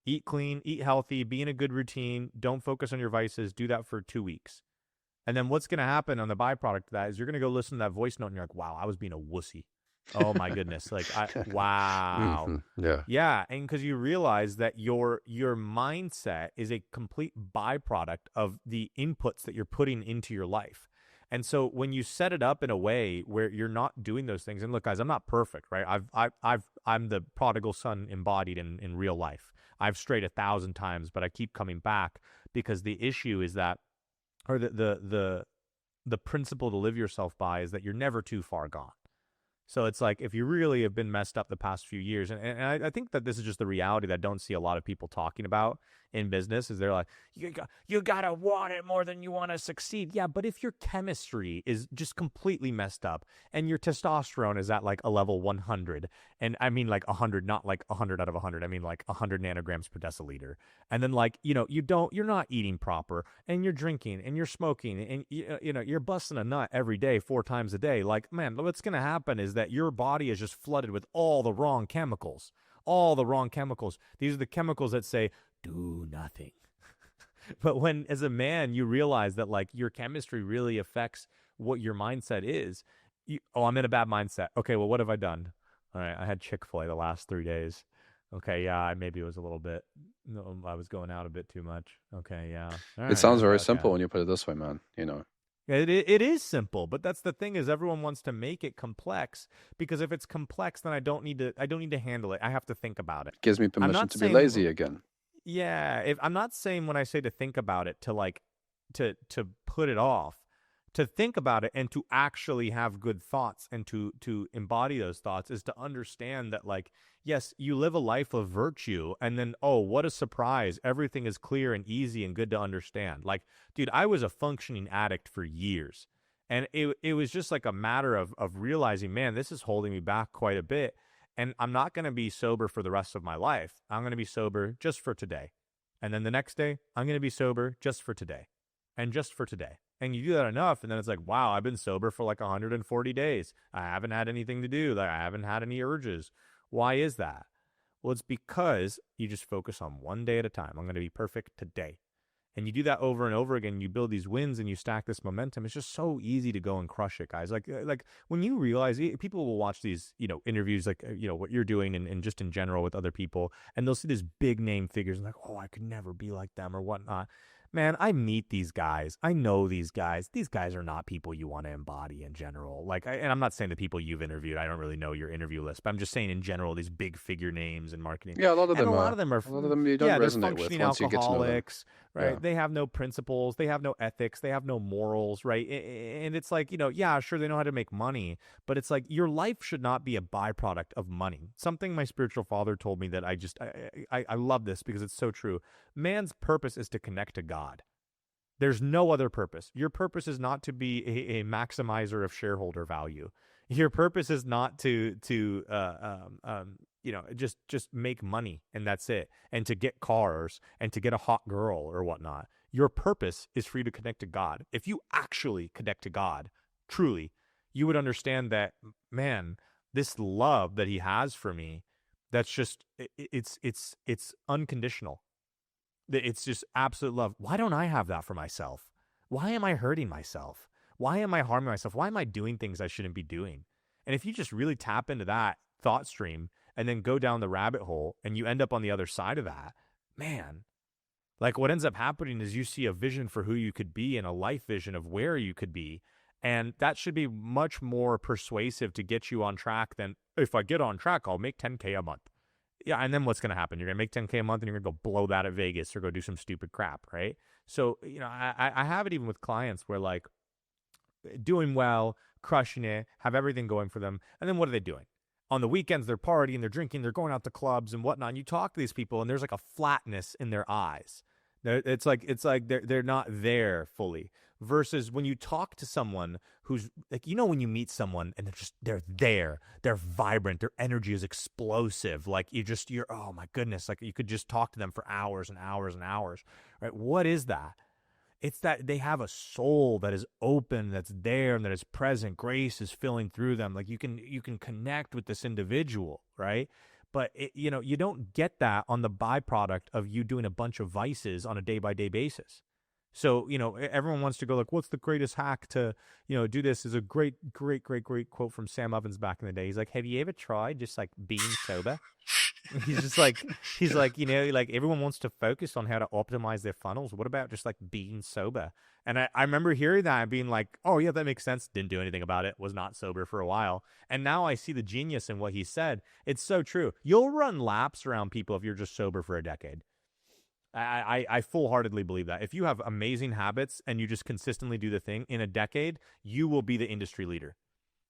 eat clean, eat healthy, be in a good routine, don't focus on your vices, do that for 2 weeks. And then what's going to happen on the byproduct of that is you're going to go listen to that voice note and you're like, wow, I was being a wussy. Oh my goodness. Like, wow. Yeah. Yeah, and because you realize that your mindset is a complete byproduct of the inputs that you're putting into your life. And so when you set it up in a way where you're not doing those things, and look, guys, I'm not perfect, right? I'm the prodigal son embodied in real life. I've strayed 1,000 times, but I keep coming back because the issue is that, or the principle to live yourself by is that you're never too far gone. So it's like, if you really have been messed up the past few years, and I think that this is just the reality that I don't see a lot of people talking about in business, is they're like, you gotta want it more than you want to succeed. Yeah, but if your chemistry is just completely messed up and your testosterone is at like a level 100, and I mean like 100, not like 100 out of 100, I mean like 100 nanograms per deciliter, and then like, you're not eating proper, and you're drinking and you're smoking, and you're busting a nut every day, 4 times a day, like, man, what's going to happen is that your body is just flooded with all the wrong chemicals. All the wrong chemicals. These are the chemicals that say, do nothing. But when, as a man, you realize that like your chemistry really affects what your mindset is. I'm in a bad mindset. Okay, well, what have I done? All right, I had Chick-fil-A the last 3 days. Okay, yeah, maybe it was a little bit. No, I was going out a bit too much. Okay, yeah. All It right, sounds very okay. simple when you put it this way, man. It is simple, but that's the thing, is everyone wants to make it complex, because if it's complex, then I don't need to handle it. I have to think about it. Gives me I'm permission not to be saying, lazy again. yeah, if I'm not saying, when I say to think about it, to like to put it off, to think about it and to actually have good thoughts and to embody those thoughts, is to understand that, like, yes, you live a life of virtue, and then, oh, what a surprise, everything is clear and easy and good to understand. Like, dude, I was a functioning addict for years, and it was just like a matter of realizing, man, this is holding me back quite a bit, and I'm not going to be sober for the rest of my life. I'm going to be sober just for today. And then the next day, I'm going to be sober just for today, and just for today. And you do that enough, and then it's like, wow, I've been sober for like 140 days. I haven't had anything to do. Like, I haven't had any urges. Why is that? Well, it's because you just focus on one day at a time. I'm going to be perfect today. And you do that over and over again. You build these wins and you stack this momentum. It's just so easy to go and crush it, guys. Like when you realize, people will watch these, interviews, like, what you're doing, and just in general with other people, and they'll see these big name figures and like, oh, I could never be like them or whatnot. Man, I meet these guys. I know these guys. These guys are not people you want to embody in general. Like, and I'm not saying the people you've interviewed, I don't really know your interview list, but I'm just saying in general, these big figure names in marketing. Yeah, a lot of And them a lot are. of them are, A lot of them you don't yeah, they're resonate with functioning once you get to know them. alcoholics, right? Yeah. They have no principles. They have no ethics. They have no morals, right? And it's like, yeah, sure, they know how to make money, but it's like, your life should not be a byproduct of money. Something my spiritual father told me that I love this, because it's so true. Man's purpose is to connect to God. There's no other purpose. Your purpose is not to be a maximizer of shareholder value. Your purpose is not to just make money and that's it, and to get cars and to get a hot girl or whatnot. Your purpose is for you to connect to God. If you actually connect to God, truly, you would understand that, man, this love that He has for me, that's just it's unconditional. It's just absolute love. Why don't I have that for myself? Why am I hurting myself? Why am I harming myself? Why am I doing things I shouldn't be doing? And if you just really tap into that thought stream and then go down the rabbit hole and you end up on the other side of that, man, like, what ends up happening is you see a vision for who you could be and a life vision of where you could be. And that should be much more persuasive to get you on track than, if I get on track, I'll make 10K a month. Yeah, and then what's going to happen? You're going to make 10K a month and you're going to go blow that at Vegas or go do some stupid crap, right? So, I have it even with clients where, like, doing well, crushing it, have everything going for them, and then what are they doing? On the weekends, they're partying, they're drinking, they're going out to clubs and whatnot, and you talk to these people and there's like a flatness in their eyes. It's like they're not there fully. Versus when you talk to someone who's like, when you meet someone and they're there, they're vibrant, their energy is explosive. Like, you're, oh my goodness, like you could just talk to them for hours and hours and hours, right? What is that? It's that they have a soul that is open, that's there, and that is present. Grace is filling through them. Like, you can connect with this individual, right? But you don't get that on the byproduct of you doing a bunch of vices on a day-by-day basis. So, everyone wants to go like, what's the greatest hack to, do this? Is a great quote from Sam Ovens back in the day. He's like, have you ever tried just like being sober? He's like, like everyone wants to focus on how to optimize their funnels. What about just like being sober? And I remember hearing that and being like, oh yeah, that makes sense. Didn't do anything about it. Was not sober for a while. And now I see the genius in what he said. It's so true. You'll run laps around people if you're just sober for a decade. I full-heartedly believe that. If you have amazing habits and you just consistently do the thing, in a decade, you will be the industry leader.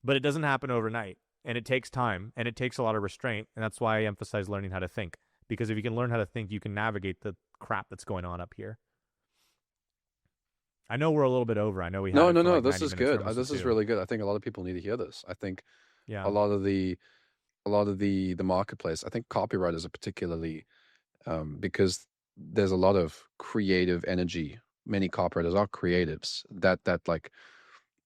But it doesn't happen overnight. And it takes time, and it takes a lot of restraint. And that's why I emphasize learning how to think. Because if you can learn how to think, you can navigate the crap that's going on up here. I know we're a little bit over. I know we had No, it no, for no. like This 90 is minutes. We're good. almost at This is 2. really good. I think a lot of people need to hear this. I think Yeah. a lot of the marketplace, I think copywriters are particularly because there's a lot of creative energy. Many copywriters are creatives. That like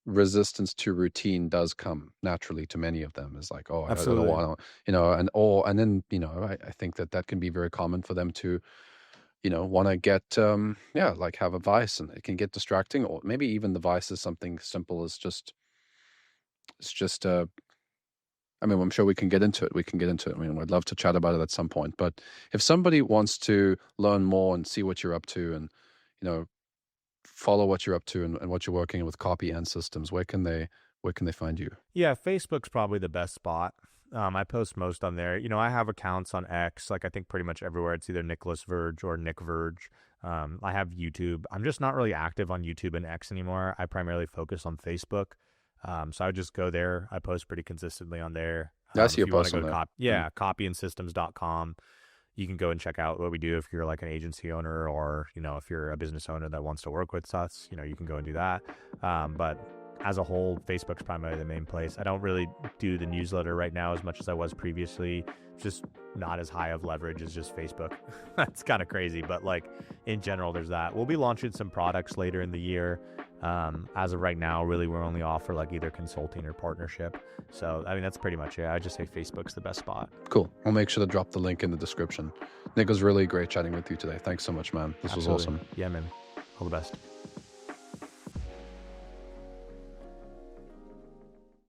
resistance to routine does come naturally to many of them. It's like, oh, I don't Absolutely. want to, and then I think that can be very common for them to want to get like have a vice, and it can get distracting, or maybe even the vice is something simple as just it's just I mean, I'm sure we can get into it. I mean, I'd love to chat about it at some point. But if somebody wants to learn more and see what you're up to, and follow what you're up to, and what you're working with copy and systems, where can they find you? Yeah, Facebook's probably the best spot. I post most on there. I have accounts on X, like I think pretty much everywhere. It's either Nicholas Verge or Nick Verge. I have YouTube. I'm just not really active on YouTube and X anymore. I primarily focus on Facebook. So I would just go there. I post pretty consistently on there. Yeah, I see If your you want to posts go on to there. copyandsystems.com, you can go and check out what we do if you're like an agency owner, or if you're a business owner that wants to work with us, you can go and do that. But as a whole, Facebook's primarily the main place. I don't really do the newsletter right now as much as I was previously. Just not as high of leverage as just Facebook. That's kind of crazy, but like in general, there's that. We'll be launching some products later in the year. As of right now, really, we're only offer like either consulting or partnership. So, I mean, that's pretty much it. I just say Facebook's the best spot. Cool. I'll make sure to drop the link in the description. Nick, it was really great chatting with you today. Thanks so much, man. This was Absolutely. awesome. Yeah, man. All the best.